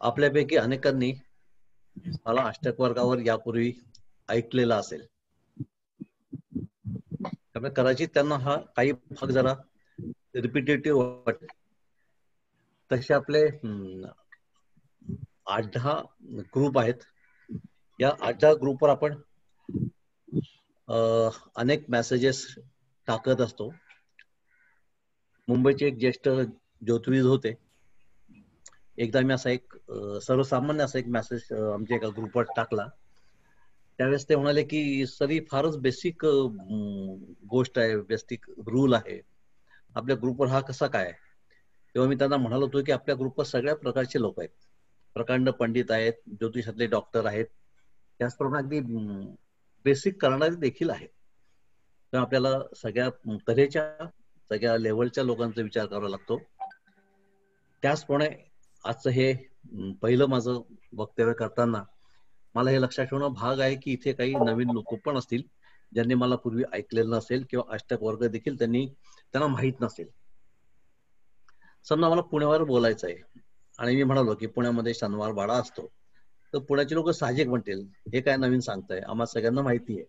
आपल्यापैकी अनेकांनी मला अष्टक वर्गावर यापूर्वी ऐकलेला असेल, त्यामुळे कदाचित त्यांना हा काही भाग जरा रिपिटेटिव्ह वाटेल. तसे आपले 8-10 ग्रुप आहेत. या 8-10 ग्रुपवर आपण अनेक मेसेजेस टाकत असतो. मुंबईचे एक ज्येष्ठ ज्योतिर्विद होते. एकदा मी असा एक सर्वसामान्य असा एक मेसेज आमच्या एका ग्रुपवर टाकला. त्यावेळेस ते म्हणाले की सर ही फारच बेसिक गोष्ट आहे, बेसिक रूल आहे, आपल्या ग्रुपवर हा कसा काय? तेव्हा मी त्यांना म्हणालो होतो की आपल्या ग्रुपवर सगळ्या प्रकारचे लोक आहेत. प्रकांड पंडित आहेत, ज्योतिषातले डॉक्टर आहेत, त्याचप्रमाणे अगदी बेसिक करणारे देखील आहेत. तर आपल्याला सगळ्या तऱ्हेच्या सगळ्या लेवलच्या लोकांचा विचार करावा लागतो. त्याचप्रमाणे आजचं हे पहिलं माझं वक्तव्य करताना मला हे लक्षात ठेवणं भाग आहे की इथे काही नवीन लोक पण असतील ज्यांनी मला पूर्वी ऐकलेलं नसेल किंवा अष्टक वर्ग देखील त्यांना माहीत नसेल. समजा मला पुण्यावर बोलायचं आहे आणि मी म्हणालो की पुण्यामध्ये शनिवार वाडा असतो, तर पुण्याचे लोक साहजिक म्हणतील हे काय नवीन सांगताय, आम्हाला सगळ्यांना माहिती आहे.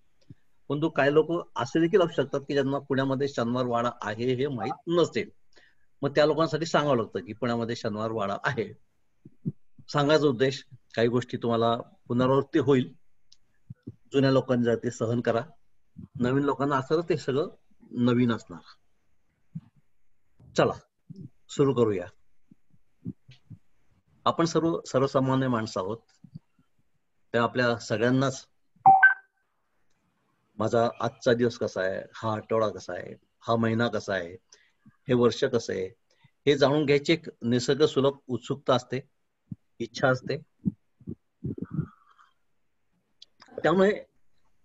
परंतु काही लोक असे देखील असू शकतात की ज्यांना पुण्यामध्ये शनिवार वाडा आहे हे माहीत नसेल. मग त्या लोकांसाठी सांगावं लागतं की पुण्यामध्ये शनिवार वाडा आहे. सांगायचा उद्देश काही गोष्टी तुम्हाला पुनरावृत्ती होईल, जुन्या लोकांनी जर ते सहन करा, नवीन लोकांना असं ते सगळं नवीन असणार. चला सुरू करूया. आपण सर्वसामान्य माणसं आहोत, त्या आपल्या सगळ्यांनाच माझा आजचा दिवस कसा आहे, हा आठवडा कसा आहे, हा महिना कसा आहे, हे वर्ष कसं आहे हे जाणून घ्यायची एक निसर्ग सुलभ उत्सुकता असते, इच्छा असते. त्यामुळे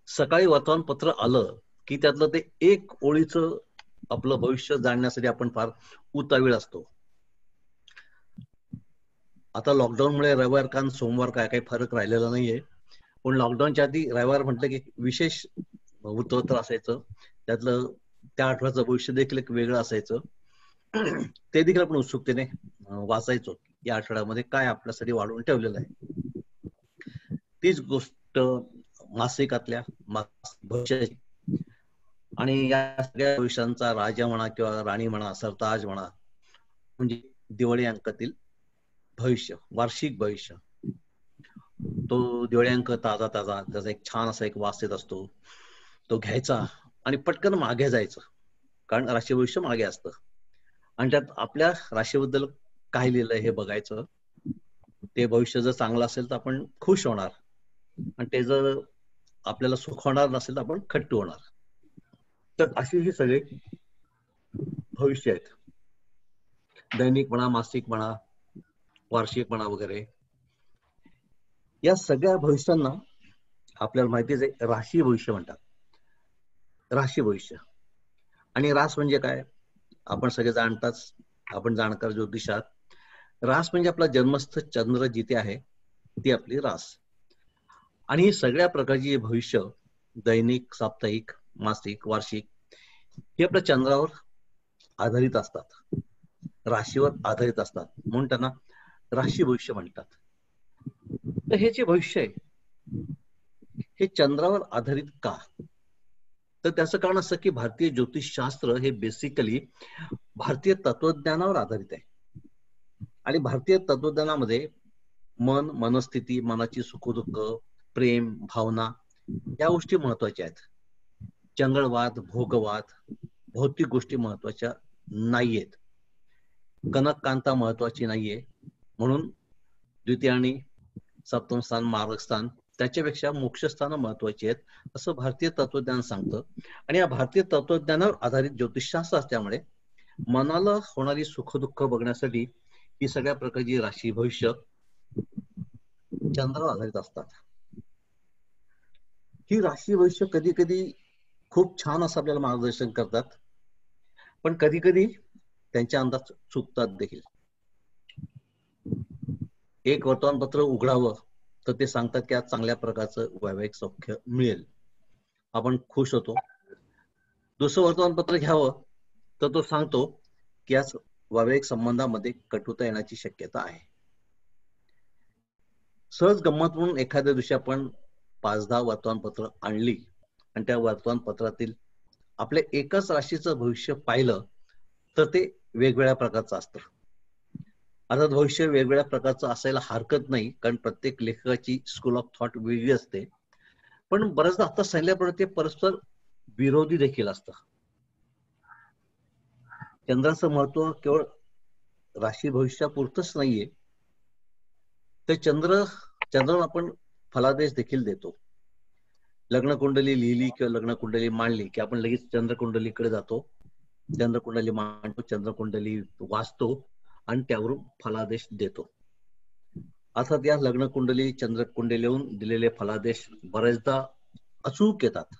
सकाळी वर्तमानपत्र आलं की त्यातलं ते एक ओळीचं आपलं भविष्य जाणण्यासाठी आपण फार उतावीळ असतो. आता लॉकडाऊनमुळे रविवार का सोमवार काय काही फरक राहिलेला नाहीये, पण लॉकडाऊनच्या आधी रविवार म्हटलं की विशेष वृत्तपत्र असायचं, त्यातलं त्या आठवड्याचं भविष्य देखील एक वेगळं असायचं. ते देखील आपण उत्सुकतेने वाचायचो, या आठवड्यामध्ये काय आपल्यासाठी वाढवून ठेवलेलं आहे. तीच गोष्ट मासिकातल्या भविष्याची, आणि या सगळ्या भविष्यांचा राजा म्हणा किंवा राणी म्हणा, सरताज म्हणा, म्हणजे दिवाळी अंकातील भविष्य, वार्षिक भविष्य. तो दिवाळी अंक ताजा ताजा, त्याचा एक छान असा एक वास येत असतो, तो घ्यायचा आणि पटकन मागे जायचं, कारण राशी भविष्य मागे असतं आणि त्यात आपल्या राशीबद्दल काय लिहिलंय हे बघायचं. ते भविष्य जर चांगलं असेल तर आपण खुश होणार, आणि ते जर आपल्याला सुख होणार नसेल तर आपण खट्टू होणार. तर अशी ही सगळे भविष्य आहेत, दैनिक म्हणा, मासिक म्हणा, वार्षिक म्हणा वगैरे. या सगळ्या भविष्यांना आपल्याला माहितीच आहे, राशी भविष्य म्हणतात. राशी भविष्य आणि रास म्हणजे काय आपण सगळे जाणताच, आपण जाणकार ज्योतिषात. रास म्हणजे आपला जन्मस्थ चंद्र जिथे आहे ती आपली रास. आणि ही सगळ्या प्रकारची भविष्य, दैनिक, साप्ताहिक, मासिक, वार्षिक, हे आपल्या चंद्रावर आधारित असतात, राशीवर आधारित असतात, म्हणून त्यांना राशी भविष्य म्हणतात. तर हे जे भविष्य आहे हे चंद्रावर आधारित का? तर त्याचं कारण असं की भारतीय ज्योतिषशास्त्र हे बेसिकली भारतीय तत्वज्ञानावर आधारित आहे. आणि भारतीय तत्वज्ञानामध्ये मन, मनस्थिती, मनाची सुखदुःख, प्रेम, भावना, या गोष्टी महत्वाच्या आहेत. चंगळवाद, भोगवाद, भौतिक गोष्टी महत्वाच्या नाहीयेत. कनक कांता महत्वाची नाहीये, म्हणून द्वितीय आणि सप्तम स्थान, मार्गस्थान, त्याच्यापेक्षा मोक्षस्थान महत्वाची आहेत, असं भारतीय तत्वज्ञान सांगतं. आणि या भारतीय तत्वज्ञानावर आधारित ज्योतिषशास्त्र असल्यामुळे मनाला होणारी सुखदुःख बघण्यासाठी ही सगळ्या प्रकारची राशी भविष्य चंद्रावर आधारित असतात. ही राशी भविष्य कधी कधी खूप छान असं आपल्याला मार्गदर्शन करतात, पण कधी कधी त्यांचे अंदाज चुकतात देखील. एक वर्तमानपत्र उघडावं तर ते सांगतात की आज चांगल्या प्रकारचं वैवाहिक सौख्य मिळेल, आपण खुश होतो. दुसरं वर्तमानपत्र घ्यावं तर तो सांगतो की आज वैवाहिक संबंधामध्ये कटुता येण्याची शक्यता आहे. सहज गंमत म्हणून एखाद्या दिवशी आपण 5-10 वर्तमानपत्र आणली आणि त्या वर्तमानपत्रातील आपल्या एकाच राशीचं भविष्य पाहिलं तर ते वेगवेगळ्या प्रकारचं असतं. अर्थात भविष्य वेगवेगळ्या प्रकारचं असायला हरकत नाही, कारण प्रत्येक लेखकाची स्कूल ऑफ थॉट वेगळी असते. पण बऱ्याचदा आता सांगितल्याप्रमाणे ते परस्पर विरोधी देखील असतं. चंद्राचं महत्व केवळ राशी भविष्यापुरतच नाहीये, तर चंद्रावर आपण फलादेश देखील देतो. लग्नकुंडली लिहिली किंवा लग्नकुंडली मांडली की आपण लगेच चंद्रकुंडलीकडे जातो, चंद्रकुंडली मांडतो, चंद्रकुंडली वाचतो आणि त्यावरून फलादेश देतो. अर्थात या लग्नकुंडली चंद्रकुंडलीहून दिलेले फलादेश बरेचदा अचूक येतात,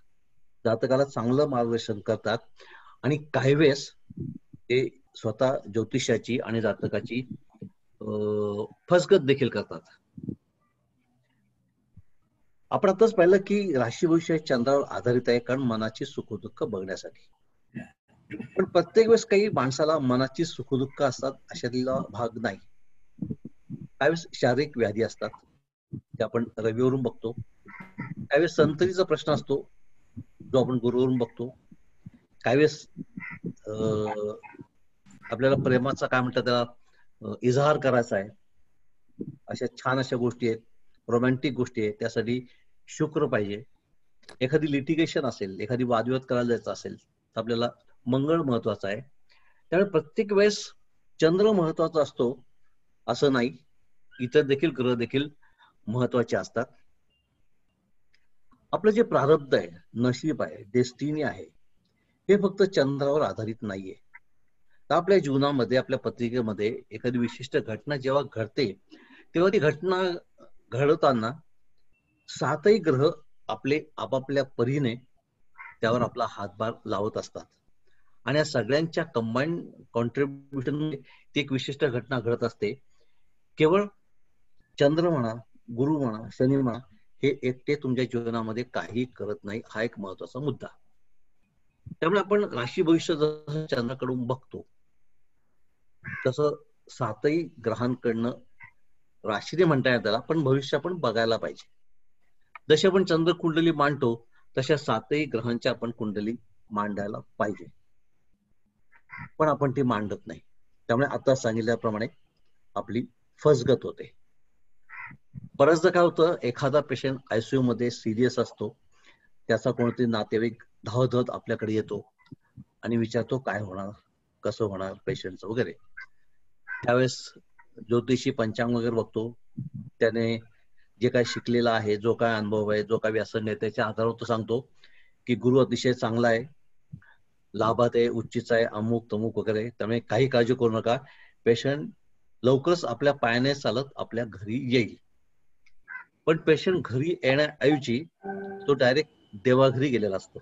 जातकाला चांगलं मार्गदर्शन करतात आणि काही वेळेस ते स्वतः ज्योतिषाची आणि जातकाची फसगत देखील करतात. आपण आताच पाहिलं की राशी भविष्य चंद्रावर आधारित आहे, कारण मनाची सुखदुःख बघण्यासाठी. पण प्रत्येक वेळेस काही माणसाला मनाची सुखदुःख असतात अशातला भाग नाही. त्यावेळेस शारीरिक व्याधी असतात, ते आपण रवीवरून बघतो. त्यावेळेस संततीचा प्रश्न असतो, जो आपण गुरुवरून बघतो. काही वेळेस आपल्याला प्रेमाचा काय म्हणतात त्याला इजहार करायचा आहे, अशा छान अशा गोष्टी आहेत, रोमॅन्टिक गोष्टी आहेत, त्यासाठी शुक्र पाहिजे. एखादी लिटिगेशन असेल, एखादी वादविवाद करायला जायचं असेल तर आपल्याला मंगळ महत्वाचा आहे. त्यामुळे प्रत्येक वेळेस चंद्र महत्वाचा असतो असं नाही, इतर देखील ग्रह देखील महत्वाचे असतात. आपलं जे प्रारब्ध आहे, नशीब आहे, डेस्टिनी आहे, हे फक्त चंद्रावर आधारित नाहीये. तर आपल्या जीवनामध्ये, आपल्या पत्रिकेमध्ये एखादी विशिष्ट घटना जेव्हा घडते तेव्हा ती घटना घडवताना 7ही ग्रह आपले आपापल्या परीने त्यावर आपला हातभार लावत असतात आणि या सगळ्यांच्या कंबाईंड कॉन्ट्रीब्युशन ती एक विशिष्ट घटना घडत असते. केवळ चंद्र म्हणा, गुरु म्हणा, शनी म्हणा, हे एकटे तुमच्या जीवनामध्ये काही करत नाही, हा एक महत्वाचा मुद्दा. त्यामुळे आपण राशी भविष्य जसं चंद्राकडून बघतो तसं 7ही ग्रहांकडनं राशीने म्हणता येईल त्याला, पण भविष्य आपण बघायला पाहिजे. जशी आपण चंद्र कुंडली मांडतो तशा 7ही ग्रहांच्या आपण कुंडली मांडायला पाहिजे, पण आपण ती मांडत नाही. त्यामुळे आता सांगितल्याप्रमाणे आपली फसगत होते. बऱ्याचदा काय होतं, एखादा पेशंट आयसीयू मध्ये सिरियस असतो, त्याचा कोणतरी नातेवाईक धावत आपल्याकडे येतो आणि विचारतो काय होणार, कसं होणार पेशंटचं वगैरे. त्यावेळेस ज्योतिषी पंचांग वगैरे बघतो, त्याने जे काय शिकलेला आहे, जो काय अनुभव आहे, जो काय व्यासंग आहे, त्याच्या आधारावर तो सांगतो की गुरु अतिशय चांगला आहे, लाभात आहे, उच्चीच आहे, अमुक तमुक वगैरे. त्यामुळे काही काळजी करू नका, पेशंट लवकरच आपल्या पायाने चालत आपल्या घरी येईल. पण पेशंट घरी येण्याऐवजी तो डायरेक्ट देवाघरी गेलेला असतो.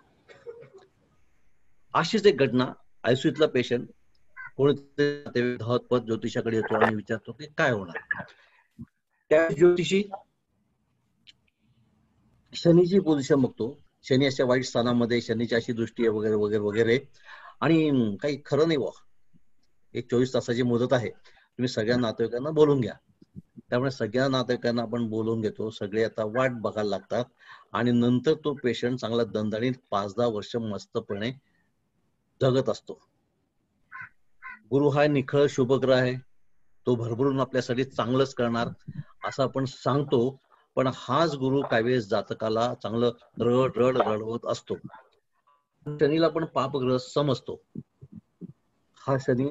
अशीच एक घटना, आयसीयूतला पेशंट कोणीतरी धावत ज्योतिषाकडे येतो आणि विचारतो की काय होणार. त्या ज्योतिषी शनीची पोझिशन बघतो, शनी अशा वाईट स्थानामध्ये, शनीची अशी दृष्टी आहे वगैरे वगैरे वगैरे, आणि काही खरं नाही बुवा, एक 24 तासाची मुदत आहे, तुम्ही सगळ्या नातेवाईकांना बोलून घ्या. त्यामुळे सगळ्या नातेवाईकांना आपण बोलून घेतो, सगळे आता वाट बघायला लागतात आणि नंतर तो पेशंट चांगला दणदणीत 5-10 वर्ष मस्तपणे जगत असतो. गुरु हा निखळ शुभग्रह आहे, तो भरभरून आपल्यासाठी चांगलंच करणार असं आपण सांगतो, पण हाच गुरु काही वेळेस जातकाला चांगलं रडवत असतो. शनीला आपण पापग्रह समजतो, हा शनी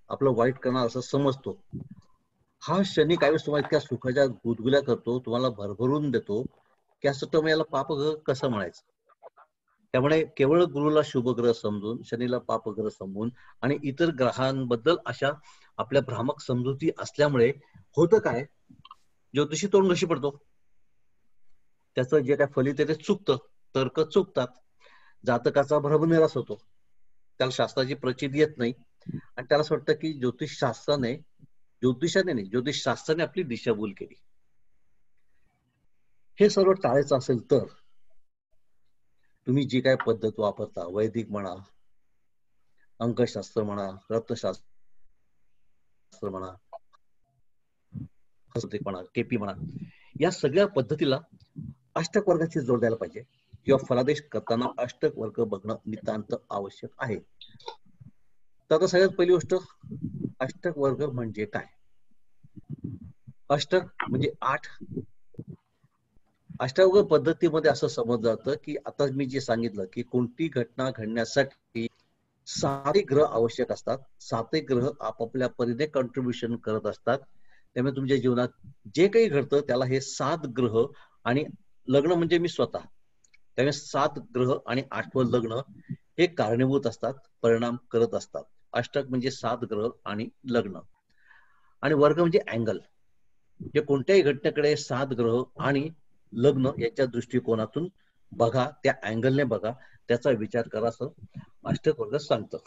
आपलं वाईट करणार असं समजतो. हा शनी काही वेळेस तुम्हाला इतक्या सुखाच्या गुदगुल्या करतो, तुम्हाला भरभरून देतो, की असं तुम्ही याला पापग्रह कसं म्हणायचं. त्यामुळे केवळ गुरुला शुभग्रह समजून, शनीला पापग्रह समजून आणि इतर ग्रहांबद्दल अशा आपल्या भ्रामक समजुती असल्यामुळे होतं काय, ज्योतिषी तोंड घशी पडतो, त्याचं जे काय फलित आहे ते चुकतं, तर्क चुकतात, जातकाचा भ्रमनिरास होतो, त्याला शास्त्राची प्रचिती येत नाही आणि त्याला असं वाटतं की ज्योतिषशास्त्राने आपली दिशाभूल केली. हे सर्व टाळायचं असेल तर तुम्ही जी काय पद्धत वापरता, वैदिक म्हणा, अंकशास्त्र म्हणा, रत्नशास्त्र म्हणा, म्हणा, केपी म्हणा, या सगळ्या पद्धतीला अष्टक वर्गाची जोड द्यायला पाहिजे किंवा फलादेश करताना अष्टक वर्ग बघणं नितांत आवश्यक आहे. तर आता सगळ्यात पहिली गोष्ट, अष्टक वर्ग म्हणजे काय? अष्टक म्हणजे 8. अष्टावक्र पद्धतीमध्ये असं समजलं जातं की आता मी जे सांगितलं की कोणती घटना घडण्यासाठी 7 ग्रह आवश्यक असतात. 7 ग्रह आपापल्या परीने कॉन्ट्रीब्युशन करत असतात. त्यामुळे तुमच्या जीवनात जे काही घडतं त्याला हे 7 ग्रह आणि लग्न म्हणजे मी स्वतः, त्यामुळे 7 ग्रह आणि 8वं लग्न हे कारणीभूत असतात, परिणाम करत असतात. अष्टक म्हणजे 7 ग्रह आणि लग्न. आणि वर्ग म्हणजे अँगल. जे कोणत्याही घटनेकडे 7 ग्रह आणि लग्न याच्या दृष्टिकोनातून बघा, त्या अँगलने बघा, त्याचा विचार करा, असं अष्टक वर्ग सांगतं.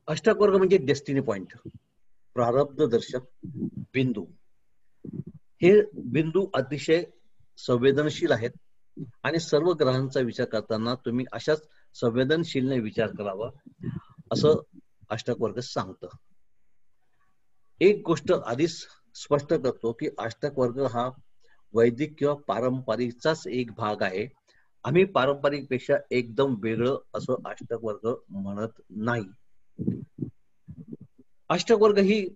अष्टक वर्ग म्हणजे डेस्टिनी पॉइंट, प्रारब्ध दर्शक बिंदू. हे बिंदू अतिशय संवेदनशील आहेत आणि सर्व ग्रहांचा विचार करताना तुम्ही अशाच संवेदनशीलने विचार करावा असं अष्टक वर्ग सांगतं. एक गोष्ट आधीच स्पष्ट करतो की अष्टक वर्ग हा वैदिक किंवा पारंपरिकचाच एक भाग आहे. आम्ही पारंपरिक पेक्षा एकदम वेगळं असं अष्टक वर्ग म्हणत नाही. अष्टक वर्ग ही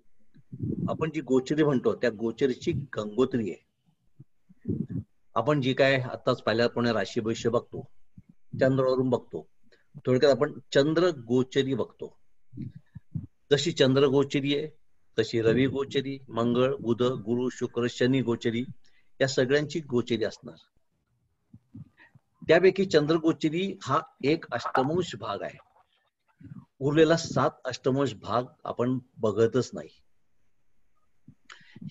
आपण जी गोचरी म्हणतो त्या गोचरीची गंगोत्री आहे. आपण जी काय आताच पाहिल्याप्रमाणे राशी भविष्य बघतो, चंद्रावरून बघतो, थोडक्यात आपण चंद्र गोचरी बघतो. जशी चंद्र गोचरी आहे तशी रवी गोचरी, मंगळ, बुध, गुरु, शुक्र, शनी गोचरी या सगळ्यांची गोचरी असणार. त्यापैकी चंद्र गोचरी हा एक अष्टमांश भाग आहे. उरलेला 7 अष्टमांश भाग आपण बघतच नाही.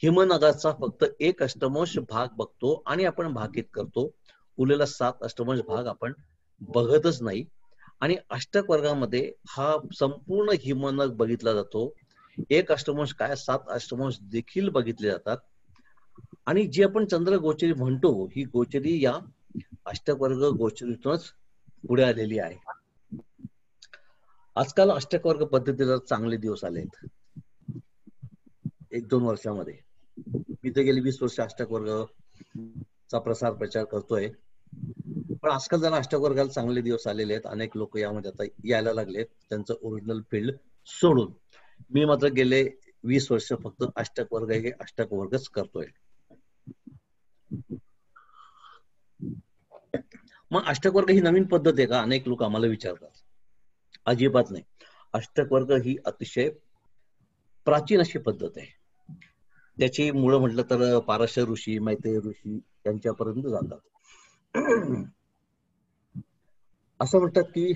हिमनगाचा फक्त 1 अष्टमांश भाग बघतो आणि आपण भाकीत करतो. उरलेला 7 अष्टमांश भाग आपण बघतच नाही. आणि अष्टक वर्गामध्ये हा संपूर्ण हिमनग बघितला जातो. 1 अष्टमांश काय 7 अष्टमांश देखील बघितले जातात. आणि जी आपण चंद्र गोचरी म्हणतो ही गोचरी या अष्टक वर्ग गोचरीतूनच पुढे आलेली आहे. आजकाल अष्टक वर्ग पद्धतीला चांगले दिवस आलेत. 1-2 वर्षामध्ये मी तर गेली 20 वर्ष अष्टक वर्गचा प्रचार करतोय. पण आजकाल जरा अष्टक वर्गाला चांगले दिवस आलेले आहेत. अनेक लोक यामध्ये आता यायला लागलेत त्यांचं ओरिजिनल फील्ड सोडून. मी मात्र गेले 20 वर्ष फक्त अष्टक वर्ग हे अष्टक वर्गच करतोय. मग अष्टक वर्ग ही नवीन पद्धत आहे का? अनेक लोक आम्हाला विचारतात. अजिबात नाही. अष्टक वर्ग ही अतिशय प्राचीन अशी पद्धत आहे. त्याची मुळं म्हटलं तर पारश ऋषी, मैत्रेय ऋषी यांच्यापर्यंत जातात. असं म्हणतात की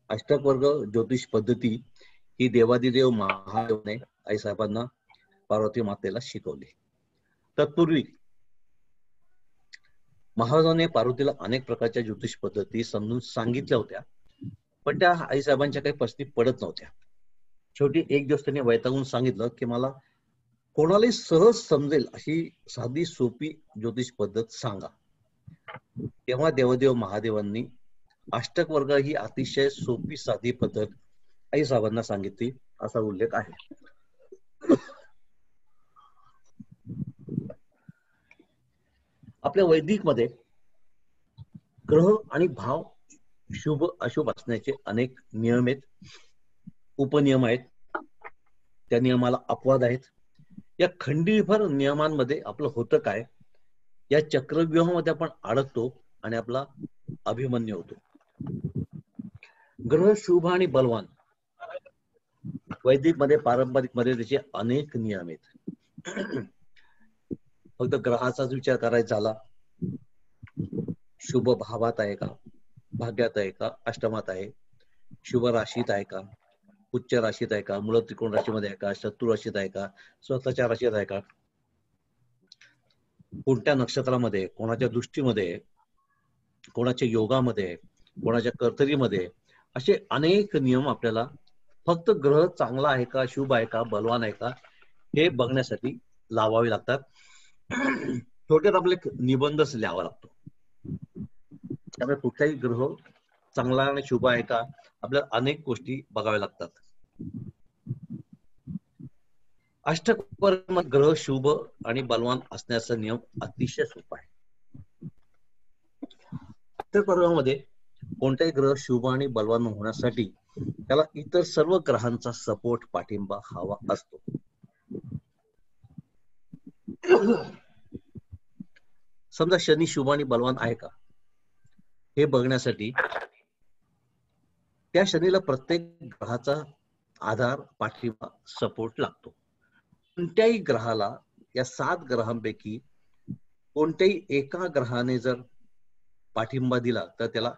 अष्टक वर्ग ज्योतिष पद्धती ही देवादिदेव महादेवने आई साहेबांना पार्वती मातेला शिकवली. तत्पूर्वी महादेवाने पार्वतीला अनेक प्रकारच्या ज्योतिष पद्धती समजून सांगितल्या होत्या, पण त्या आई साहेबांच्या काही परिस्थिती पडत नव्हत्या. शेवटी एक दिवस त्यांनी वैतागून सांगितलं की मला कोणालाही सहज समजेल अशी साधी सोपी ज्योतिष पद्धत सांगा. तेव्हा देवदेव महादेवांनी अष्टक वर्ग ही अतिशय सोपी साधी पद्धत आई साहेबांना सांगितली असा उल्लेख आहे. आपल्या वैदिक मध्ये ग्रह आणि भाव शुभ अशुभ असण्याचे अनेक नियम आहेत, उपनियम आहेत. त्या नियमाला अपवाद आहेत. या खंडीभर नियमांमध्ये आपलं होतं काय, या चक्रव्यूहामध्ये आपण अडकतो आणि आपला अभिमन्यू होतो. ग्रह शुभ आणि बलवान वैदिक मध्ये पारंपरिक मध्ये त्याचे अनेक नियम आहेत. फक्त ग्रहाचाच विचार करायचा झाला, शुभ भावात आहे का, भाग्यात आहे का, अष्टमात आहे, शुभ राशीत आहे का, उच्च राशीत आहे का, मूळ त्रिकोण राशीमध्ये आहे का, शत्रू राशीत आहे का, स्वतःच्या राशीत आहे का, कोणत्या नक्षत्रामध्ये, कोणाच्या दृष्टीमध्ये, कोणाच्या योगामध्ये, कोणाच्या कर्तरीमध्ये, असे अनेक नियम आपल्याला फक्त ग्रह चांगला आहे का, शुभ आहे का, बलवान आहे का हे बघण्यासाठी लावावे लागतात. थोडक्यात आपले निबंधच लिहावा लागतो. त्यामुळे कुठलाही ग्रह चांगला आणि शुभ आहे का आपल्याला अनेक गोष्टी बघाव्या लागतात. अष्टक वर्गामध्ये ग्रह शुभ आणि बलवान असण्याचा नियम अतिशय सोपा आहे. अष्टक वर्गामध्ये कोणताही ग्रह शुभ आणि बलवान होण्यासाठी त्याला इतर सर्व ग्रहांचा सपोर्ट, पाठिंबा हवा असतो. समजा शनी शुभ आणि बलवान आहे का हे बघण्यासाठी त्या शनीला प्रत्येक ग्रहाचा आधार, पाठिंबा, सपोर्ट लागतो. कोणत्याही ग्रहाला या 7 ग्रहांपैकी कोणत्याही एका ग्रहाने जर पाठिंबा दिला तर त्याला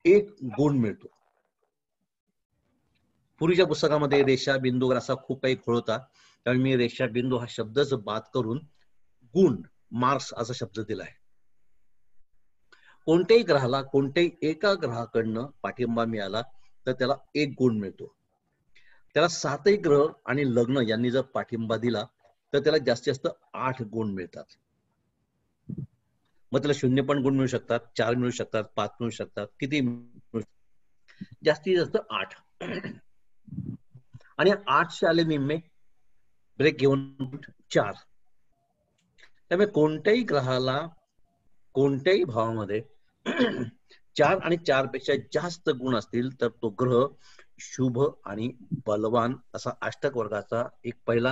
1 गुण मिळतो. पूर्वीच्या पुस्तकामध्ये रेषा, बिंदू असा खूप काही खोळ होता, त्यामुळे मी रेषा, बिंदू हा शब्दच बाद करून गुण, मार्क्स असा शब्द दिलाय. कोणत्याही ग्रहाला कोणत्याही एका ग्रहाकडनं पाठिंबा मिळाला तर त्याला 1 गुण मिळतो. त्याला 7ही ग्रह आणि लग्न यांनी जर पाठिंबा दिला तर त्याला जास्तीत जास्त 8 गुण मिळतात. मग त्याला 0 पण गुण मिळू शकतात, 4 मिळू शकतात, 5 मिळू शकतात, किती मिळू शकतात, जास्तीत जास्त 8. आणि 8 आले निम्मे, ब्रेक घेऊन 4. त्यामुळे कोणत्याही ग्रहाला कोणत्याही भावामध्ये 4 आणि 4 पेक्षा जास्त गुण असतील तर तो ग्रह शुभ आणि बलवान असा अष्टक वर्गाचा एक पहिला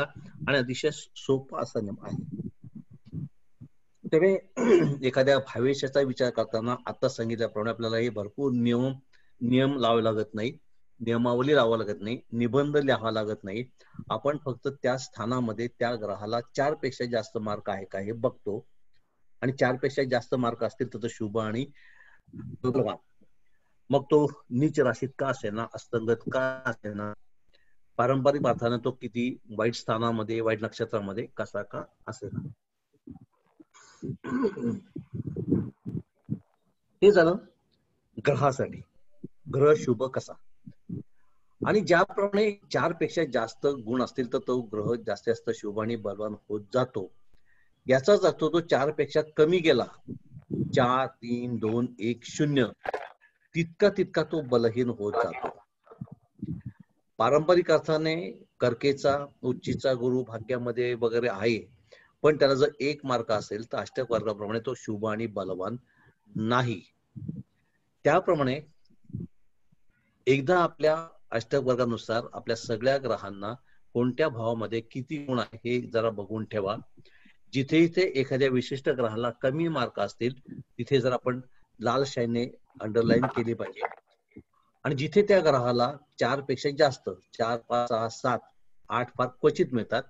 आणि अतिशय सोपा असा नियम आहे. त्यामुळे एखाद्या भावेशाचा विचार करताना आता सांगितल्याप्रमाणे आपल्याला हे भरपूर नियम लावावे लागत नाही, नियमावली लावावी लागत नाही, निबंध लिहावा लागत नाही. आपण फक्त त्या स्थानामध्ये त्या ग्रहाला 4 पेक्षा जास्त मार्क आहे का हे बघतो आणि 4 पेक्षा जास्त मार्क असतील तर तो शुभ आणि बलवान. मग तो नीच राशीत का असेना, अस्तंगत का असेना, पारंपरिक अर्थाने तो किती वाईट स्थानामध्ये, वाईट नक्षत्रामध्ये कसा का असेना. हे झालं ग्रहासाठी, ग्रह शुभ कसा. आणि ज्याप्रमाणे 4 पेक्षा जास्त गुण असतील तर तो ग्रह जास्तीत जास्त शुभ आणि बलवान होत जातो. याचाच अर्थ तो 4 पेक्षा कमी गेला, 4, 3, 2, 1, 0, तितका तो बलहीन होत जातो. पारंपरिक अर्थाने कर्केचा, उच्चीचा गुरु भाग्यामध्ये वगैरे आहे, पण त्याला जर 1 मार्क असेल तर अष्टक वर्गाप्रमाणे तो शुभ आणि बलवान नाही. त्याप्रमाणे एकदा आपल्या अष्टक वर्गानुसार आपल्या सगळ्या ग्रहांना कोणत्या भावामध्ये किती गुण आहे हे जरा बघून ठेवा. जिथे जिथे एखाद्या विशिष्ट ग्रहाला कमी मार्क असतील तिथे जर आपण लाल शाईने अंडरलाईन केली पाहिजे. आणि जिथे त्या ग्रहाला 4 पेक्षा जास्त, 4, 5, 6, 7, 8 फार क्वचित मिळतात,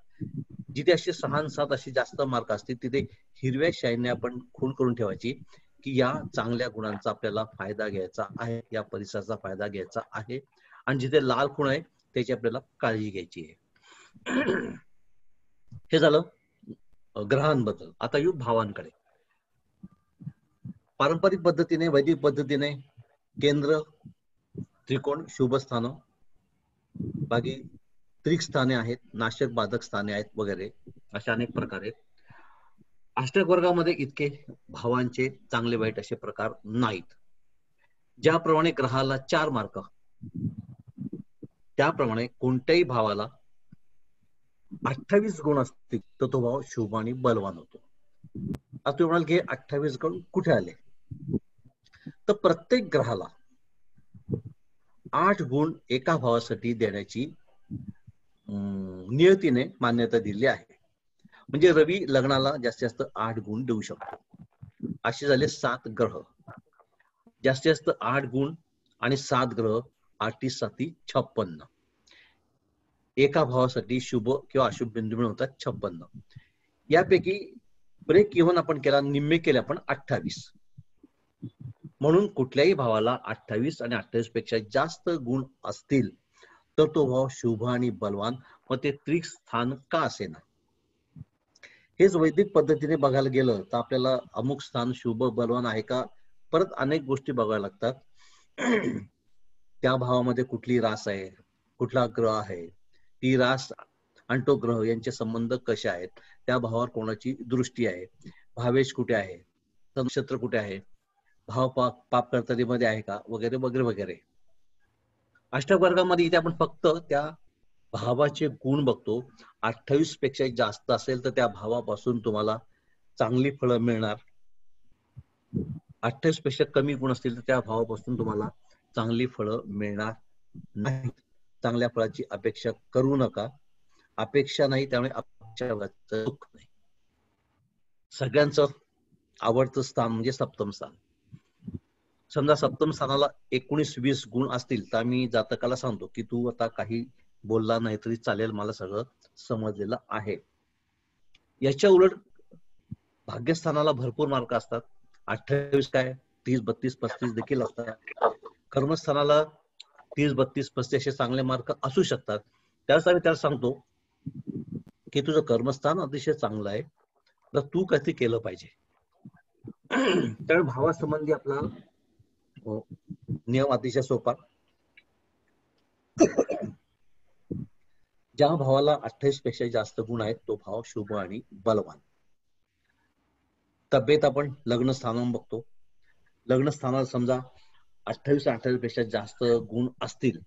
जिथे असे 6 आणि 7 असे जास्त मार्क असतील तिथे हिरव्या शाईने आपण खूण करून ठेवायची की या चांगल्या गुणांचा आपल्याला फायदा घ्यायचा आहे, या परिसराचा फायदा घ्यायचा आहे. आणि जिथे लाल खूण आहे त्याची आपल्याला काळजी घ्यायची आहे. हे झालं ग्रहांबद्दल. आता येऊ भावांकडे. पारंपरिक पद्धतीने, वैदिक पद्धतीने केंद्र, त्रिकोण, शुभ स्थान, बाकी त्रिक स्थाने आहेत, नाशक बाधक स्थाने आहेत वगैरे, अशा अनेक प्रकार आहेत. अष्टक वर्गामध्ये इतके भावांचे चांगले वाईट असे प्रकार नाहीत. ज्याप्रमाणे ग्रहाला 4 मार्क, त्याप्रमाणे कोणत्याही भावाला 28 गुण असतील तर तो भाव शुभ आणि बलवान होतो. आता तुम्ही म्हणाल की 28 गुण कुठे आले, तर प्रत्येक ग्रहाला 8 गुण एका भावासाठी देण्याची नियतीने मान्यता दिली आहे. म्हणजे रवी लग्नाला जास्तीत जास्त 8 गुण देऊ शकतो. असे झाले 7 ग्रह, जास्तीत जास्त 8 गुण आणि 7 ग्रह, 8 7 56. एका भावासाठी शुभ किंवा अशुभ बिंदू मिळवतात 56. यापैकी ब्रेक इव्हन आपण केला, निम्मे केले आपण 28. म्हणून कुठल्याही भावाला 28 आणि 28 पेक्षा जास्त गुण असतील तर तो भाव शुभ आणि बलवान, मग ते त्रिक स्थान का असेना. हेच वैदिक पद्धतीने बघायला गेलं तर आपल्याला अमुक स्थान शुभ बलवान आहे का, परत अनेक गोष्टी बघायला लागतात. त्या भावामध्ये कुठली रास आहे, कुठला ग्रह आहे, ती रास आणि तो ग्रह यांचे संबंध कसे आहेत, त्या भावावर कोणाची दृष्टी आहे, भावेश कुठे आहे, नक्षत्र कुठे आहे, भाव पाप कर्तरीमध्ये आहे का, वगैरे वगैरे वगैरे. अष्टक वर्गामध्ये इथे आपण फक्त त्या भावाचे गुण बघतो. 28 पेक्षा जास्त असेल तर त्या भावापासून तुम्हाला चांगली फळं मिळणार. 28 पेक्षा कमी गुण असतील तर त्या भावापासून तुम्हाला चांगली फळं मिळणार नाही. चांगल्या फळाची अपेक्षा करू नका. अपेक्षा नाही त्यामुळे अपेक्षा दुःख नाही. सगळ्यांचं आवडतं स्थान म्हणजे सप्तम स्थान. समजा सप्तम स्थानाला 19-20 गुण असतील तर आम्ही जातकाला सांगतो की तू आता काही बोलला नाही तरी चालेल, मला सगळं समजलेलं आहे. याच्या उलट भाग्यस्थानाला भरपूर मार्क असतात. 28 काय 30, 32, 35 देखील असतात. कर्मस्थानाला 30, 32, 35 असे चांगले मार्क असू शकतात. त्यावेळेस आम्ही त्याला सांगतो की तुझं कर्मस्थान अतिशय चांगलं आहे, तर तू काहीतरी केलं पाहिजे. त्यामुळे भावासंबंधी आपला नियम अतिशय सोपा. ज्या भावाला 28 पेक्षा जास्त गुण आहेत तो भाव शुभ आणि बलवान. तब्येत आपण लग्न स्थानावर बघतो. लग्न स्थानाला समजा 28 पेक्षा जास्त गुण असतील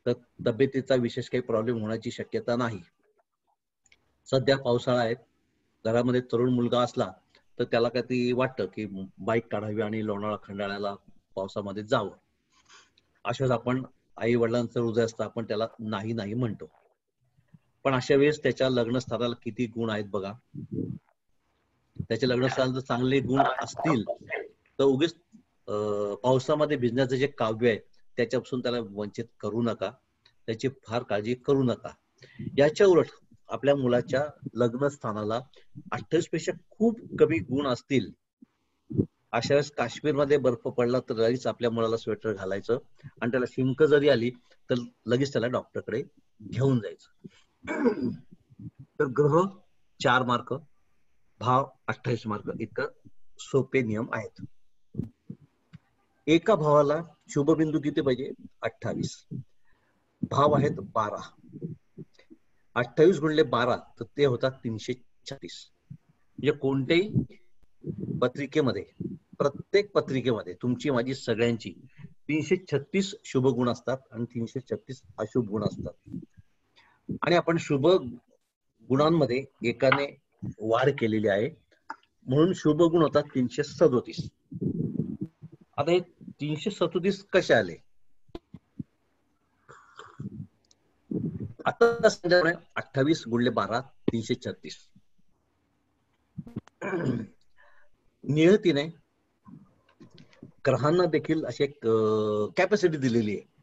तर तब्येतीचा विशेष काही प्रॉब्लेम होण्याची शक्यता नाही. सध्या पावसाळा आहे, घरामध्ये तरुण मुलगा असला तर त्याला काहीतरी वाटतं की बाईक काढावी आणि लोणावळा खंडाळ्याला पावसामध्ये जावं. अशाच आपण आई वडिलांचं हृदय असतं, आपण त्याला नाही नाही म्हणतो. पण अशा वेळेस त्याच्या लग्नस्थानाला किती गुण आहेत बघा. त्याच्या लग्नस्थानात जर चांगले गुण असतील तर उगीच पावसामध्ये भिजण्याचं जे काव्य आहे त्याच्यापासून त्याला वंचित करू नका. त्याची फार काळजी करू नका. याच्या उलट आपल्या मुलाच्या लग्नस्थानाला 28 पेक्षा खूप कमी गुण असतील, अशा वेळेस काश्मीरमध्ये बर्फ पडला तर लगेच आपल्या मुलाला स्वेटर घालायचं आणि त्याला शिंक जरी आली तर लगेच त्याला डॉक्टरकडे घेऊन जायचं. तर ग्रह 4 मार्क, भाव 28 मार्क, इतकं सोपे नियम आहेत. एका भावाला शुभबिंदू किती पाहिजे? 28. भाव आहेत 12. 28 गुणिले 12 तर ते होतात 336. म्हणजे कोणत्याही पत्रिकेमध्ये, प्रत्येक पत्रिकेमध्ये तुमची माझी सगळ्यांची 336 शुभ गुण असतात आणि 336 अशुभ गुण असतात. आणि आपण शुभ गुणांमध्ये एकाने वाढ केलेली आहे म्हणून शुभ गुण होतात 337. आता हे 337 कसे आले? आता 28 गुणिले 12 336. नियतीने ग्रहांना देखील अशी एक कॅपॅसिटी दिलेली आहे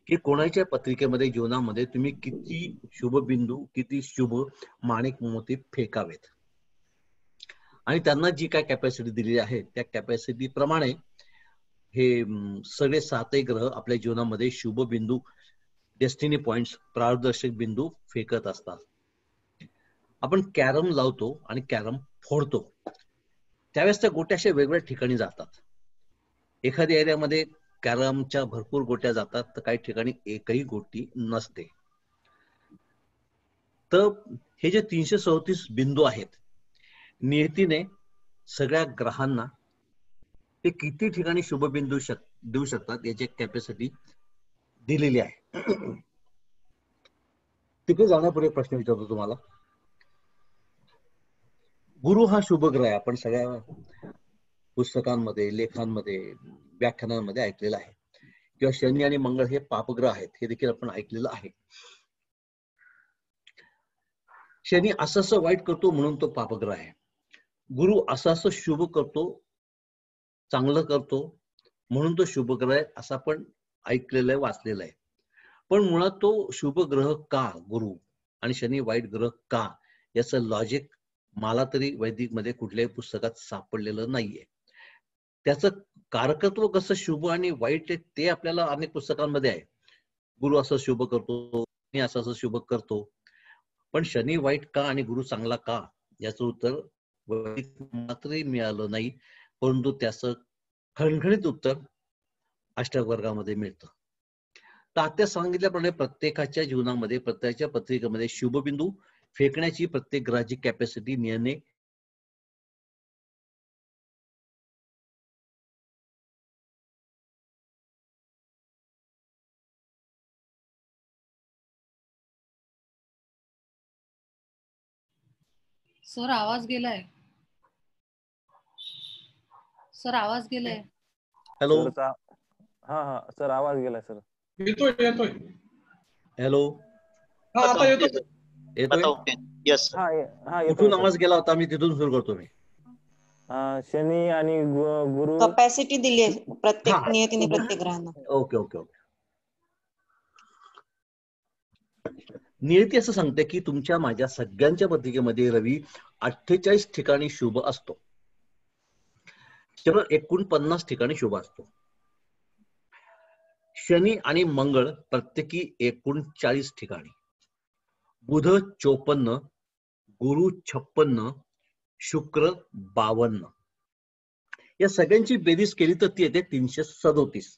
की कोणाच्या पत्रिकेमध्ये जीवनामध्ये तुम्ही किती शुभ बिंदू, किती शुभ माणिक मोती फेकावेत आणि त्यांना जी काय कॅपॅसिटी दिलेली आहे त्या कॅपॅसिटी प्रमाणे हे सगळे 7 ग्रह आपल्या जीवनामध्ये शुभ बिंदू, डेस्टिनी पॉइंट्स, प्रारदर्शक बिंदू फेकत असतात. आपण कॅरम लावतो आणि कॅरम फोडतो त्यावेळेस त्या गोट्या अशा वेगवेगळ्या ठिकाणी जातात. एखाद्या एरियामध्ये कॅरमच्या भरपूर गोट्या जातात तर काही ठिकाणी एकही गोटी नसते. तर हे जे 337 बिंदू आहेत, नियतीने सगळ्या ग्रहांना ते किती ठिकाणी शुभ बिंदू देऊ शकतात याची कॅपॅसिटी दिलेली आहे. तिथे जाण्यापूर्वी प्रश्न विचारतो तुम्हाला. गुरु हा शुभ ग्रह आहे, आपण सगळ्या पुस्तकांमध्ये, लेखांमध्ये, व्याख्यानांमध्ये ऐकलेलं आहे. किंवा शनी आणि मंगळ हे पापग्रह आहेत हे देखील आपण ऐकलेलं आहे. शनी असं वाईट करतो म्हणून तो पापग्रह आहे. गुरु असं शुभ करतो, चांगलं करतो म्हणून तो शुभ ग्रह आहे असं आपण ऐकलेलं आहे, वाचलेलं आहे. पण मुळात तो शुभ ग्रह का गुरु आणि शनी वाईट ग्रह का, याचं लॉजिक मला तरी वैदिक मध्ये कुठल्याही पुस्तकात सापडलेलं नाहीये. त्याचं कारकत्व कसं शुभ आणि वाईट आहे ते आपल्याला अनेक पुस्तकांमध्ये आहे. गुरु असं शुभ करतो, शनी असं शुभ करतो. पण शनी वाईट का आणि गुरु चांगला का याचं उत्तर मात्रही मिळालं नाही, परंतु त्याचं खणखणीत उत्तर अष्टक वर्गामध्ये मिळतं. तर आता सांगितल्याप्रमाणे प्रत्येकाच्या जीवनामध्ये, प्रत्येकाच्या पत्रिकेमध्ये शुभबिंदू फेकण्याची प्रत्येक ग्रहाची कॅपॅसिटी नियने सर आवाज गेलाय. सर आवाज गेलाय. हॅलो हा सर आवाज गेलाय सर. येतोय. हॅलो. हा आता येतोय. येतोय. यस हा येतोय कुठून सर. आवाज गेला होता? मी तिथून सुरू करतो. मी शनी आणि गुरु कपॅसिटी दिली आहे प्रत्येक हा. नियतीने प्रत्येक ग्रहांना. Okay okay okay. नियती असं सांगते की तुमच्या माझ्या सगळ्यांच्या पत्रिकेमध्ये रवी 48 ठिकाणी शुभ असतो. केवळ 49 ठिकाणी शुभ असतो. शनी आणि मंगळ प्रत्येकी 39 ठिकाणी, बुध 54, गुरु 56, शुक्र 52. या सगळ्यांची बेरीज केली तर ती येते 337.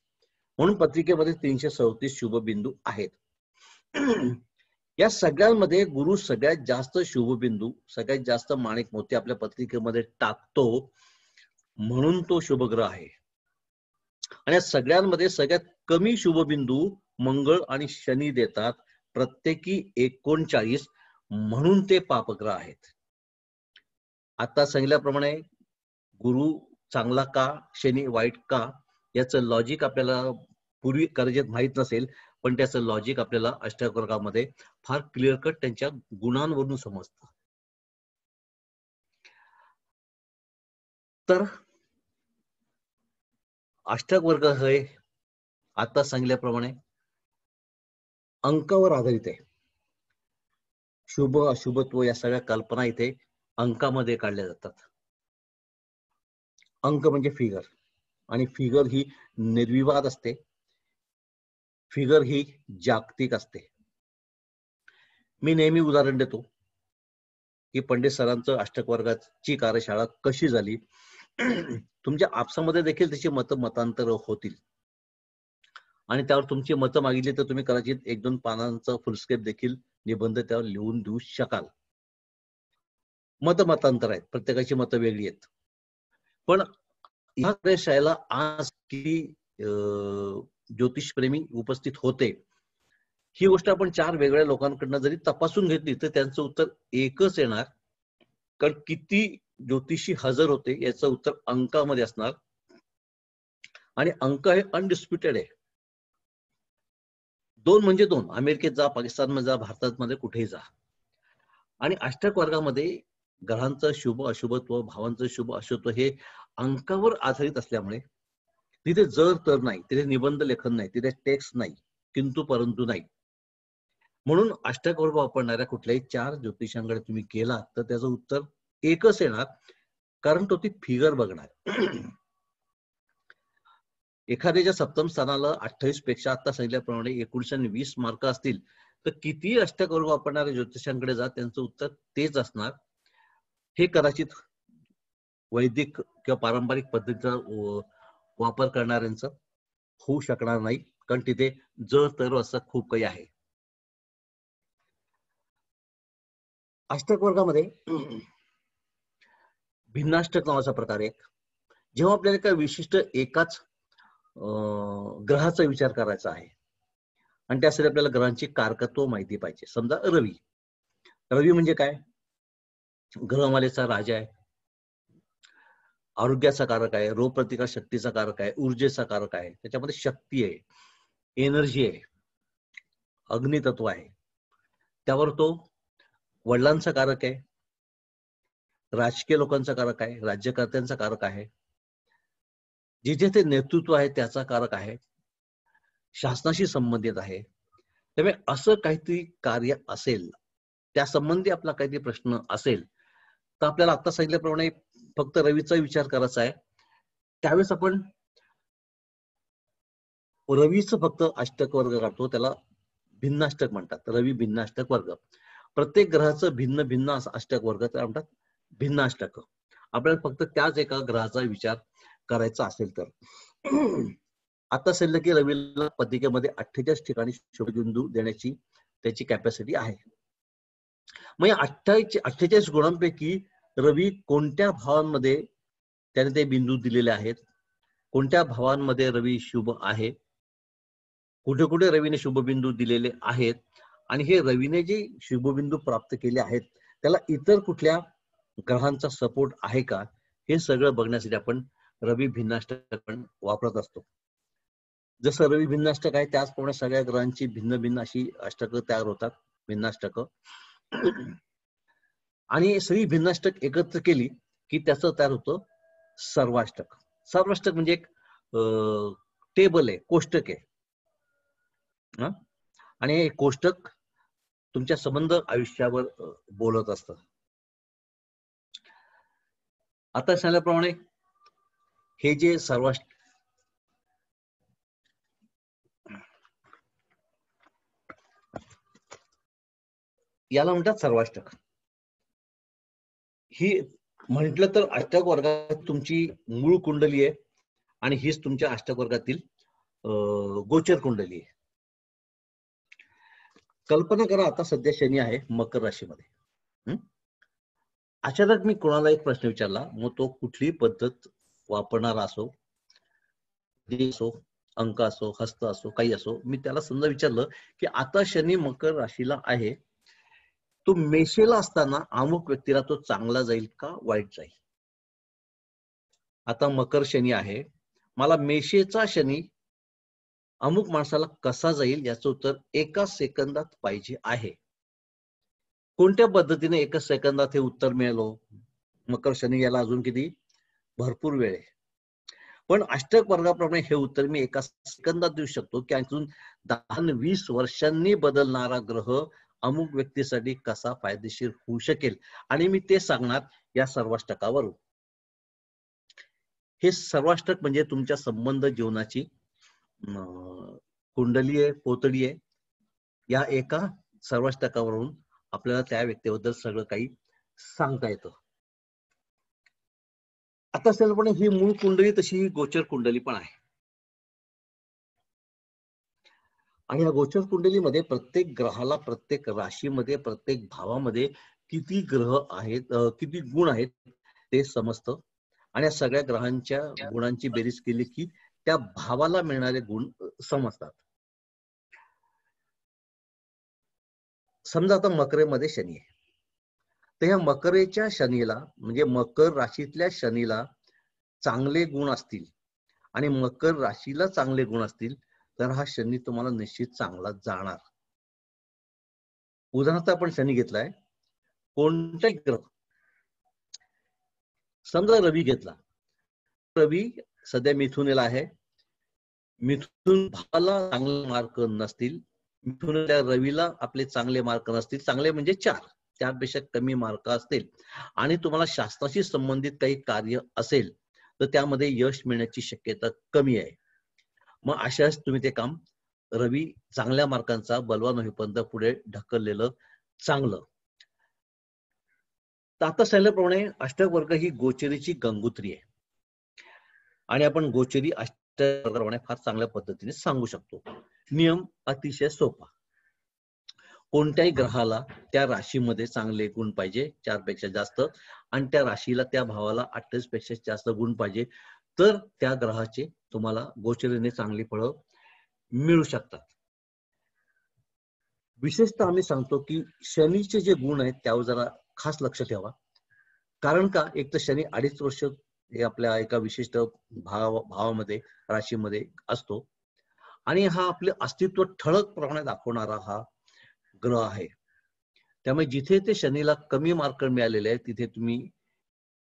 म्हणून पत्रिकेमध्ये 337 शुभ बिंदू आहेत. या सगळ्यांमध्ये गुरु सगळ्यात जास्त शुभबिंदू, सगळ्यात जास्त माणिक मोती आपल्या पत्रिकेमध्ये टाकतो, म्हणून तो शुभग्रह आहे. आणि या सगळ्यांमध्ये सगळ्यात कमी शुभबिंदू मंगळ आणि शनी देतात, प्रत्येकी 39, म्हणून ते पापग्रह आहेत. आता सांगितल्याप्रमाणे गुरु चांगला का, शनी वाईट का, याचं लॉजिक आपल्याला पूर्वी कदाचित माहित नसेल, पण त्याचं लॉजिक आपल्याला अष्टक वर्गामध्ये फार क्लिअर कट त्यांच्या गुणांवरून समजतं. तर अष्टक वर्ग हे आता सांगितल्याप्रमाणे अंकावर आधारित आहे. शुभ अशुभत्व या सगळ्या कल्पना इथे अंकामध्ये काढल्या जातात. अंक म्हणजे फिगर, आणि फिगर ही निर्विवाद असते, फिगर ही जागतिक असते. मी नेहमी उदाहरण देतो की पंडित सरांचं अष्टक वर्गाची कार्यशाळा कशी झाली. तुमच्या आपसामध्ये देखील त्याची मतांतर होतील, आणि त्यावर तुमची मतं मागितली तर तुम्ही कदाचित 1-2 पानांचा फुलस्केप देखील निबंध त्यावर लिहून देऊ शकाल. मतांतर आहेत, प्रत्येकाची मतं वेगळी आहेत. पण या कार्यशाळेला आज किती ज्योतिषप्रेमी उपस्थित होते, ही गोष्ट आपण 4 वेगळ्या लोकांकडनं जरी तपासून घेतली तर त्यांचं उत्तर एकच येणार. कारण किती ज्योतिषी हजर होते याचं उत्तर अंकामध्ये असणार, आणि अंक हे अनडिस्प्युटेड आहे. 2 म्हणजे 2. अमेरिकेत जा, पाकिस्तानमध्ये जा, भारतामध्ये कुठेही जा. आणि अष्टक वर्गामध्ये ग्रहांचं शुभ अशुभत्व, भावांचं शुभ अशुभत्व हे अंकावर आधारित असल्यामुळे तिथे जर तर नाही, तिथे निबंध लेखन नाही, तिथे टेक्स्ट नाही, किंतु परंतु नाही. म्हणून अष्टक वर्ग वापरणाऱ्या कुठल्याही 4 ज्योतिषांकडे तुम्ही गेलात तर त्याचं उत्तर एकच येणार, कारण तो ती फिगर बघणार. एखाद्याच्या सप्तम स्थानाला 28 पेक्षा आता सांगितल्याप्रमाणे 19 मार्क असतील तर किती अष्टक वर्ग वापरणाऱ्या ज्योतिषांकडे जा, त्यांचं उत्तर तेच असणार. हे कदाचित वैदिक किंवा पारंपरिक पद्धतीचा वापर करणाऱ्यांचं होऊ शकणार नाही, कारण तिथे जर तर असं खूप काही आहे. अष्टक वर्गामध्ये भिन्नाष्टक नावाचा प्रकार आहे. जेव्हा आपल्याला एका विशिष्ट एकाच ग्रहाचा विचार करायचा आहे आणि त्यासाठी आपल्याला ग्रहांची कारकत्व माहिती पाहिजे. समजा रवी म्हणजे काय? ग्रहमालेचा राजा आहे, आरोग्याचा कारक आहे, रोगप्रतिकार शक्तीचा कारक आहे, ऊर्जेचा कारक आहे. त्याच्यामध्ये शक्ती आहे, एनर्जी आहे, अग्नितत्व आहे. त्यावर तो वडिलांचा कारक आहे, राजकीय लोकांचा कारक आहे, राज्यकर्त्यांचा कारक आहे, जिथे ते नेतृत्व आहे त्याचा कारक आहे, शासनाशी संबंधित आहे. त्यामुळे असं काहीतरी कार्य असेल, त्या संबंधी आपला काहीतरी प्रश्न असेल तर आपल्याला आता सांगितल्याप्रमाणे फक्त रवीचा विचार करायचा आहे. त्यावेळेस आपण रवीचं फक्त अष्टक वर्ग काढतो, त्याला भिन्नाष्टक म्हणतात. रवी भिन्नाष्टक वर्ग. प्रत्येक ग्रहाचं भिन्न भिन्न अष्टक वर्ग त्याला म्हणतात भिन्नाष्टक. आपल्याला फक्त त्याच एका ग्रहाचा विचार करायचा असेल तर. आता सांगितलं की रवीला पत्रिकेमध्ये 48 ठिकाणी शुभबिंदू देण्याची त्याची कॅपॅसिटी आहे. मग या 48 गुणांपैकी रवी कोणत्या भावांमध्ये त्याने ते बिंदू दिलेले आहेत, कोणत्या भावांमध्ये रवी शुभ आहे, कुठे कुठे रवीने शुभबिंदू दिलेले आहेत, आणि हे रवीने जे शुभबिंदू प्राप्त केले आहेत त्याला इतर कुठल्या ग्रहांचा सपोर्ट आहे का, हे सगळं बघण्यासाठी आपण रवी भिन्नाष्टक आपण वापरत असतो. जसं रवी भिन्नाष्टक आहे त्याचप्रमाणे सगळ्या ग्रहांची भिन्न भिन्न अशी अष्टक तयार होतात, भिन्नाष्टक. आणि सगळी भिन्नाष्टक एकत्र केली की त्याचं तयार होतं सर्वाष्टक. सर्वाष्टक म्हणजे एक टेबल आहे, कोष्टक आहे. आणि हे कोष्टक तुमच्या संबंध आयुष्यावर बोलत असतं. आता सांगितल्याप्रमाणे हे जे सर्वाष्टक याला म्हणतात सर्वाष्टक. ही म्हटलं तर अष्टक वर्गात तुमची मूळ कुंडली आहे आणि हीच तुमच्या अष्टक वर्गातील गोचर कुंडली आहे. कल्पना करा आता सध्या शनी आहे मकर राशीमध्ये. अचानक मी कोणाला एक प्रश्न विचारला, मग तो कुठली पद्धत वापरणारा असो, अंक असो, हस्त असो, काही असो, मी त्याला समजा विचारलं की आता शनी मकर राशीला आहे, तो मेषेला असताना अमुक व्यक्तीला तो चांगला जाईल का वाईट जाईल. आता मकर शनी आहे, मला मेषेचा शनी अमुक माणसाला कसा जाईल याचं उत्तर एका सेकंदात पाहिजे आहे. कोणत्या पद्धतीने एका सेकंदात हे उत्तर मिळालं? मकर शनी याला अजून किती भरपूर वेळ आहे, पण अष्टक वर्गाप्रमाणे हे उत्तर मी एका सेकंदात देऊ शकतो की अजून 10-20 वर्षांनी बदलणारा ग्रह अमुक व्यक्तीसाठी कसा फायदेशीर होऊ शकेल, आणि मी ते सांगणार या सर्वाष्टकावरून. हे सर्वाष्टक म्हणजे तुमच्या संबंध जीवनाची कुंडली आहे, पोतडी आहे. या एका सर्वाष्टकावरून आपल्याला त्या व्यक्तीबद्दल सगळं काही सांगता येतं. आता पण ही मूळ कुंडली तशी ही गोचर कुंडली पण आहे. आणि या गोचर कुंडलीमध्ये प्रत्येक ग्रहाला, प्रत्येक राशीमध्ये, प्रत्येक भावामध्ये किती ग्रह आहेत, किती गुण आहेत ते समजतं. आणि या सगळ्या ग्रहांच्या गुणांची बेरीज केली की त्या भावाला मिळणारे गुण समजतात. समजा आता मकरेमध्ये शनी आहे, तर ह्या मकरेच्या शनीला म्हणजे मकर राशीतल्या शनीला चांगले गुण असतील आणि मकर राशीला चांगले गुण असतील तर हा शनी तुम्हाला निश्चित चांगला जाणार. उदाहरणार्थ आपण शनी घेतलाय, कोणताही ग्रह, समजा रवी घेतला, रवी सध्या मिथुनेला आहे, मिथुन भावाला चांगले मार्क नसतील, मिथुन त्या रवीला आपले चांगले मार्क नसतील, चांगले म्हणजे 4, त्यापेक्षा कमी मार्क असतील, आणि तुम्हाला शास्त्राशी संबंधित काही कार्य असेल तर त्यामध्ये यश मिळण्याची शक्यता कमी आहे. मग अशाच तुम्ही ते काम रवी चांगल्या मार्कांचा बलवान होईपर्यंत पुढे ढकललेलं चांगलं. तर आता सांगितल्याप्रमाणे अष्टक वर्ग ही गोचरीची गंगोत्री आहे आणि आपण गोचरी अष्टक वर्गाप्रमाणे फार चांगल्या पद्धतीने सांगू शकतो. नियम अतिशय सोपा. कोणत्याही ग्रहाला त्या राशीमध्ये चांगले गुण पाहिजे 4 पेक्षा जास्त, आणि त्या राशीला त्या भावाला 28 पेक्षा जास्त गुण पाहिजे, तर त्या ग्रहाचे तुम्हाला गोचरीने चांगली फळं मिळू शकतात. विशेषतः आम्ही सांगतो की शनीचे जे गुण आहेत त्यावर जरा खास लक्ष ठेवा. कारण का, एक तर शनी 2.5 वर्ष हे आपल्या एका विशिष्ट भावामध्ये, राशीमध्ये असतो, आणि हा आपले अस्तित्व ठळकपणे दाखवणारा हा ग्रह आहे. त्यामुळे जिथे ते शनीला कमी मार्क मिळालेले आहेत तिथे तुम्ही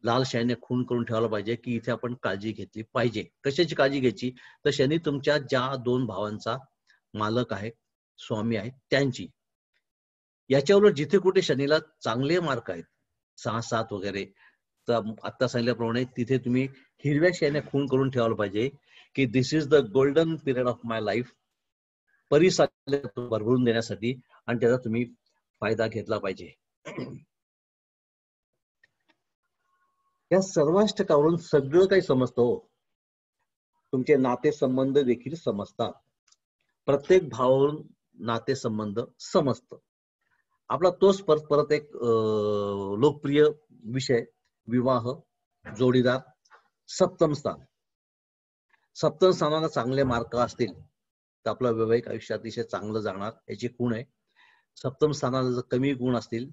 लाल शाईने खून करून ठेवायला पाहिजे की इथे आपण काळजी घेतली पाहिजे. कशाची काळजी घ्यायची, तर शनी तुमच्या ज्या 2 भावांचा मालक आहे, स्वामी आहे, त्यांची. याच्यावर जिथे कुठे शनीला चांगले मार्क आहेत 6-7 वगैरे, तर आता सांगितल्याप्रमाणे तिथे तुम्ही हिरव्या शाईने खून करून ठेवायला पाहिजे की this is the golden period of my life, भरभरून देण्यासाठी, आणि त्याचा तुम्ही फायदा घेतला पाहिजे. या सर्वाष्टकावरून सगळं काही समजतं हो. तुमचे नातेसंबंध देखील समजतात, प्रत्येक भावावरून नातेसंबंध समजतं. आपला तोच परत एक लोकप्रिय विषय, विवाह, जोडीदार, सप्तम स्थान. सप्तम स्थानाला चांगले मार्क असतील तर आपलं वैवाहिक आयुष्य अतिशय चांगलं जाणार, याची खूण आहे. सप्तम स्थानाला जर कमी गुण असतील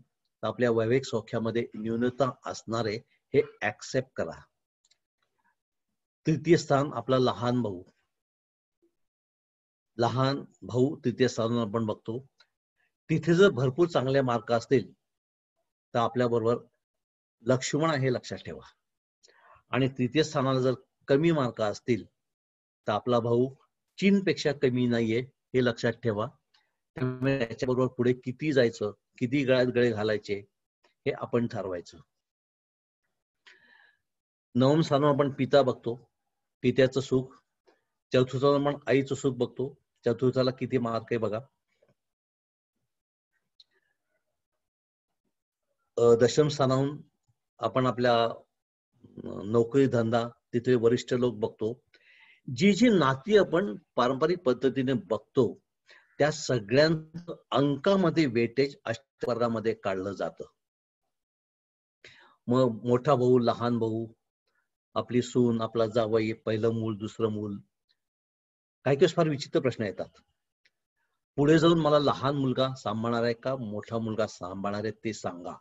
तर आपल्या वैवाहिक सौख्यामध्ये न्यूनता असणारे हे ऍक्सेप्ट करा. तृतीय स्थान आपला लहान भाऊ. लहान भाऊ तृतीय स्थानावर आपण बघतो. तिथे जर भरपूर चांगले मार्क असतील तर आपल्या बरोबर लक्ष्मण आहे हे लक्षात ठेवा. आणि तृतीय स्थानाला जर कमी मार्क असतील तर आपला भाऊ चीनपेक्षा कमी नाहीये हे लक्षात ठेवा. त्यामुळे त्याच्याबरोबर पुढे किती जायचं, किती गळ्यात गळे घालायचे हे आपण ठरवायचं. नवम स्थानावर आपण पिता बघतो, पित्याचं सुख. चतुर्थाला आपण आईचं सुख बघतो, चतुर्थाला किती मार्क आहे बघा. दशम स्थानाहून आपण आपल्या नोकरी धंदा तिथे वरिष्ठ लोक बघतो. जी जी नाती आपण पारंपरिक पद्धतीने बघतो त्या सगळ्यांचं अंकामध्ये वेटेज अष्टवर्गामध्ये काढलं जातं. मग मोठा भाऊ, लहान भाऊ, आपली सून, आपला जावई, पहिलं मूल, दुसरं मूल, काही काही फार विचित्र प्रश्न येतात. पुढे जाऊन मला लहान मुलगा सांभाळणार आहे का मोठा मुलगा सांभाळणार आहे ते सांगा.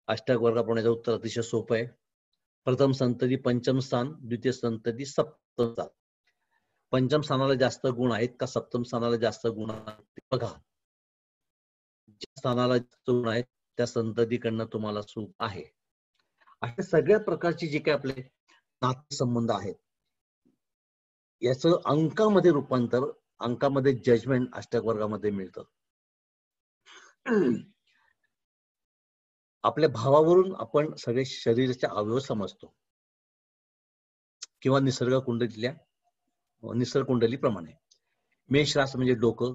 अष्टक वर्गाप्रमाणे उत्तर अतिशय सोपं आहे. प्रथम संतती पंचम स्थान, द्वितीय संतती सप्तम स्थान. पंचम स्थानाला जास्त गुण आहेत का सप्तम स्थानाला जास्त गुण आहेत बघा. ज्या स्थानाला जास्त गुण आहेत त्या संततीकडनं तुम्हाला सुख आहे. अशा सगळ्या प्रकारची जे काही आपले नातेसंबंध आहेत याचं अंकामध्ये रूपांतर, अंकामध्ये जजमेंट अष्टक वर्गामध्ये मिळतं. आपल्या भावावरून आपण सगळे शरीराचे अवयव समजतो किंवा निसर्ग कुंडलीप्रमाणे. मेष रास म्हणजे डोकं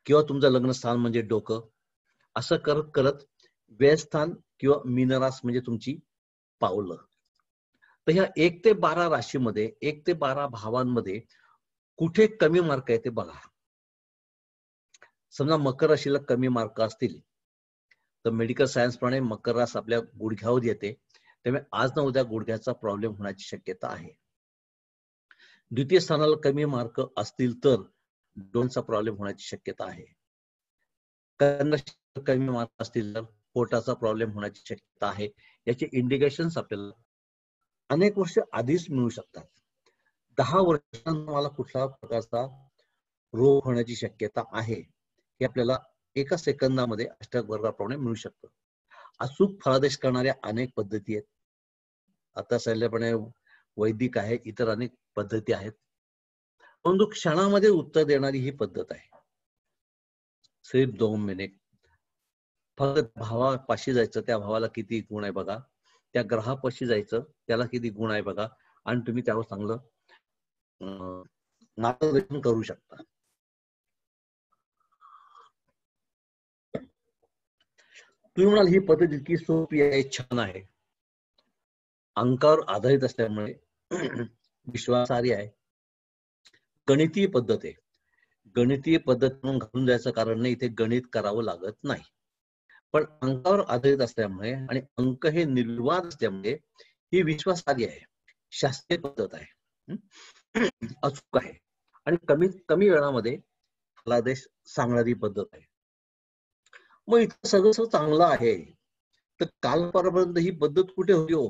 किंवा तुमचं लग्न स्थान म्हणजे डोकं. असं करत करत व्ययस्थान किंवा मीनरास म्हणजे तुमची पावलं. तर ह्या 1 ते 12 राशीमध्ये 1 ते 12 भावांमध्ये कुठे कमी मार्क आहे ते बघा. समजा मकर राशीला कमी मार्क असतील तर मेडिकल सायन्स प्रमाणे मकर रास आपल्या गुडघ्यावर येते, त्यामुळे आज ना उद्या गुडघ्याचा प्रॉब्लेम होण्याची शक्यता आहे. द्वितीय स्थानाला कमी मार्क असतील तर डोळ्यांचा प्रॉब्लेम होण्याची शक्यता आहे. कन्या कमी मार्क असतील तर पोटाचा प्रॉब्लेम होण्याची शक्यता आहे. याचे इंडिकेशन्स आपल्याला अनेक वर्ष आधीच मिळू शकतात. 10 वर्षांना मला कुठल्या प्रकारचा रोग होण्याची शक्यता आहे हे आपल्याला एका सेकंदामध्ये अष्टक वर्गाप्रमाणे मिळू शकतं. अचूक फलादेश करणाऱ्या अनेक पद्धती आहेत. आता सैलपणे वैदिक आहे, इतर अनेक पद्धती आहेत, परंतु क्षणामध्ये उत्तर देणारी ही पद्धत आहे. सिर्फ 2 मिनिट फक्त भावापाशी जायचं, त्या भावाला किती गुण आहे बघा, त्या ग्रहापाशी जायचं त्याला किती गुण आहे बघा, आणि तुम्ही त्यावर चांगलं नातं करू शकता. तुम्ही म्हणाल ही पद्धत इतकी सोपी आहे, छान आहे, अंकावर आधारित असल्यामुळे विश्वासार्ह आहे, गणितीय पद्धत आहे. गणितीय पद्धत म्हणून घालून द्यायचं कारण नाही, इथे गणित करावं लागत नाही. पण अंकावर आधारित असल्यामुळे आणि अंक हे निर्विवाद असल्यामुळे ही विश्वासार्ह आहे, शास्त्रीय पद्धत आहे, अचूक आहे आणि कमीत कमी वेळामध्ये फलादेश सांगणारी पद्धत आहे. मग इथं सगळं चांगलं आहे तर कालपर्यंत ही पद्धत कुठे होती हो?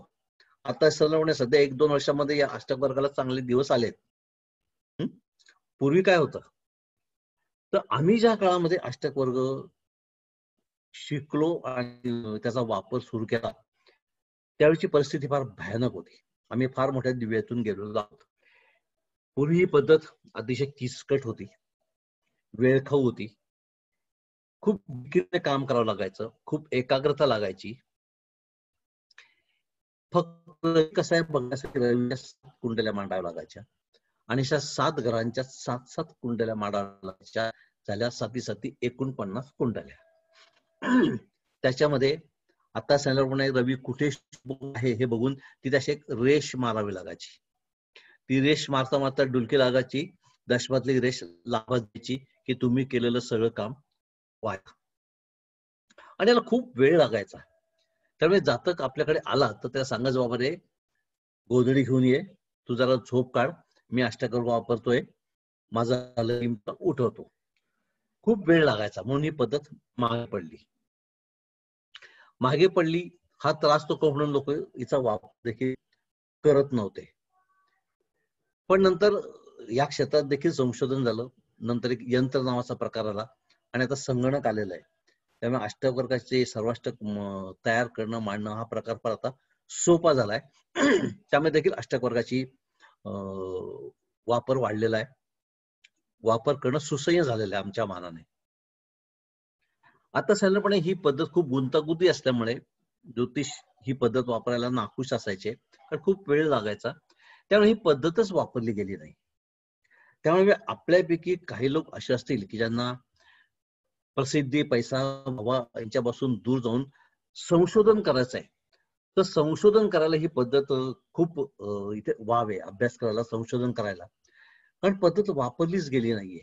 आता सध्या 1-2 वर्षामध्ये या अष्टक वर्गाला चांगले दिवस आलेत. पूर्वी काय होतं तर आम्ही ज्या काळामध्ये अष्टक वर्ग शिकलो आणि त्याचा वापर सुरू केला त्यावेळची परिस्थिती फार भयानक होती. आम्ही फार मोठ्या दिव्यातून गेलेलो आहोत. पूर्वी ही पद्धत अतिशय किचकट होती, वेळखाऊ होती, खूप काम करावं लागायचं, खूप एकाग्रता लागायची. फक्त कसं आहे बघण्यासाठी रवीच्या 7 कुंडल्या मांडाव्या लागायच्या आणि अशा 7 ग्रहांच्या 7 कुंडल्या मांडाव्या लागायच्या. झाल्या 7 एकूण 50 कुंडल्या. त्याच्यामध्ये आता सांगितल्याप्रमाणे रवी कुठे आहे हे बघून तिथे अशी एक रेष मारावी लागायची. ती रेष मारता मारता डुलकी लागायची, दशमातली रेष लाभा द्यायची की तुम्ही केलेलं सगळं काम वाया. आणि याला खूप वेळ लागायचा. त्यामुळे जातक आपल्याकडे आला तर त्याला सांगायचं बाबा रे गोधडी घेऊन ये, तू जरा झोप काढ, मी अष्टक वर्ग वापरतोय, माझा उठवतो. खूप वेळ लागायचा, म्हणून ही पद्धत मागे पडली. मागे पडली हा त्रास नको म्हणून लोक हिचा वापर देखील करत नव्हते. पण नंतर या क्षेत्रात देखील संशोधन झालं. नंतर एक यंत्र नावाचा प्रकार आला आणि आता संगणक आलेला आहे. त्यामुळे अष्टवर्गाचे सर्वाष्टक तयार करणं, मांडणं हा प्रकार पण आता सोपा झालाय. त्यामुळे देखील अष्टवर्गाची वापर वाढलेला आहे. वापर करणं सुसह्य झालेलं आहे आमच्या मानाने. आता साधारणपणे ही पद्धत खूप गुंतागुंती असल्यामुळे ज्योतिष ही पद्धत वापरायला नाखुश असायचे, कारण खूप वेळ लागायचा. त्यामुळे ही पद्धतच वापरली गेली नाही. त्यामुळे आपल्यापैकी काही लोक असे असतील की ज्यांना प्रसिद्धी, पैसा, हवा यांच्यापासून दूर जाऊन संशोधन करायचं आहे, तर संशोधन करायला ही पद्धत खूप इथे वाव आहे, अभ्यास करायला, संशोधन करायला. कारण पद्धत वापरलीच गेली नाहीये.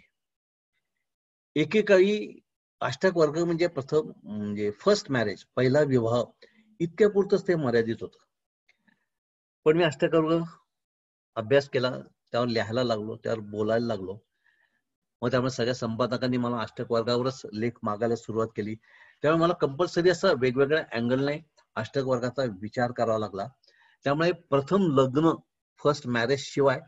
एकेकाळी अष्टक वर्ग म्हणजे प्रथम म्हणजे फर्स्ट मॅरेज, पहिला विवाह, इतक्या पुरतच ते मर्यादित होतं. पण मी अष्टक वर्ग अभ्यास केला, त्यावर लिहायला लागलो, त्यावर बोलायला लागलो. मग त्यामुळे सगळ्या संपादकांनी मला अष्टक वर्गावरच लेख मागायला सुरुवात केली. त्यामुळे मला कंपल्सरी असं वेगवेगळ्या अँगलने अष्टक वर्गाचा विचार करावा लागला. त्यामुळे प्रथम लग्न, फर्स्ट मॅरेज शिवाय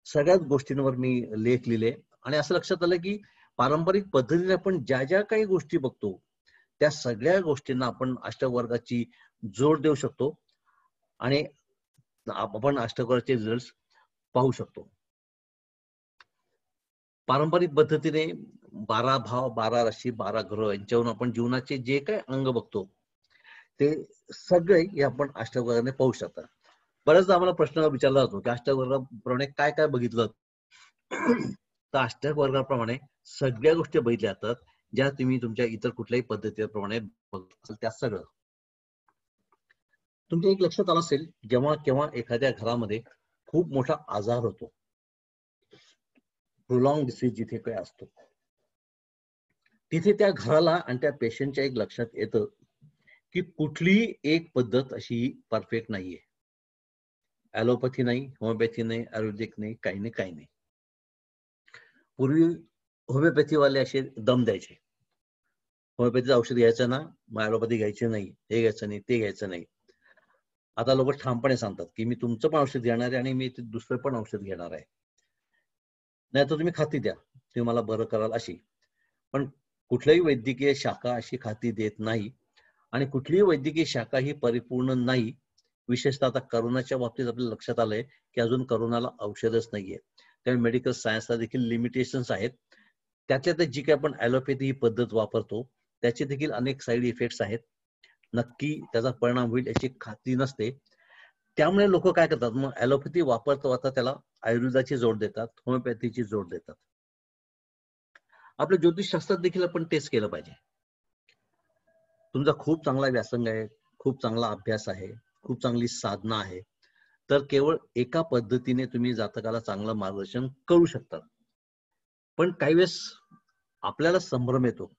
सगळ्याच गोष्टींवर मी लेख लिहिले. आणि असं लक्षात आलं की पारंपरिक पद्धतीने आपण ज्या ज्या काही गोष्टी बघतो त्या सगळ्या गोष्टींना आपण अष्टक वर्गाची जोड देऊ शकतो आणि आपण अष्टक वर्गाचे रिझल्ट पाहू शकतो. पारंपरिक पद्धतीने 12 भाव, 12 राशी, 12 ग्रह यांच्यावरून आपण जीवनाचे जे काही अंग बघतो ते सगळे हे आपण अष्टक वर्गाने पाहू शकता. बऱ्याचदा आम्हाला प्रश्न विचारला जातो की अष्टक वर्गाप्रमाणे काय काय बघितलं. तर अष्टक वर्गाप्रमाणे सगळ्या गोष्टी बघितल्या जातात ज्या तुम्ही तुमच्या इतर कुठल्याही पद्धतीप्रमाणे बघत असाल त्या सगळं. तुमच्या एक लक्षात आलं असेल, जेव्हा केव्हा एखाद्या घरामध्ये खूप मोठा आजार होतो, प्रोलॉंग डिसीज जिथे काही असतो, तिथे त्या घराला आणि त्या पेशंटच्या एक लक्षात येतं की कुठलीही एक पद्धत अशी परफेक्ट नाहीये. ॲलोपॅथी नाही, होमिओपॅथी नाही, आयुर्वेदिक नाही, काही नाही, काही नाही. पूर्वी होमिओपॅथीवाले असे दम द्यायचे, होमिओपॅथीचं औषध घ्यायचं ना, मग ॲलोपॅथी घ्यायची नाही, हे घ्यायचं नाही, ते घ्यायचं नाही. आता लोक ठामपणे सांगतात की मी तुमचं पण औषध घेणार आहे आणि मी दुसरं पण औषध घेणार आहे, नाही तर तुम्ही खाती द्या, तुम्ही मला बरं कराल अशी. पण कुठल्याही वैद्यकीय शाखा अशी खाती देत नाही आणि कुठलीही वैद्यकीय शाखा ही परिपूर्ण नाही. विशेषतः आता करोनाच्या बाबतीत आपल्या लक्षात आलंय की अजून करोनाला औषधच नाहीये. त्यामुळे मेडिकल सायन्सला देखील लिमिटेशन्स आहेत. त्यातल्या त्यात जी काही आपण ॲलोपॅथी ही पद्धत वापरतो त्याचे देखील अनेक साईड इफेक्ट्स आहेत. नक्की त्याचा परिणाम होईल याची खात्री नसते. त्यामुळे लोक काय करतात, मग ॲलोपॅथी वापरता वापरता त्याला आयुर्वेदाची जोड देतात, होमिओपॅथीची जोड देतात. आपल्या ज्योतिषशास्त्रात देखील आपण तेच केलं पाहिजे. तुमचा खूप चांगला व्यासंग आहे, खूप चांगला अभ्यास आहे, खूप चांगली साधना आहे, तर केवळ एका पद्धतीने तुम्ही जातकाला चांगलं मार्गदर्शन करू शकता. पण काही वेळेस आपल्याला संभ्रम येतो,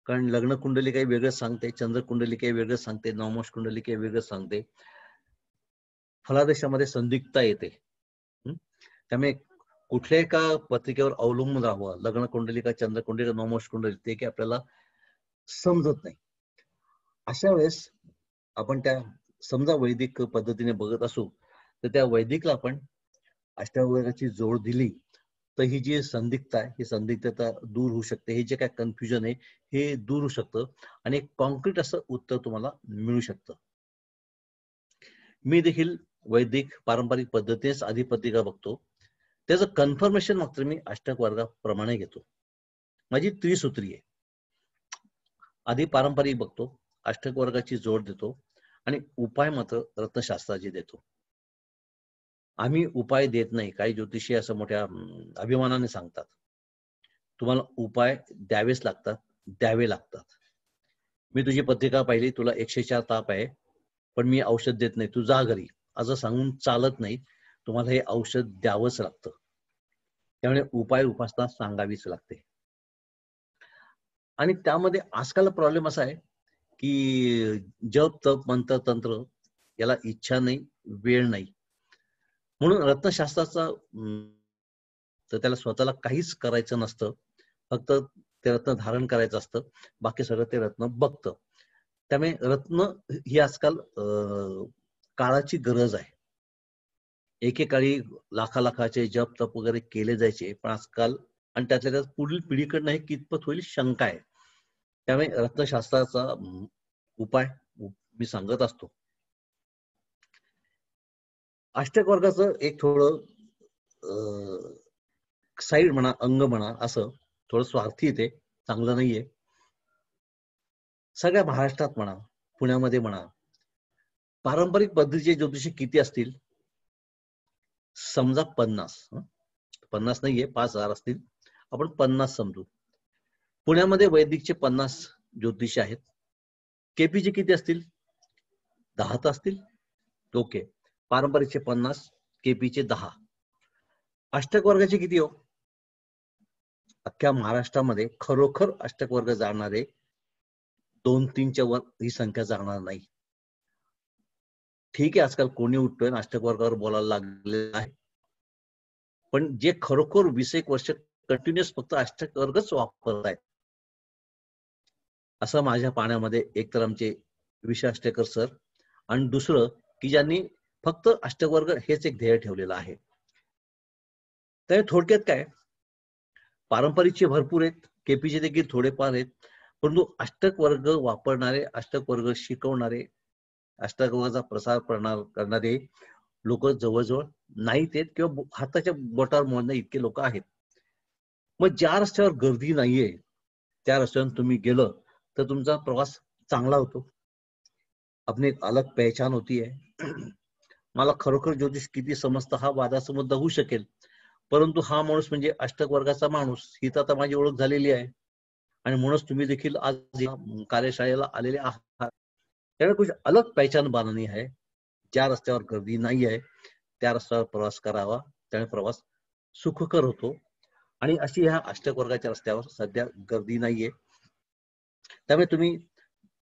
कारण लग्न कुंडली काही वेगळं सांगते, चंद्र कुंडली काही वेगळं सांगते, नवमोश कुंडली काही वेगळं सांगते, फलादेशामध्ये संदिग्धता येते. त्यामुळे कुठल्याही एका पत्रिकेवर अवलंबून राहावं, लग्न कुंडली का चंद्र कुंडली का नवमोश कुंडली, ते काही आपल्याला समजत नाही. अशा वेळेस आपण त्या समजा वैदिक पद्धतीने बघत असू तर त्या वैदिकला आपण अष्टवर्गाची जोड दिली तर ही जी संदिग्धता आहे, ही संदिग्धता दूर होऊ शकते. हे जे काय कन्फ्युजन आहे हे दूर होऊ शकतं आणि एक कॉन्क्रीट असं उत्तर तुम्हाला मिळू शकतं. मी देखील वैदिक पारंपरिक पद्धतीनेच आधी पत्रिका बघतो, त्याचं कन्फर्मेशन मात्र मी अष्टक वर्गाप्रमाणे घेतो. माझी त्रिसूत्री आहे. आधी पारंपरिक बघतो, अष्टक वर्गाची जोड देतो आणि उपाय मात्र रत्नशास्त्राची देतो. आम्ही उपाय देत नाही. काही ज्योतिषी असं मोठ्या अभिमानाने सांगतात तुम्हाला उपाय द्यावेच लागतात, द्यावे लागतात. मी तुझी पत्रिका पाहिली, तुला 104 ताप आहे, पण मी औषध देत नाही, तू जा घरी, असं सांगून चालत नाही. तुम्हाला हे औषध द्यावंच लागतं. त्यामुळे उपाय उपासना सांगावीच लागते. आणि त्यामध्ये आजकाल प्रॉब्लेम असा आहे की जप तप मंत्र तंत्र याला इच्छा नाही, वेळ नाही. म्हणून रत्नशास्त्राचा तर त्याला स्वतःला काहीच करायचं नसतं, फक्त ते रत्न धारण करायचं असतं, बाकी सगळं ते रत्न बघतं. त्यामुळे रत्न ही आजकाल काळाची गरज आहे. एकेकाळी लाखाचे जप तप वगैरे केले जायचे, पण आजकाल आणि त्यातल्या त्यात पुढील पिढीकडनं हे कितपत होईल शंका आहे. त्यामुळे रत्नशास्त्राचा उपाय मी सांगत असतो. अष्टक वर्गाचं एक थोडं साईड म्हणा, अंग म्हणा, असं थोडं स्वार्थी येते, चांगलं नाहीये. सगळ्या महाराष्ट्रात म्हणा, पुण्यामध्ये म्हणा, पारंपरिक पद्धतीचे ज्योतिषी किती असतील? समजा 50 नाहीये, 5,000 असतील, आपण 50 समजू. पुण्यामध्ये वैदिकचे 50 ज्योतिषी आहेत. केपीचे किती असतील? 10 तर असतील. ओके, पारंपरिकचे 50, केपीचे 10. अष्टक वर्गाचे किती हो? अख्ख्या महाराष्ट्रामध्ये खरोखर अष्टक वर्ग जाणणारे 2-3च्या वर ही संख्या जाणार नाही. ठीक आहे, आजकाल कोणी उठतोय अष्टक वर्गावर बोलायला लागले आहे, पण जे खरोखर 20 वर्ष कंटिन्युअस फक्त अष्टक वर्गच वापरत आहेत, असं माझ्या पाण्यामध्ये एक तर आमचे विशा अष्टेकर सर, आणि दुसरं की ज्यांनी फक्त अष्टक वर्ग हेच एक ध्येय ठेवलेलं आहे. तर थोडक्यात काय, पारंपरिकचे भरपूर आहेत, केपीचे देखील थोडेफार आहेत, परंतु अष्टक वर्ग वापरणारे, अष्टक वर्ग शिकवणारे, अष्टक वर्गाचा प्रसार करणारे लोक जवळजवळ नाहीत आहेत, किंवा हाताच्या बोटावर मोजणे इतके लोक आहेत. मग ज्या रस्त्यावर गर्दी नाहीये त्या रस्त्यावर तुम्ही गेलं तर तुमचा प्रवास चांगला होतो, आपली एक अलग पहचान होतीये. मला खरोखर ज्योतिष किती समजतं हा वादाचा मुद्दा होऊ शकेल, परंतु हा माणूस म्हणजे अष्टक वर्गाचा माणूस, ही तर आता माझी ओळख झालेली आहे, आणि म्हणूनच तुम्ही देखील आज कार्यशाळेला आलेले आहात. त्यामुळे कुछ अलग पहचान बांधणी आहे. ज्या रस्त्यावर गर्दी नाही आहे त्या रस्त्यावर प्रवास करावा, त्यामुळे प्रवास सुखकर होतो. आणि अशी ह्या अष्टक वर्गाच्या रस्त्यावर सध्या गर्दी नाहीये, त्यामुळे तुम्ही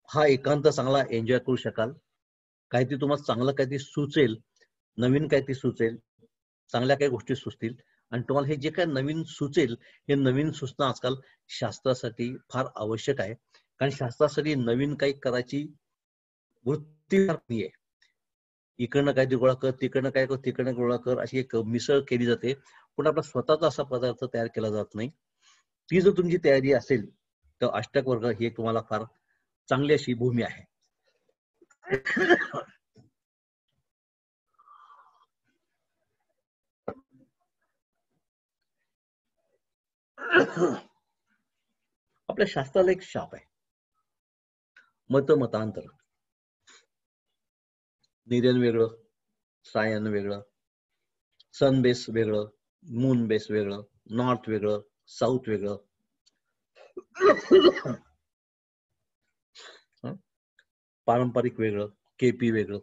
हा एकांत चांगला एन्जॉय करू शकाल. काहीतरी तुम्हाला चांगलं काहीतरी सुचेल, नवीन काहीतरी सुचेल, चांगल्या काही गोष्टी सुचतील, आणि तुम्हाला हे जे काही नवीन सुचेल हे नवीन सूचना आजकाल शास्त्रासाठी फार आवश्यक आहे. कारण शास्त्रासाठी नवीन काही करायची वृत्ती नाहीये. इकडनं काहीतरी गोळा कर, तिकडनं काय कर, तिकडनं गोळा कर, अशी एक मिसळ केली जाते, पण आपला स्वतःचा असा पदार्थ तयार केला जात नाही. ती जर तुमची तयारी असेल तर अष्टक वर्ग ही तुम्हाला फार चांगली अशी भूमी आहे. आपल्या शास्त्राला एक शाप आहे, मतांतर. निर्यन वेगळं, सायन वेगळं, सन बेस वेगळं, मून बेस वेगळं, नॉर्थ वेगळं, साऊथ वेगळं, पारंपरिक वेगळं, केपी वेगळं.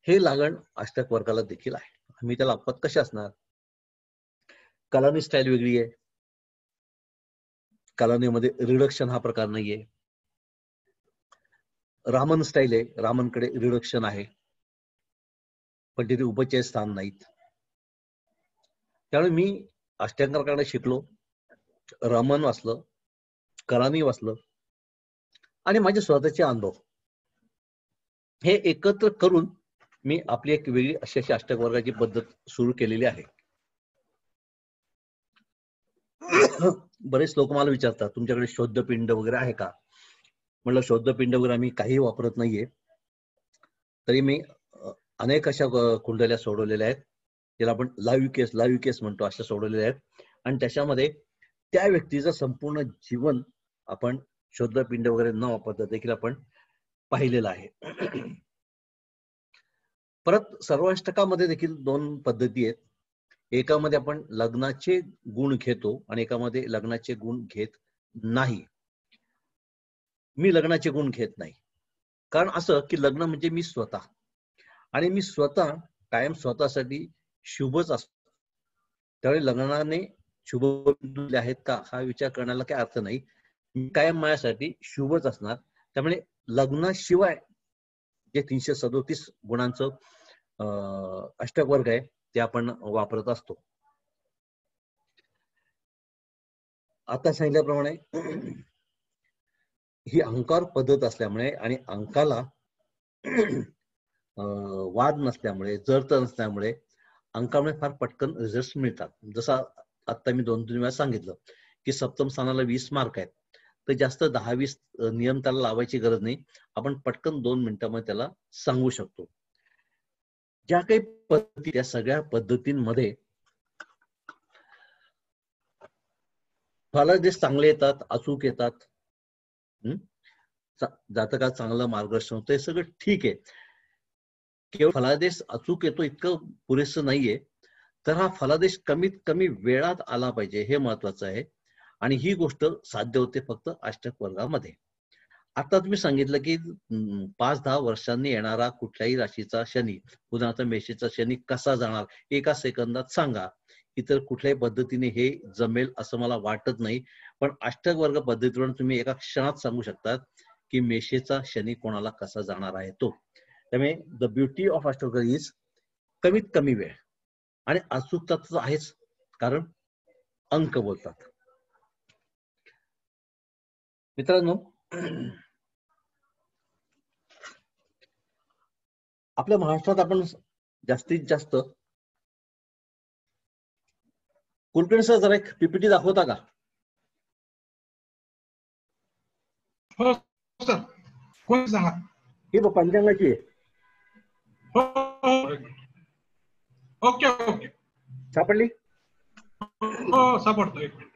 हे लागण अष्टक वर्गाला देखील आहे. आम्ही त्याला आपत कसे असणार? कलानी स्टाईल वेगळी आहे, कलानीमध्ये रिडक्शन हा प्रकार नाहीये. रामन स्टाईल आहे, रामनकडे रिडक्शन आहे, पण तिथे उपचय स्थान नाहीत. त्यामुळे मी अष्टांगाकडे शिकलो, रामन वाचलं, कलानी वाचलं, आणि माझे स्वतःचे अनुभव हे एकत्र करून मी आपली एक वेगळी अशी अष्टक वर्गाची पद्धत सुरू केलेली आहे. बरेच लोक मला विचारतात तुमच्याकडे शोधपिंड वगैरे आहे का? म्हटलं शोधपिंड वगैरे आम्ही काही वापरत नाहीये. तरी मी अनेक अशा कुंडल्या सोडवलेल्या आहेत, ज्याला आपण लाईव्ह केस म्हणतो, अशा सोडवलेल्या आहेत. आणि त्याच्यामध्ये त्या व्यक्तीचं संपूर्ण जीवन आपण शोधपिंड वगैरे न वापरता देखील आपण पाहिलेलं आहे. परत सर्वाष्टकामध्ये देखील 2 पद्धती आहेत. एकामध्ये आपण लग्नाचे गुण घेतो आणि एकामध्ये लग्नाचे गुण घेत नाही. मी लग्नाचे गुण घेत नाही, कारण असं की लग्न म्हणजे मी स्वतः, आणि मी स्वतः कायम स्वतःसाठी शुभच असतो. त्यावेळी लग्नाने शुभ बिंदू आहेत का हा विचार करण्याला काही अर्थ नाही. मी कायम माझ्यासाठी शुभच असणार. त्यामुळे लग्नाशिवाय जे 337 गुणांचं अष्टक वर्ग आहे ते आपण वापरत असतो. आता सांगितल्याप्रमाणे ही अंकावर पद्धत असल्यामुळे आणि अंकाला वाद नसल्यामुळे, जडत नसल्यामुळे अंकामुळे फार पटकन रिझल्ट मिळतात. जसा आता मी 2-3 वेळा सांगितलं की सप्तम स्थानाला 20 मार्क आहेत, तर जास्त 10-20 नियम त्याला लावायची गरज नाही. आपण पटकन 2 मिनिटांमध्ये त्याला सांगू शकतो. ज्या काही पद्धती, त्या सगळ्या पद्धतींमध्ये फलादेश चांगले येतात, अचूक येतात, जातकात चांगलं मार्गदर्शन होतं, हे सगळं ठीक आहे. केवळ फलादेश अचूक येतो इतकं पुरेसं नाहीये, तर हा फलादेश कमीत कमी वेळात आला पाहिजे, हे महत्वाचं आहे. आणि ही गोष्ट साध्य होते फक्त अष्टक वर्गामध्ये. आता तुम्ही सांगितलं की 5-10 वर्षांनी येणारा कुठल्याही राशीचा शनी, उदाहरणार्थ मेषेचा शनी कसा जाणार, एका सेकंदात सांगा. इतर कुठल्याही पद्धतीने हे जमेल असं मला वाटत नाही. पण अष्टक वर्ग पद्धतीवरून तुम्ही एका क्षणात सांगू शकतात की मेषेचा शनी कोणाला कसा जाणार आहे तो. त्यामुळे द ब्युटी ऑफ अष्टक वर्ग इज कमीत कमी वेळ आणि अचूकता तर आहेच, कारण अंक बोलतात. मित्रांनो, आपल्या महाराष्ट्रात आपण जास्तीत जास्त, कुलकर्णी सर जरा एक पीपीटी दाखवता का? हो सर, कोण सांगा. ही पंचांगाची आहे. हो, ओके ओके, सापडली? हो सापडतो. एक मिनिट.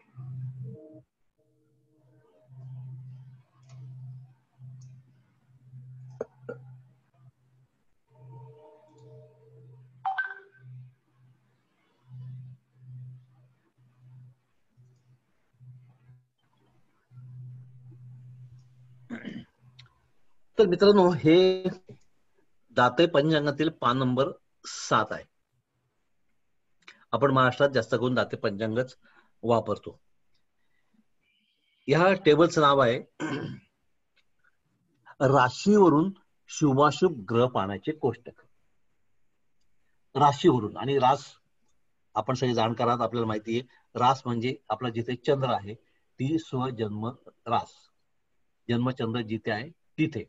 तर मित्रांनो, हे दाते पंचांगातील पान नंबर 7 आहे. आपण महाराष्ट्रात जास्त करून दाते पंचांगच वापरतो. या टेबलचं नाव आहे राशीवरून शुभाशुभ ग्रह पाहण्याचे कोष्टक. राशीवरून, आणि रास आपण सगळे जाणकार आहात, आपल्याला माहिती आहे. रास म्हणजे आपला जिथे चंद्र आहे ती स्वजन्म रास, जन्मचंद्र जिथे आहे तिथे.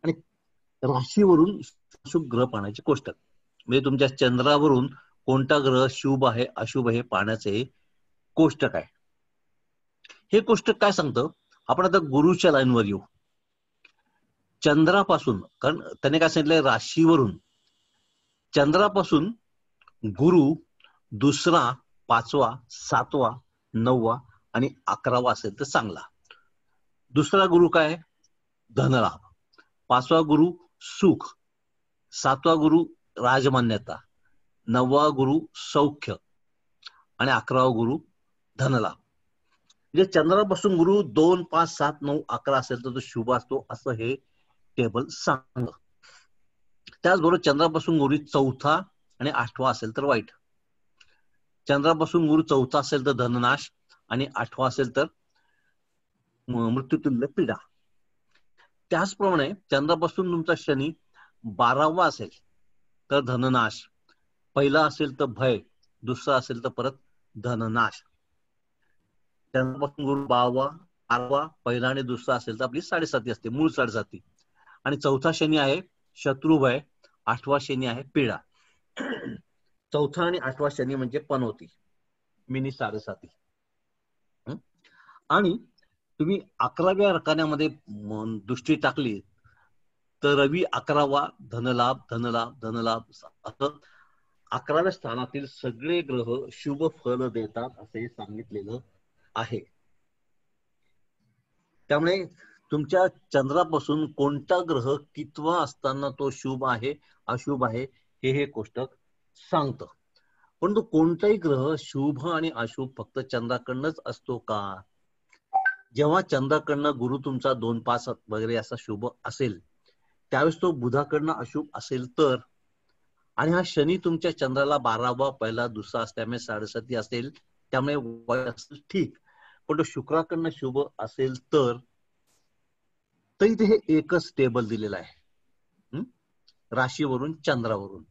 आणि राशीवरून शुभ ग्रह पाहण्याचे कोष्टक म्हणजे तुमच्या चंद्रावरून कोणता ग्रह शुभ आहे अशुभ आहे पाहण्याचे कोष्टक आहे. हे कोष्टक काय सांगतं? आपण आता गुरुच्या लाईनवर येऊ. चंद्रापासून, कारण त्याने काय सांगितलंय, राशीवरून चंद्रापासून गुरु दुसरा, 5वा, 7वा, 9वा आणि 11वा असेल तर चांगला. दुसरा गुरु काय? धनलाभ. 5वा गुरु सुख, 7वा गुरु राजमान्यता, 9वा गुरु सौख्य आणि 11वा गुरु धनलाभ. म्हणजे चंद्रापासून गुरु 2, 5, 7, 9, 11 असेल तर तो शुभ असतो, असं हे टेबल सांग. त्याचबरोबर चंद्रापासून गुरु 4था आणि 8वा असेल तर वाईट. चंद्रापासून गुरु 4था असेल तर धननाश आणि 8वा असेल तर मृत्यूतुल्य पीडा. त्याचप्रमाणे चंद्रापासून तुमचा शनी 12वा असेल तर धननाश, पहिला असेल तर भय, दुसरा असेल तर परत धननाश. चंद्रापासून गुरु 12वा, पहिला आणि दुसरा असेल तर आपली 7.5 असते, मूळ 7.5. आणि 4था शनी आहे शत्रुभय, 8वा शनी आहे पीडा. 4था आणि 8वा शनी म्हणजे पनौती, मिनी 7.5. आणि तुम्ही 11व्या रकान्यामध्ये दृष्टी टाकली तर रवी 11वा, धनलाभ धनलाभ धनलाभ, असं 11व्या स्थानातील सगळे ग्रह शुभ फल देतात असे सांगितलेलं आहे. त्यामुळे तुमच्या चंद्रापासून कोणता ग्रह कितवा असताना तो शुभ आहे अशुभ आहे हे कोष्टक सांगतं. परंतु कोणताही ग्रह शुभ आणि अशुभ फक्त चंद्राकडनंच असतो का? जेव्हा चंद्राकडनं गुरु तुमचा 2, 5 वगैरे असा शुभ असेल त्यावेळेस तो बुधाकडनं अशुभ असेल तर, आणि हा शनी तुमच्या चंद्राला 12वा, पहिला, दुसरा असल्यामुळे 7.5 असेल, त्यामुळे वाईट असेल ठीक. पण तो शुक्राकडनं शुभ असेल तर इथे हे एकच टेबल दिलेलं आहे, राशीवरून चंद्रावरून.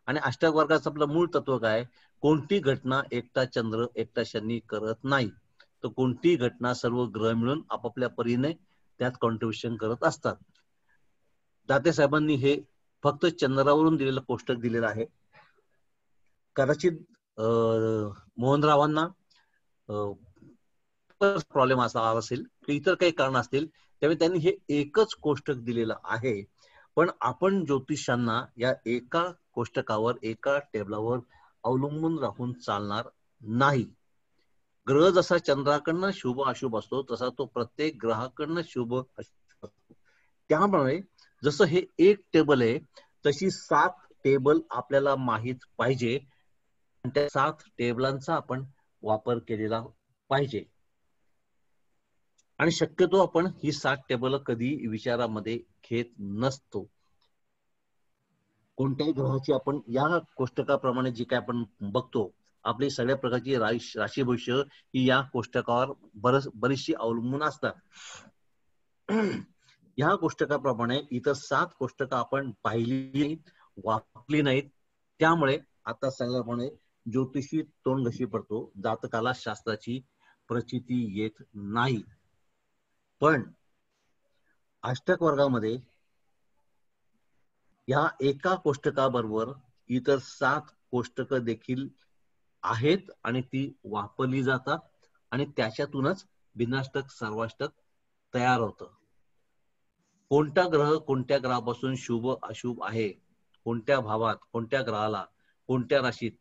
आणि अष्टक वर्गाचं आपलं मूळ तत्व काय? कोणती घटना एकटा चंद्र एकटा शनी करत नाही. तर कोणतीही घटना सर्व ग्रह मिळून आपापल्या परीने त्यात कॉन्ट्रीब्युशन करत असतात. दाते साहेबांनी हे फक्त चंद्रावरून दिलेलं कोष्टक दिलेलं आहे. कदाचित मोहनरावांना प्रॉब्लेम असा आला असेल की इतर काही कारण असतील, त्यामुळे त्यांनी हे एकच कोष्टक दिलेलं आहे. पण आपण ज्योतिषांना या एका कोष्टकावर एका टेबलावर अवलंबून राहून चालणार नाही. ग्रह जसा चंद्राकडनं शुभ अशुभ असतो तसा तो प्रत्येक ग्रहाकडनं शुभ अशुभ असतो. त्यामुळे जसं हे एक टेबल आहे तशी 7 टेबल आपल्याला माहित पाहिजे आणि त्या 7 टेबलांचा आपण वापर केलेला पाहिजे. आणि शक्यतो आपण ही 7 टेबल कधी विचारामध्ये घेत नसतो. कोणत्याही ग्रहाची आपण या कोष्टकाप्रमाणे जी काय आपण बघतो, आपली सगळ्या प्रकारची राशी भविष्य ही या कोष्टकावर बरीचशी अवलंबून असतात. या कोष्टकाप्रमाणे इतर 7 कोष्टक आपण पाहिली वापरली नाहीत. त्यामुळे आता सांगितल्याप्रमाणे ज्योतिषी तोंडघशी पडतो, जातकाला शास्त्राची प्रचिती येत नाही. पण अष्टक वर्गामध्ये या एका कोष्टकाबरोबर इतर 7 कोष्टक देखील आहेत आणि ती वापरली जातात आणि त्याच्यातूनच भिन्नाष्टक सर्वाष्टक तयार होतं. कोणता ग्रह कोणत्या ग्रहापासून शुभ अशुभ आहे, कोणत्या भावात, कोणत्या ग्रहाला, कोणत्या राशीत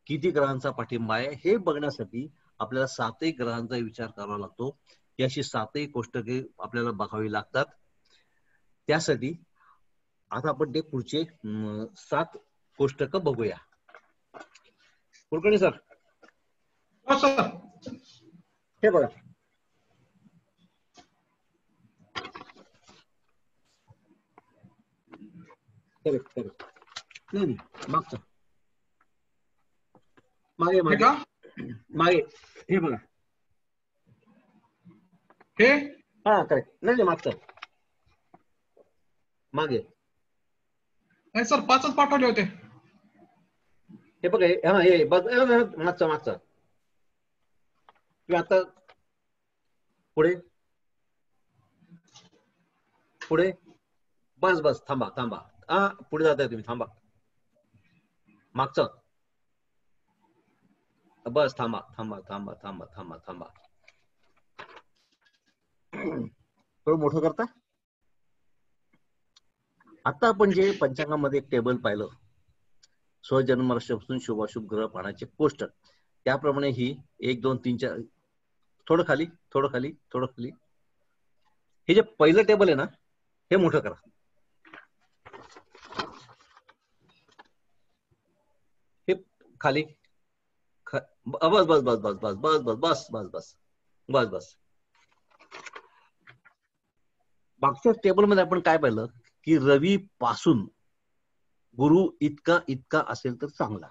किती ग्रहांचा पाठिंबा आहे हे बघण्यासाठी आपल्याला 7 ग्रहांचा विचार करावा लागतो. याशी 7 कोष्टके आपल्याला बघावी लागतात. त्यासाठी आता आपण ते पुढचे 7 कोष्टक बघूया. कुलकर्णी सर. हो सर. हे बघा, करेक्ट नाही मागचं मागे मागे हे बघा, हे हा करेक्ट नाही मागचं मागे. नाही सर 5च पाठवले होते. हे बघ, हा हे बघ मागचं आता पुढे पुढे बस थांबा हा पुढे जाताय तुम्ही, थांबा मागचं बस थांबा थोडं मोठं करता. आता आपण जे पंचांगामध्ये एक टेबल पाहिलं, स्वजन्म राशीपासून शुभाशुभ ग्रह पाहण्याचे कोष्टक, त्याप्रमाणे ही 1 2 3 4 थोडं खाली हे जे पहिलं टेबल आहे ना हे मोठं करा. हे खाली बस. मागच्या टेबल मध्ये आपण काय पाहिलं की रवी पासून गुरु इतका असेल तर चांगला,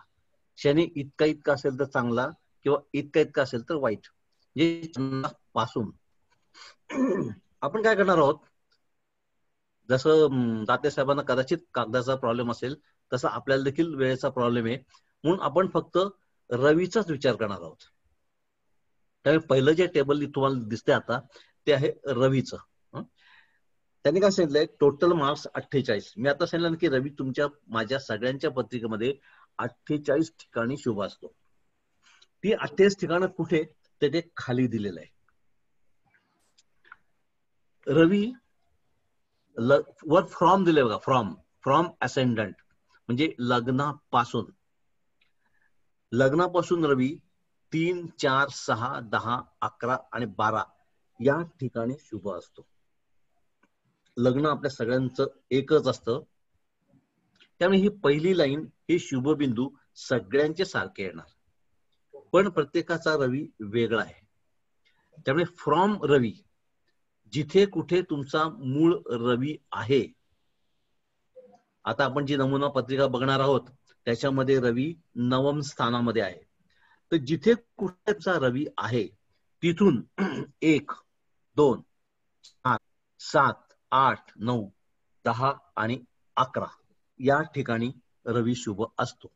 शनी इतका असेल तर चांगला किंवा इतका असेल तर वाईट. म्हणजे पासून आपण काय करणार आहोत, जसं दाते साहेबांना कदाचित कागदाचा प्रॉब्लेम असेल तसा आपल्याला देखील वेळेचा प्रॉब्लेम आहे, म्हणून आपण फक्त रवीचाच विचार करणार आहोत. त्यामुळे पहिलं जे टेबल तुम्हाला दिसते आता ते आहे रवीचं. त्यांनी काय सांगितलंय, टोटल मार्क्स 48. मी आता सांगितलं की रवी माझ्या सगळ्यांच्या पत्रिकेमध्ये 48 ठिकाणी शुभ असतो. ती 48 ठिकाणं कुठे ते खाली दिलेलं आहे. रवी वर फ्रॉम दिले बघा, फ्रॉम असेंडंट म्हणजे लग्नापासून रवी 3 4 6 10 11 आणि 12 या ठिकाणी शुभ असतो. लग्न आपल्या सगळ्यांचं एकच असतं, त्यामुळे ही पहिली लाईन हे शुभबिंदू सगळ्यांचे सारखे येणार, पण प्रत्येकाचा रवी वेगळा आहे. त्यामुळे फ्रॉम रवी जिथे कुठे तुमचा मूळ रवी आहे, आता आपण जी नमुना पत्रिका बघणार आहोत त्याच्यामध्ये रवी 9व स्थानामध्ये आहे, तर जिथे कुठेचा रवी आहे तिथून 1 2 4 7 8 9 10 आणि 11 या ठिकाणी रवी शुभ असतो.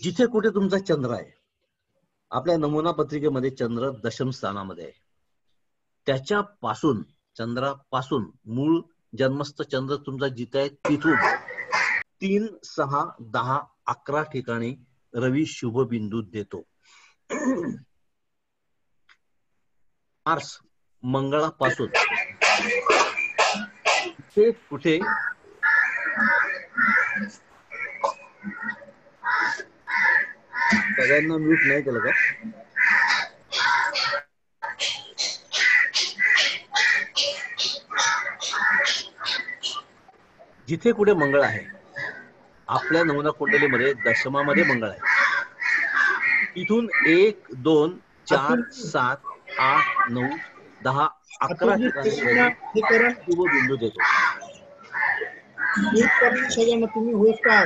जिथे कुठे तुमचा चंद्र आहे आपल्या नमुना पत्रिकेमध्ये चंद्र दशम स्थानामध्ये आहे. त्याच्यापासून चंद्रापासून मूळ जन्मस्थ चंद्र तुमचा जिथे आहे तिथून 3, 6, 10, 11 ठिकाणी रवी शुभ बिंदू देतो. मार्स मंगळापासून ते कुठे सगळ्यांना म्यूट नाही केलं का? जिथे कुठे मंगळ आहे, आपल्या नमुना कुंडलीमध्ये दशमामध्ये मंगळ आहे, तिथून 1, 2, 4, 7, 8, 9, 10, 11 ठिकाणी शुभ बिंदू देतो. तुम्ही होता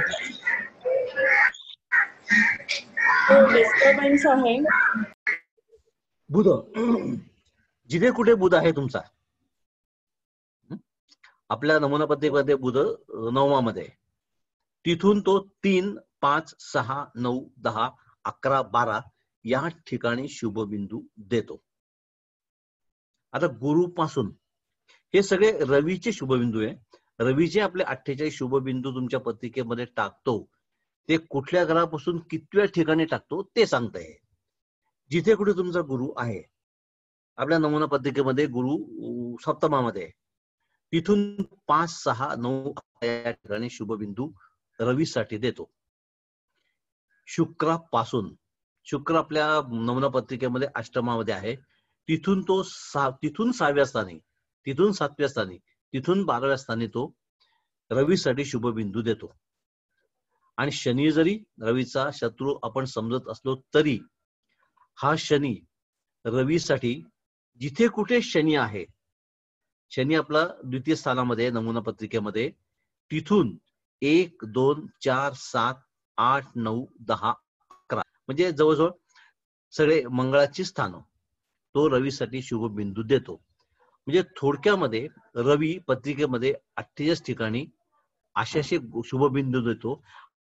डिस्टर्बन्स आहे. बुध जिथे कुठे बुध आहे तुमचा, आपल्या नमुना पत्रिकेमध्ये बुध 9मध्ये, तिथून तो 3, 5, 6, 9, 10, 11, 12 या ठिकाणी शुभ बिंदू देतो. आता गुरु पासून हे सगळे रवीचे शुभबिंदू आहे. रवीचे आपले 48 शुभबिंदू तुमच्या पत्रिकेमध्ये टाकतो, ते कुठल्या ग्रहापासून कितव्या ठिकाणी टाकतो ते सांगताय. जिथे कुठे तुमचा गुरु आहे, आपल्या नमुना पत्रिकेमध्ये गुरु सप्तमामध्ये, तिथून 5, 6, 9 या ठिकाणी शुभबिंदू रवीसाठी देतो. शुक्रापासून, शुक्र आपल्या नमुना पत्रिकेमध्ये अष्टमामध्ये आहे, तिथून तो तिथून 6व्या स्थानी, तिथून 7व्या स्थानी, तिथून 12व्या स्थानी तो रवीसाठी शुभबिंदू देतो. आणि शनी जरी रवीचा शत्रू आपण समजत असलो तरी हा शनी रवीसाठी जिथे कुठे शनी आहे, शनी आपला द्वितीय स्थानामध्ये नमुना पत्रिकेमध्ये, तिथून 1, 2, 4, 7, 8, 9, 10, 11 म्हणजे जवळजवळ सगळे मंगळाची स्थानं तो रवीसाठी शुभ बिंदू देतो. म्हणजे थोडक्यामध्ये रवी पत्रिकेमध्ये 48 ठिकाणी अशाशे शुभबिंदू देतो.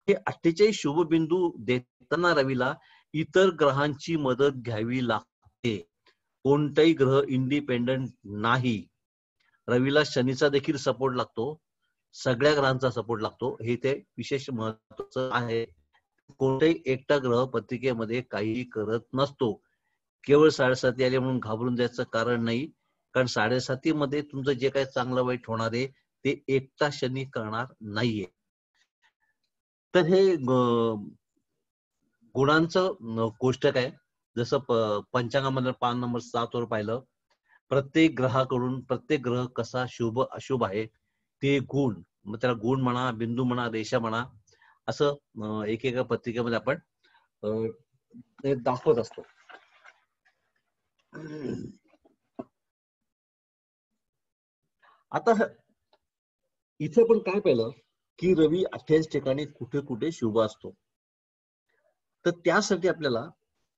हे 48 शुभबिंदू देताना रवीला इतर ग्रहांची मदत घ्यावी लागते. कोणताही ग्रह इंडिपेंडंट नाही. रवीला शनीचा देखील सपोर्ट लागतो, सगळ्या ग्रहांचा सपोर्ट लागतो. हे ते विशेष महत्वाचं आहे. कोणताही एकटा ग्रह पत्रिकेमध्ये काही करत नसतो. केवळ 7.5 आले म्हणून घाबरून जायचं कारण नाही, कारण 7.5 मध्ये तुमचं जे काही चांगलं वाईट होणार आहे ते एकटा शनी करणार नाहीये. तर हे गुणांचं कोष्टक आहे. जसं पंचांगामध्ये पान नंबर 7 वर पाहिलं, प्रत्येक ग्रहाकडून प्रत्येक ग्रह कसा शुभ अशुभ आहे ते गुण, मग त्याला गुण म्हणा, बिंदू म्हणा, रेषा म्हणा, असं एकेका पत्रिकेमध्ये आपण दाखवत असतो. आता इथे पण काय पाहिलं की रवी 28 ठिकाणी कुठे कुठे शुभ असतो. तर त्यासाठी आपल्याला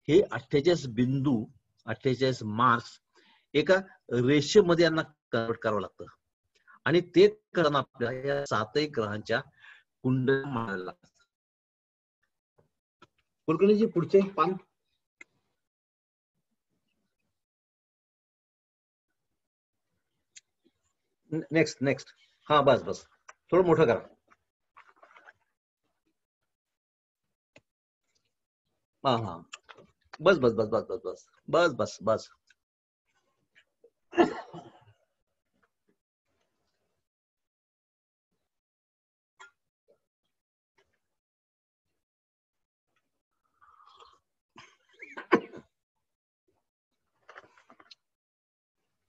हे 48 बिंदू, 48 मार्क्स एका रेषेमध्ये यांना कन्वर्ट करावं लागतं. आणि ते करताना आपल्याला या 7 ग्रहांच्या कुंडल्या मांडायला लागतात. कुलकर्णीजी पुढचे पान. नेक्स्ट. हा बस थोडं मोठं करा. हा बस.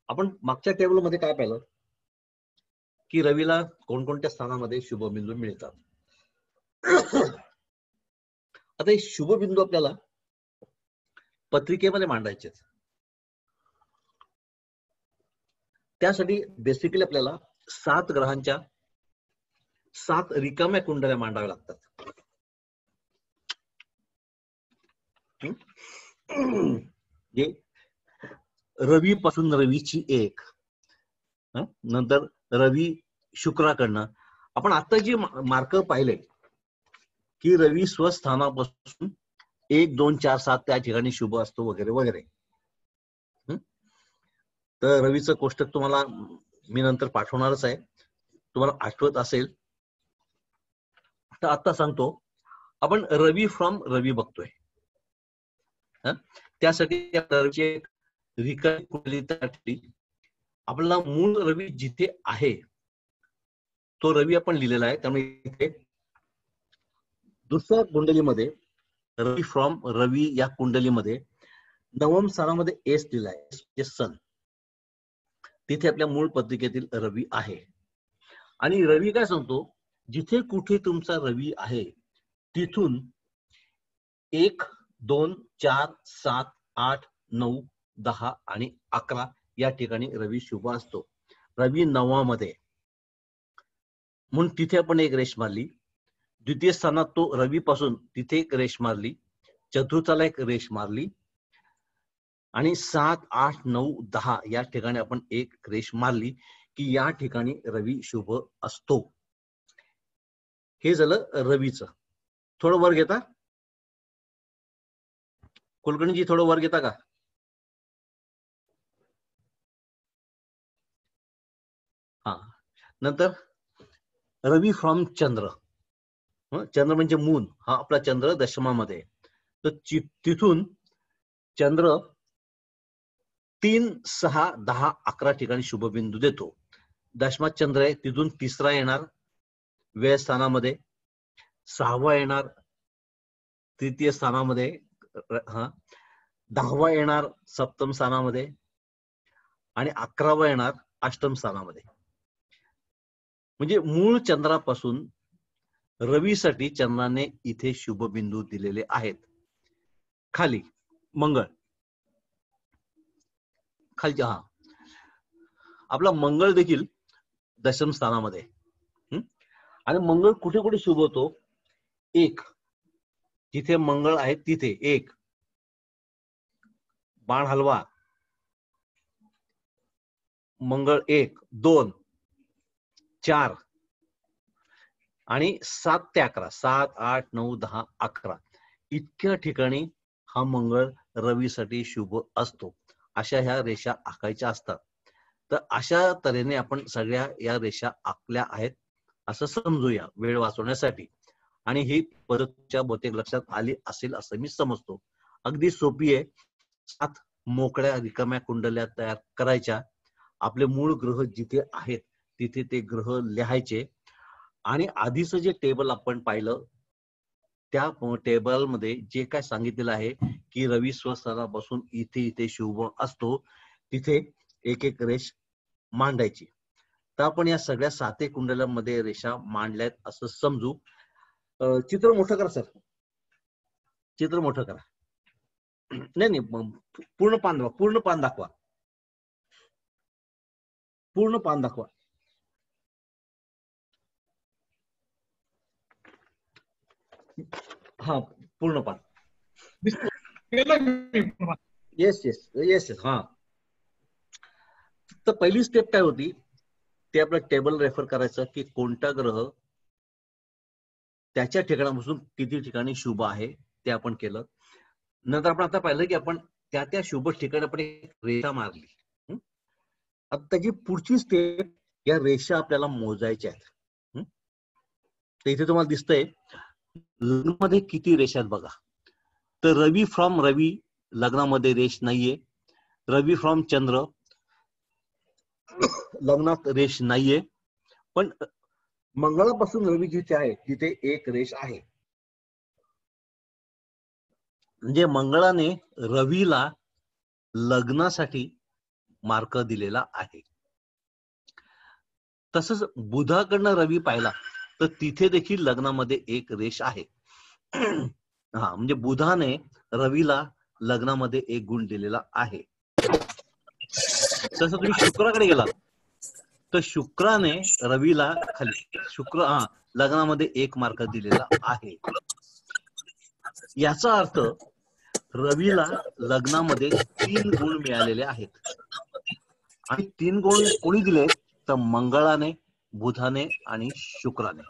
आपण मागच्या टेबल मध्ये काय पाहिलं की रवीला कोणकोणत्या स्थानामध्ये शुभबिंदू मिळतात. आता हे शुभबिंदू आपल्याला पत्रिकेमध्ये मांडायचे. त्यासाठी बेसिकली आपल्याला 7 ग्रहांच्या 7 रिकाम्या कुंडल्या मांडाव्या लागतात. जे रवी पासून रवीची एक, नंतर रवी शुक्राकडनं आपण आता जे मार्क पाहिले की रवी स्वस्थानापासून 1, 2, 4, 7 त्या ठिकाणी शुभ असतो वगैरे वगैरे. तर रवीचं कोष्टक तुम्हाला मी नंतर पाठवणारच आहे, तुम्हाला आठवत असेल तर आता सांगतो. आपण रवी फ्रॉम रवी बघतोय. त्यासाठी आपला मूळ रवी जिथे आहे तो रवी आपण लिहिलेला आहे. त्यामुळे इथे दुसऱ्या कुंडलीमध्ये रवी फ्रॉम रवी या कुंडलीमध्ये नवम स्थानामध्ये एस लिहिला आहे, सन. तिथे आपल्या मूळ पत्रिकेतील रवी आहे. आणि रवी काय सांगतो, जिथे कुठे तुमचा रवी आहे तिथून 1, 2, 4, 7, 8, 9, 10 आणि 11 या ठिकाणी रवी शुभ असतो. रवी 9वामध्ये म्हणून तिथे आपण एक रेष मारली. द्वितीय स्थानात तो रवी पासून तिथे एक रेष मारली. चतुर्थाला एक रेष मारली आणि 7, 8, 9, 10 या ठिकाणी आपण एक रेष मारली की या ठिकाणी रवी शुभ असतो. हे झालं रवीचं. थोडं वर घेता कुलकर्णीजी, थोडं वर घेता का? हा. नंतर रवी फ्रॉम चंद्र. चंद्र म्हणजे मून, हा आपला चंद्र दशमामध्ये. तर तिथून चंद्र 3, 6, 10, 11 ठिकाणी शुभबिंदू देतो. दशमात चंद्र आहे, तिथून 3रा येणार व्यय स्थानामध्ये, 6वा येणार तृतीय स्थानामध्ये, 10वा येणार सप्तम स्थानामध्ये आणि 11वा येणार अष्टम स्थानामध्ये. म्हणजे मूळ चंद्रापासून रवीसाठी चंद्राने इथे शुभबिंदू दिलेले आहेत. खाली मंगळ, खालच्या आपला मंगळ देखील दशम स्थानामध्ये. आणि मंगळ कुठे कुठे शुभ होतो? 1, जिथे मंगळ आहे तिथे 1 बाण हलवा, मंगळ 1, 2, 4 आणि 7 ते 11, 7, 8, 9, 10, 11 इतक्या ठिकाणी हा मंगळ रवीसाठी शुभ असतो. अशा ह्या रेषा आखायच्या असतात. तर अशा तऱ्हेने आपण सगळ्या या रेषा आखल्या आहेत असं समजूया वेळ वाचवण्यासाठी. आणि ही पद्धतीच्या बहुतेक लक्षात आली असेल असं मी समजतो. अगदी सोपी आहे. 7 मोकळ्या रिकाम्या कुंडल्या तयार करायच्या. आपले मूळ ग्रह जिथे आहेत तिथे ते ग्रह लिहायचे. आणि आधीच जे टेबल आपण पाहिलं त्या टेबलमध्ये जे काय सांगितलेलं आहे की रवी स्वस्थानापासून इथे इथे शुभ असतो, तिथे एक एक रेष मांडायची. तर आपण या सगळ्या 7 कुंडलांमध्ये रेषा मांडल्यात असं समजू. चित्र मोठं करा सर, चित्र मोठं करा. नाही पूर्ण पान दाखवा, पूर्ण पान दाखवा, पूर्ण पान दाखवा. हा पूर्ण पान. Yes yes yes yes. हा. तर पहिली स्टेप काय होती ते आपलं टेबल रेफर करायचं की कोणता ग्रह त्याच्या ठिकाणापासून किती ठिकाणी शुभ आहे ते आपण केलं. नंतर आपण आता पाहिलं की आपण त्या त्या शुभ ठिकाणी आपण एक रेषा मारली. आता त्याची पुढची स्टेप या रेषा आपल्याला मोजायच्या आहेत. तर इथे तुम्हाला दिसतंय लग्नामध्ये किती रेषा आहेत बघा. तर रवी फ्रॉम रवी लग्नामध्ये रेष नाहीये. रवी फ्रॉम चंद्र लग्नात रेष नाहीये. पण मंगळापासून रवी जिथे आहे तिथे एक रेष आहे. म्हणजे मंगळाने रवीला लग्नासाठी मार्क दिलेला आहे. तसंच बुधाकडनं रवी पाहिला तर तिथे देखील लग्नामध्ये एक रेष आहे. हा म्हणजे बुधाने रवीला लग्नामध्ये एक गुण दिलेला आहे. तसं तुम्ही शुक्राकडे गेलात तर शुक्राने रवीला खाली लग्नामध्ये एक मार्क दिलेला आहे. याचा अर्थ रवीला लग्नामध्ये 3 गुण मिळालेले आहेत. आणि 3 गुण कोणी दिलेत तर मंगळाने, बुधाने आणि शुक्राने.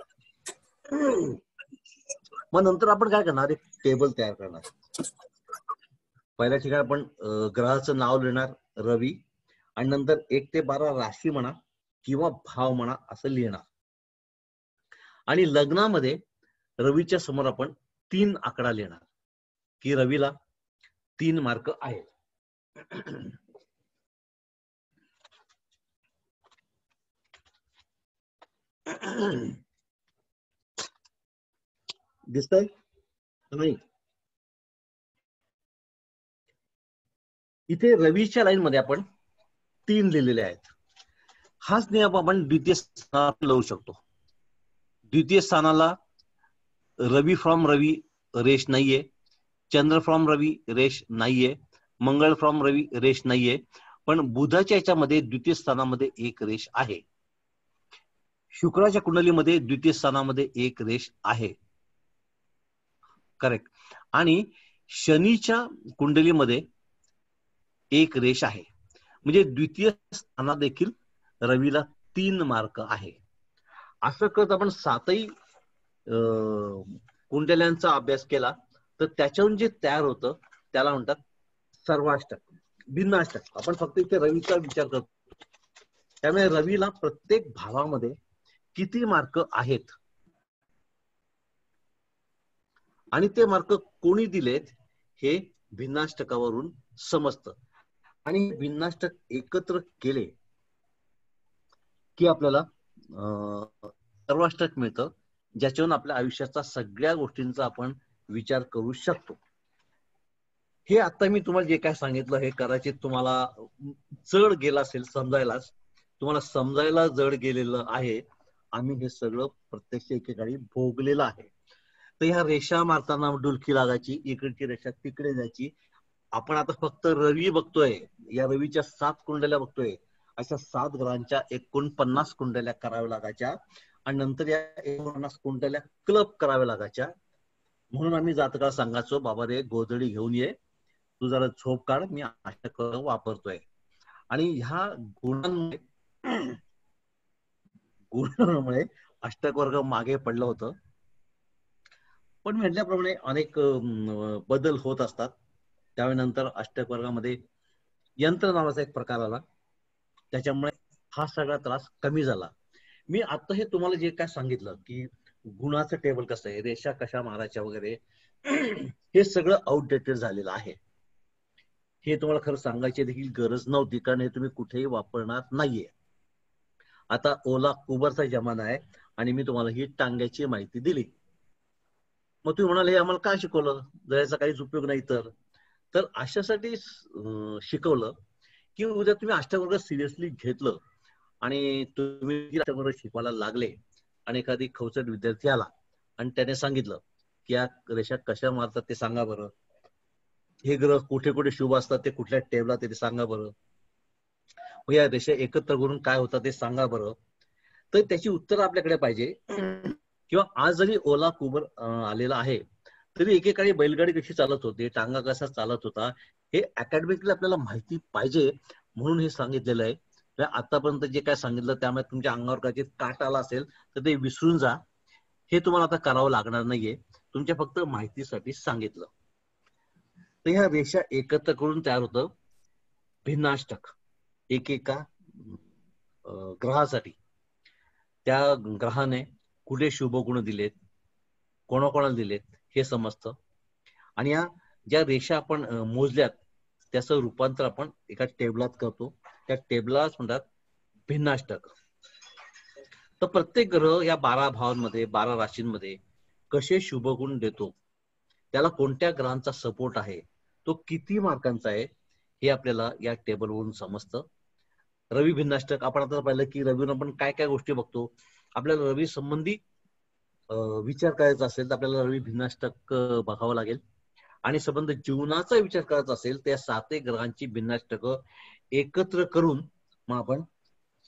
मग नंतर आपण काय करणार, एक टेबल तयार करणार. पहिल्या ठिकाणी आपण ग्रहाचं नाव लिहिणार रवी, आणि नंतर 1 ते 12 राशी म्हणा किंवा भाव म्हणा असं लिहिणार. आणि लग्नामध्ये रवीच्या समोर आपण 3 आकडा लिहिणार की रवीला 3 मार्क आहेत. दिसतंय नाही? इथे रवीच्या लाईन मध्ये आपण 3 लिहिलेले आहेत. हाच नियम आपण द्वितीय स्थानात लावू शकतो. द्वितीय स्थानाला रवी फ्रॉम रवी रेष नाहीये, चंद्र फ्रॉम रवी रेष नाहीये, मंगळ फ्रॉम रवी रेष नाहीये, पण बुधाच्या याच्यामध्ये द्वितीय स्थानामध्ये एक रेष आहे. शुक्राच्या कुंडलीमध्ये द्वितीय स्थानामध्ये एक रेष आहे. करेक्ट. आणि शनीच्या कुंडलीमध्ये एक रेष आहे. म्हणजे द्वितीय स्थानात देखील रवीला 3 मार्क आहे. असं करत आपण 7ही कुंडल्यांचा अभ्यास केला तर त्याच्यावरून जे तयार होतं त्याला म्हणतात सर्वाष्टक, भिन्नाष्टक. आपण फक्त इथे रवीचा विचार करतो. त्यामुळे रवीला प्रत्येक भावामध्ये किती मार्क आहेत आणि ते मार्क कोणी दिलेत हे भिन्नाष्टकावरून समजतं. आणि भिन्नाष्टक एकत्र केले की आपल्याला सर्वाष्टक मिळतं, ज्याच्यावरून आपल्या आयुष्याचा सगळ्या गोष्टींचा आपण विचार करू शकतो. हे आता मी तुम्हाला जे काय सांगितलं हे कदाचित तुम्हाला जड गेलं असेल समजायलाच, तुम्हाला समजायला जड गेलेलं आहे. आम्ही हे सगळं प्रत्यक्ष एकेकाळी भोगलेलं आहे. तर ह्या रेषा मारताना डुलकी लागायची, इकडची रेषा तिकडे जायची. आपण आता फक्त रवी बघतोय, या रवीच्या 7 कुंडल्या बघतोय. अशा 7 ग्रहांच्या 49 कुंडल्या कराव्या लागायच्या आणि नंतर या 49 कुंडल्या क्लब कराव्या लागायच्या. म्हणून आम्ही जातकाला सांगायचो, बाबा रे गोधडी घेऊन ये, तू जरा झोप काढ, मी अष्टक वापरतोय. आणि ह्या गुणांमुळे अष्टक वर्ग मागे पडलं होतं. पण म्हटल्याप्रमाणे अनेक बदल होत असतात. त्यावेळी नंतर अष्टक वर्गामध्ये यंत्र नावाचा एक प्रकार आला, त्याच्यामुळे हा सगळा त्रास कमी झाला. मी आता हे तुम्हाला जे काय सांगितलं की गुणाचं टेबल कसं आहे, रेषा कशा मारायच्या वगैरे, हे सगळं आउटडेटेड झालेलं आहे. हे तुम्हाला खरं सांगायची देखील गरज नव्हती, कारण हे तुम्ही कुठेही वापरणार नाहीये. आता ओला कुबरचा जमाना आहे आणि मी तुम्हाला ही टांग्याची माहिती दिली. मग तुम्ही म्हणाले हे आम्हाला काय शिकवलं, जर याचा काहीच उपयोग नाही तर अशासाठी शिकवलं की उद्या तुम्ही अष्टवर्ग सिरियसली घेतलं आणि तुम्ही अष्टवर्ग शिकवायला लागले आणि एखादी खवचट विद्यार्थी आला आणि त्याने सांगितलं की या रेषा कशा मारतात ते सांगा बरं, हे ग्रह कुठे कुठे शुभ असतात ते कुठल्या टेबलात ते सांगा बरं, मग या रेषा एकत्र करून काय होतात ते सांगा बरं. तर त्याची उत्तर आपल्याकडे पाहिजे. किंवा आज जरी ओला कुबर आलेला आहे तरी एकेकाळी बैलगाडी कशी चालत होती, टांगा कसा चालत होता, हे अकॅडमिकली आपल्याला माहिती पाहिजे म्हणून हे सांगितलेलं आहे. आतापर्यंत जे काय सांगितलं त्यामुळे तुमच्या अंगावर कदाचित काट आला असेल तर ते विसरून जा. हे तुम्हाला आता करावं लागणार नाहीये, तुमच्या फक्त माहितीसाठी सांगितलं. तर ह्या रेषा एकत्र करून तयार होतं भिन्नाष्टक. एकेका ग्रहासाठी त्या ग्रहाने कुठे शुभ गुण दिलेत, कोणाकोणाला दिलेत हे समजतं. आणि या ज्या रेषा आपण मोजल्यात त्याचं रूपांतर आपण एका टेबलात करतो, त्या टेबलाच म्हणतात भिन्नाष्टक. तर प्रत्येक ग्रह या 12 भावांमध्ये 12 राशींमध्ये कसे शुभगुण देतो, त्याला कोणत्या ग्रहांचा सपोर्ट आहे, तो किती मार्कांचा आहे हे आपल्याला या टेबलवरून समजतं. रवी भिन्नाष्टक आपण आता पाहिलं की रवीवर आपण काय काय गोष्टी बघतो. आपल्याला रवी संबंधी विचार करायचा असेल तर आपल्याला रवी भिन्नाष्टक बघावं लागेल. आणि संबंध जीवनाचा विचार करायचा असेल त्या 7 ग्रहांची भिन्नाष्टक एकत्र करून मग आपण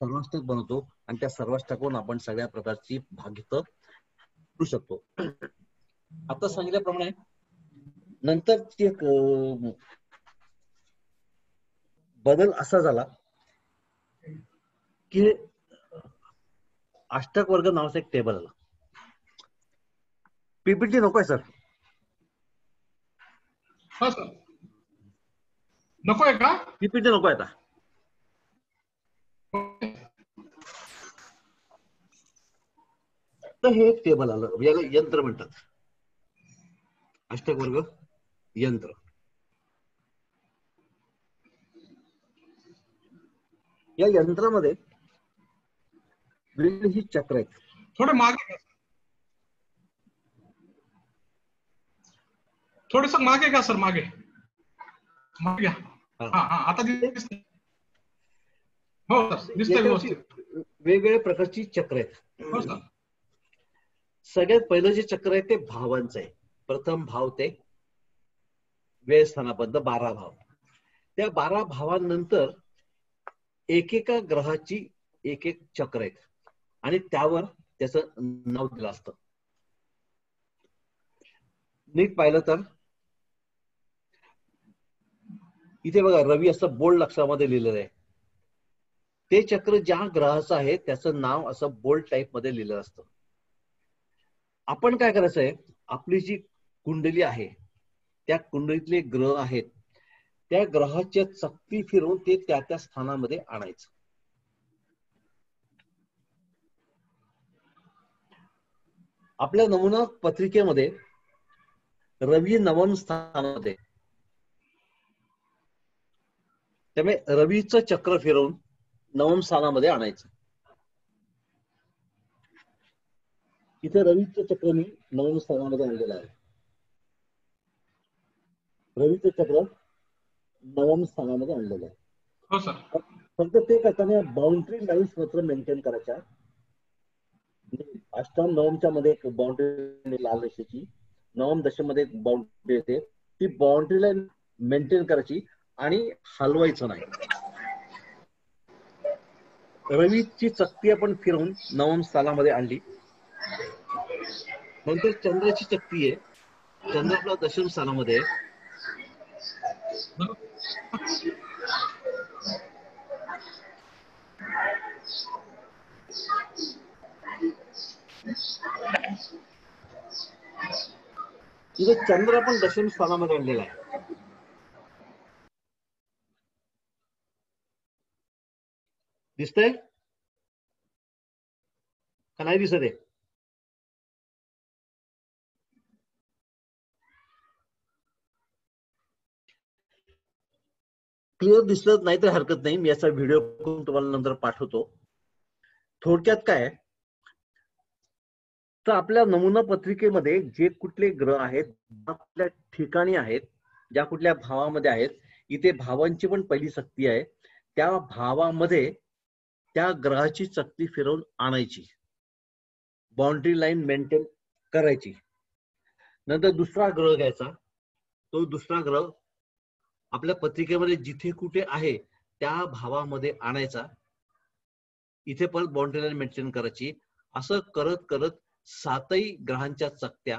सर्वाष्टक बनवतो आणि त्या सर्वाष्टकावरून आपण सगळ्या प्रकारची भागितं करू शकतो. आता सांगितल्याप्रमाणे नंतर एक बदल असा झाला की अष्टक वर्ग नावाचा एक टेबल आला. पीपीटी नकोय सर, हो सर. नकोय का? पीपीटी नको आता. तर हे एक टेबल आलं, याला यंत्र म्हणतात. अष्टक वर्ग यंत्र. या यंत्रामध्ये वेगवेगळी चक्र आहेत. थोडे मागे घ्या. थोडस मागे घ्या सर, मागे मागे घ्या. हा हा आता दिसतंय. हो सर दिसतंय व्यवस्थित. वेगवेगळ्या प्रकारची चक्र आहेत. हो सर. सगळ्यात पहिलं जे चक्र आहे ते भावांचं आहे. प्रथम भाव ते वेळ स्थानापर्यंत 12 भाव. त्या 12 भावांनंतर एकेका ग्रहाची एक एक चक्र आहेत आणि त्यावर त्याचं नाव दिलं असतं. नीट पाहिलं तर इथे बघा रवी असं बोल्ड अक्षरामध्ये लिहिलेलं आहे. ते चक्र ज्या ग्रहाचं आहे त्याचं नाव असं बोल्ड टाईप मध्ये लिहिलं असतं. आपण काय करायचं आहे, आपली जी कुंडली आहे त्या कुंडलीतले ग्रह आहेत त्या ग्रहाच्या चकती फिरवून ते त्या त्या स्थानामध्ये आणायचं. आपल्या नमुना पत्रिकेमध्ये रवी नवम स्थानामध्ये, त्यामुळे रवीचं चक्र फिरवून नवम स्थानामध्ये आणायचं. इथे रवीचं चक्र मी नवम स्थानामध्ये आणलेलं आहे. रवीचं चक्र नवम स्थानामध्ये आणलेलं आहे. हो सर. फक्त ते करताना बाउंड्री लाईन्स मात्र मेंटेन करायच्या. अष्टम नवमच्या मध्ये एक बाउंड्री लाल रेषेची, नवम दशमध्ये एक बाउंड्री येते, ती बाउंड्री लाईन मेंटेन करायची आणि हलवायचं नाही. रवीची चकती आपण फिरवून नवम स्थानामध्ये आणली. नंतर चंद्राची चकती आहे, चंद्र आपला दशम स्थानामध्ये आहे. इथे चंद्र आपण दशम स्थानामध्ये आणलेला आहे. दिसतंय का नाही दिसत आहे? क्लिअर दिसत नाही तर हरकत नाही, मी याचा व्हिडिओ करून तुम्हाला नंतर पाठवतो. थोडक्यात काय तर आपल्या नमुना पत्रिकेमध्ये जे कुठले ग्रह आहेत, आपल्या ठिकाणी आहेत, ज्या कुठल्या भावामध्ये आहेत, इथे भावांची पण पहिली चकती आहे. त्या भावामध्ये त्या ग्रहाची चकती फिरवून आणायची, बाउंड्री लाईन मेंटेन करायची. नंतर दुसरा ग्रह घ्यायचा, तो दुसरा ग्रह आपल्या पत्रिकेमध्ये जिथे कुठे आहे त्या भावामध्ये आणायचा, इथे परत बाउंड्री लाईन मेंटेन करायची. असं करत करत 7ही ग्रहांच्या चकत्या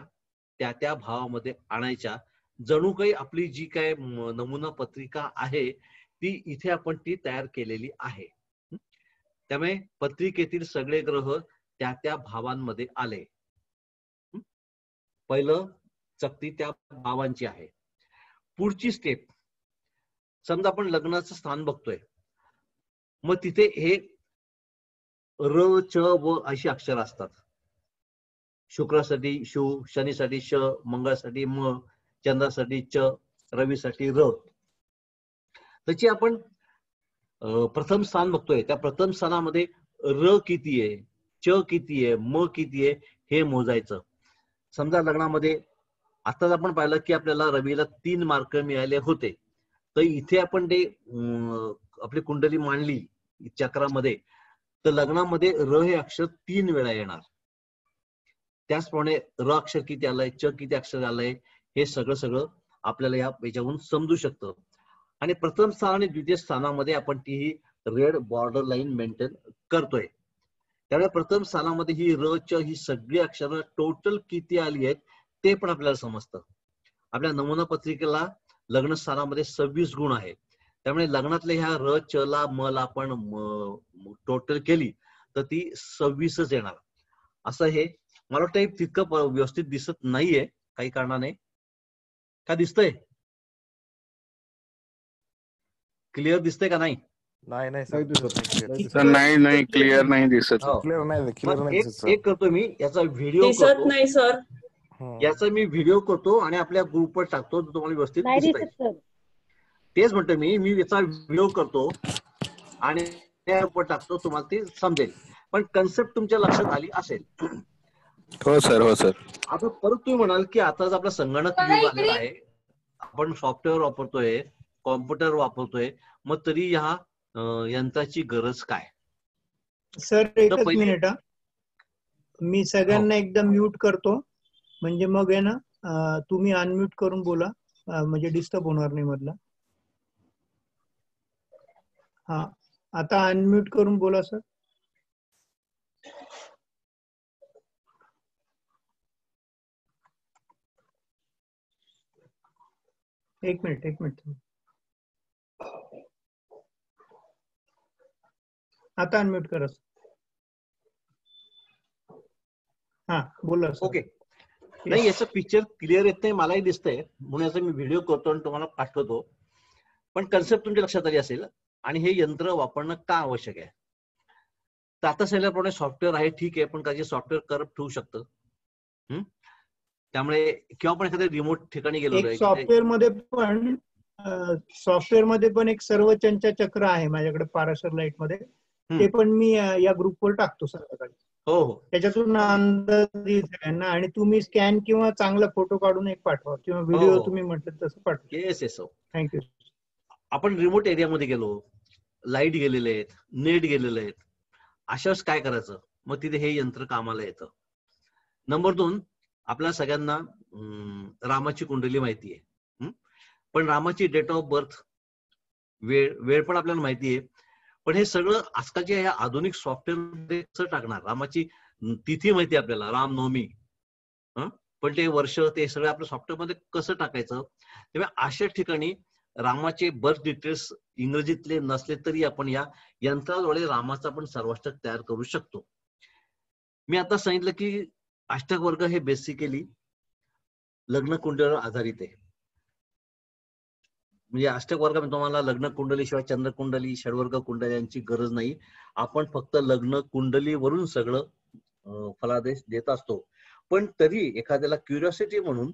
त्या त्या भावामध्ये आणायच्या. जणू काही आपली जी काय नमुना पत्रिका आहे ती इथे आपण ती तयार केलेली आहे. त्यामुळे पत्रिकेतील सगळे ग्रह त्या त्या भावांमध्ये आले. पहिलं चकती त्या भावांची आहे. पुढची स्टेप, समजा आपण लग्नाचं स्थान बघतोय, मग तिथे हे र च व अशी अक्षर असतात. शुक्रासाठी शु, शनीसाठी श, मंगळासाठी म, चंद्रासाठी च, रवीसाठी र. त्याची आपण प्रथम स्थान बघतोय, त्या प्रथम स्थानामध्ये र किती आहे, च किती आहे, म किती आहे हे मोजायचं. समजा लग्नामध्ये आताच आपण पाहिलं की आपल्याला रवीला 3 मार्क मिळाले होते, तर इथे आपण ते आपली कुंडली मांडली चक्रामध्ये, तर लग्नामध्ये र हे अक्षर 3 वेळा येणार. त्याचप्रमाणे र अक्षर किती आलंय, च किती अक्षर आलंय, हे सगळं आपल्याला याच्यावरून समजू शकतं. आणि प्रथम स्थान आणि द्वितीय स्थानामध्ये आपण ती रेड बॉर्डर लाईन मेंटेन करतोय. त्यामुळे प्रथम स्थानामध्ये ही र च ही सगळी अक्षरं टोटल किती आली आहेत ते पण आपल्याला समजतं. आपल्या नमुना पत्रिकेला लग्न स्थानामध्ये 26 गुण आहेत. त्यामुळे लग्नातल्या ह्या र च ला म ला आपण टोटल केली तर ती 26च येणार. असं हे मला वाटतं तितकं व्यवस्थित दिसत नाहीये काही कारणाने. का दिसतंय? क्लिअर दिसतंय का नाही? नाही नाही नाही सर दिसत. नाही सर नाही क्लिअर नाही दिसत. हो. क्लिअर नाही क्लिअर मग नाही एक दिसत सर. एक करतो मी याचा व्हिडिओ दिसत करतो, नाही सर. याचा मी व्हिडिओ करतो आणि आपल्या ग्रुपवर टाकतो, तो तुम्हाला व्यवस्थित नाही दिसतंय. दिसत सर. तेच म्हणतो मी याचा व्हिडिओ करतो आणि त्यावर टाकतो, तुम्हाला ते समजेल. पण कन्सेप्ट तुमच्या लक्षात आली असेल. हो सर हो सर. आता परत तुम्ही म्हणाल की आता आपला संगणक युग आलेला आहे, आपण सॉफ्टवेअर वापरतोय, कॉम्प्युटर वापरतोय, मग तरी ह्या यंत्राची गरज काय? सर तर एकच पहिली मिनिट हा. मी सगळ्यांना एकदम म्यूट करतो, म्हणजे मग आहे ना तुम्ही अनम्यूट करून बोला, म्हणजे डिस्टर्ब होणार नाही मधला. हा, आता अनम्यूट करून बोला सर. एक मिनिट. आता अनम्यूट करा. हा बोला सर. ओके. नाही, याचं पिक्चर क्लिअर येत नाही, मलाही दिसतंय, म्हणून याचा मी व्हिडिओ करतो आणि तुम्हाला पाठवतो. पण कन्सेप्ट तुमच्या लक्षात आली असेल. आणि हे यंत्र वापरणं का आवश्यक आहे? तर आता सांगितल्याप्रमाणे सॉफ्टवेअर आहे, ठीक आहे, पण काही सॉफ्टवेअर करप्ट होऊ शकतं. त्यामुळे किंवा आपण एखाद्या रिमोट ठिकाणी गेलो, एक सॉफ्टवेअर मध्ये पण एक सर्वचंचा चक्र आहे माझ्याकडे पाराशर लाईट मध्ये, ते पण मी या ग्रुपवर टाकतो सकाळी. हो. त्याच्यातून अंदाज येईल सगळ्यांना, आणि तुम्ही स्कॅन किंवा चांगला फोटो काढून एक पाठवा, किंवा व्हिडिओ तुम्ही म्हटलं तसं पाठवा. येस. थँक्यू. आपण रिमोट एरियामध्ये गेलो, लाईट गेलेले आहेत, नेट गेलेले आहेत, अशाच काय करायचं? मग तिथे हे यंत्र कामाला येतं. नंबर 2, आपल्या सगळ्यांना रामाची कुंडली माहिती आहे, पण रामाची डेट ऑफ बर्थ, वेळ पण आपल्याला माहिती आहे. पण हे सगळं आजकालच्या या आधुनिक सॉफ्टवेअर कसं टाकणार? रामाची तिथी माहिती आहे आपल्याला, रामनवमी, पण ते वर्ष, ते सगळं आपल्या सॉफ्टवेअर मध्ये कसं टाकायचं? तेव्हा अशा ठिकाणी रामाचे बर्थ डिटेल्स इंग्रजीतले नसले तरी आपण या यंत्राद्वारे रामाचा पण सर्वाष्टक तयार करू शकतो. मी आता सांगितलं की अष्टक वर्ग हे बेसिकली लग्न कुंडलीवर आधारित आहे. म्हणजे अष्टक वर्गामध्ये तुम्हाला लग्न कुंडलीशिवाय चंद्रकुंडली, षडवर्ग कुंडली यांची गरज नाही. आपण फक्त लग्न कुंडलीवरून सगळं फलादेश देत असतो. पण तरी एखाद्याला क्युरिओसिटी म्हणून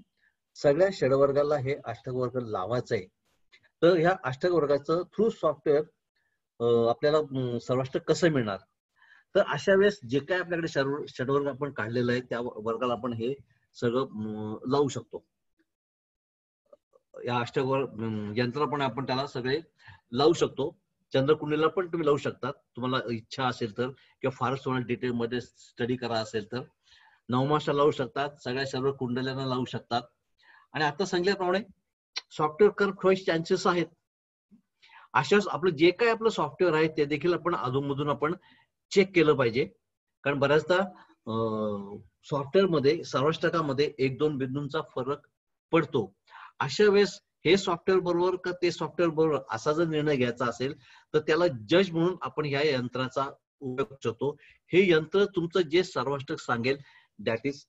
सगळ्या षडवर्गाला हे अष्टक वर्ग लावायचं आहे. तर ह्या अष्टक वर्गाचं थ्रू सॉफ्टवेअर आपल्याला सर्वाष्टक कसं मिळणार? तर अशा वेळेस जे काय आपल्याकडे षडवर्ग आपण काढलेलं आहे, त्या वर्गाला आपण हे सगळं लावू शकतो. या अष्टवर्ग यंत्र पण आपण त्याला सगळे लावू शकतो. चंद्रकुंडलीला पण तुम्ही लावू शकता, तुम्हाला इच्छा असेल तर, किंवा फारच तुम्हाला डिटेल मध्ये स्टडी करा असेल तर. नवमासला लावू शकतात, सगळ्या सर्व कुंडल्यांना लावू शकतात. आणि आता सांगितल्याप्रमाणे सॉफ्टवेअर करप्ट व्हायचे चान्सेस आहेत. अशाच आपलं जे काय आपलं सॉफ्टवेअर आहे ते देखील आपण अधूनमधून आपण चेक केलं पाहिजे. कारण बऱ्याचदा सॉफ्टवेअर मध्ये सर्वाष्टकामध्ये 1-2 बिंदूंचा फरक पडतो. अशा वेळेस हे सॉफ्टवेअर बरोबर का ते सॉफ्टवेअर बरोबर असा जर निर्णय घ्यायचा असेल तर त्याला जज म्हणून आपण ह्या यंत्राचा उपयोग करतो. हे यंत्र तुमचं जे सर्वाष्टक सांगेल दॅट इज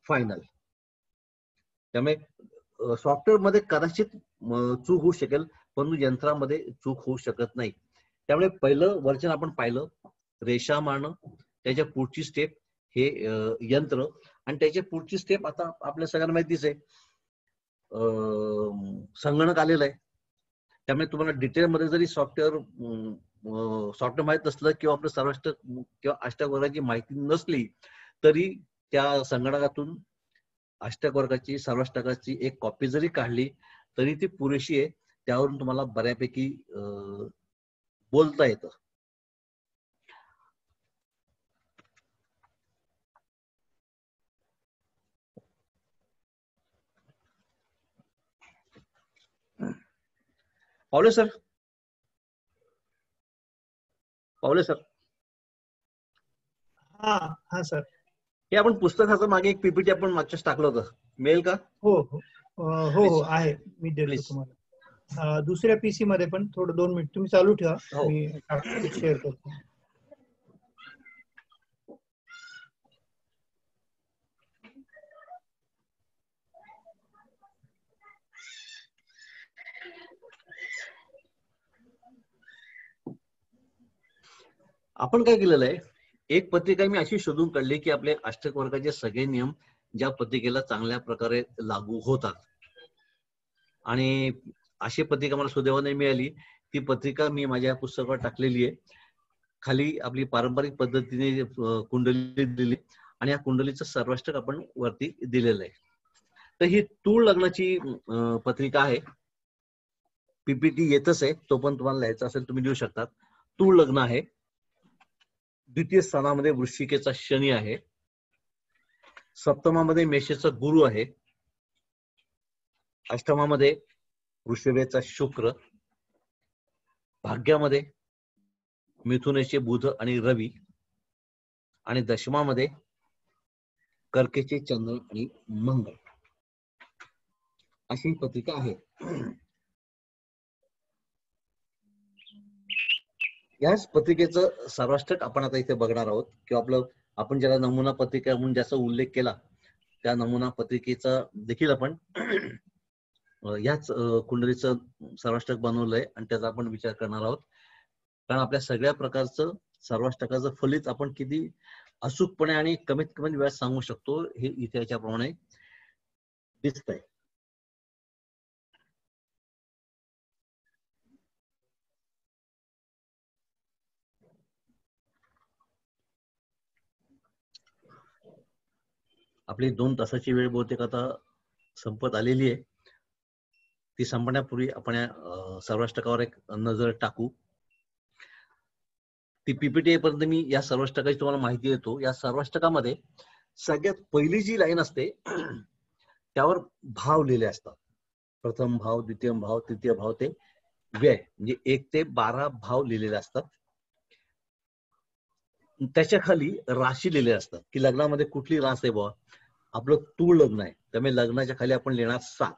फायनल. त्यामुळे सॉफ्टवेअर मध्ये कदाचित चूक होऊ शकेल, परंतु यंत्रामध्ये चूक होऊ शकत नाही. त्यामुळे पहिलं वर्जन आपण पाहिलं, रेषा मारणं, त्याच्या पुढची स्टेप हे यंत्र, आणि त्याच्या पुढची स्टेप आता आपल्या सगळ्यांना माहितीच आहे, संगणक आलेलं आहे. त्यामुळे तुम्हाला डिटेलमध्ये जरी सॉफ्टवेअर माहित नसलं किंवा आपलं सर्वाष्टक किंवा अष्टक वर्गाची माहिती नसली तरी त्या संगणकातून अष्टक वर्गाची सर्वाष्टकाची एक कॉपी जरी काढली तरी ती पुरेशी आहे. त्यावरून तुम्हाला बऱ्यापैकी बोलता येतं. पावले सर हा सर, हे आपण पुस्तकाचं मागे एक पीपीटी आपण मागच्याच टाकलं होतं, मिळेल का? हो आहे, मी देतो तुम्हाला. दुसऱ्या पीसी मध्ये पण थोडं 2 मिनिट तुम्ही चालू ठेवा, मी शेअर करतो. आपण काय केलेलं आहे, एक पत्रिका मी अशी शोधून काढली की आपले अष्टक वर्गाचे सगळे नियम ज्या पत्रिकेला चांगल्या प्रकारे लागू होतात, आणि अशी पत्रिका मला सुदैवाने मिळाली. ती पत्रिका मी माझ्या पुस्तकावर टाकलेली आहे. खाली आपली पारंपरिक पद्धतीने कुंडली दिली आणि या कुंडलीचं सर्वाष्टक आपण वरती दिलेलं आहे. तर ही तूळ लग्नाची पत्रिका आहे. पीपीटी येतच आहे, तो पण तुम्हाला लिहायचा असेल तुम्ही लिहू शकतात. तूळ लग्न आहे. द्वितीय स्थानामध्ये वृश्चिकेचा शनी आहे. सप्तमामध्ये मेषेचा गुरु आहे. अष्टमामध्ये वृषभेचा शुक्र. भाग्यामध्ये मिथुनेचे बुध आणि रवी. आणि दशमामध्ये कर्केचे चंद्र आणि मंगळ. अशी पत्रिका आहे. याच पत्रिकेचं सर्वाष्टक आपण आता इथे बघणार आहोत, किंवा आपण ज्याला नमुना पत्रिका म्हणून ज्याचा उल्लेख केला त्या नमुना पत्रिकेचा देखील आपण याच कुंडलीचं सर्वाष्टक बनवलंय आणि त्याचा आपण विचार करणार आहोत. कारण आपल्या सगळ्या प्रकारचं सर्वाष्टकाचं फलित आपण किती अचूकपणे आणि कमीत कमी वेळात सांगू शकतो हे इथे याच्याप्रमाणे दिसतंय. आपली 2 तासाची वेळ बहुतेक आता संपत आलेली आहे. ती संपण्यापूर्वी आपण सर्वाष्टकावर एक नजर टाकू. ती पीपीटी पर्यंत मी या सर्वाष्टकाची तुम्हाला माहिती देतो. या सर्वाष्टकामध्ये सगळ्यात पहिली जी लाईन असते त्यावर भाव लिहिले असतात. प्रथम भाव, द्वितीय भाव, तृतीय भाव ते व्यय, म्हणजे 1 ते 12 भाव लिहिलेले असतात. त्याच्या खाली राशी लिहिले असतात की लग्नामध्ये कुठली रास आहे बुवा. आपलं तूळ लग्न आहे त्यामुळे लग्नाच्या खाली आपण लिहिणार 7.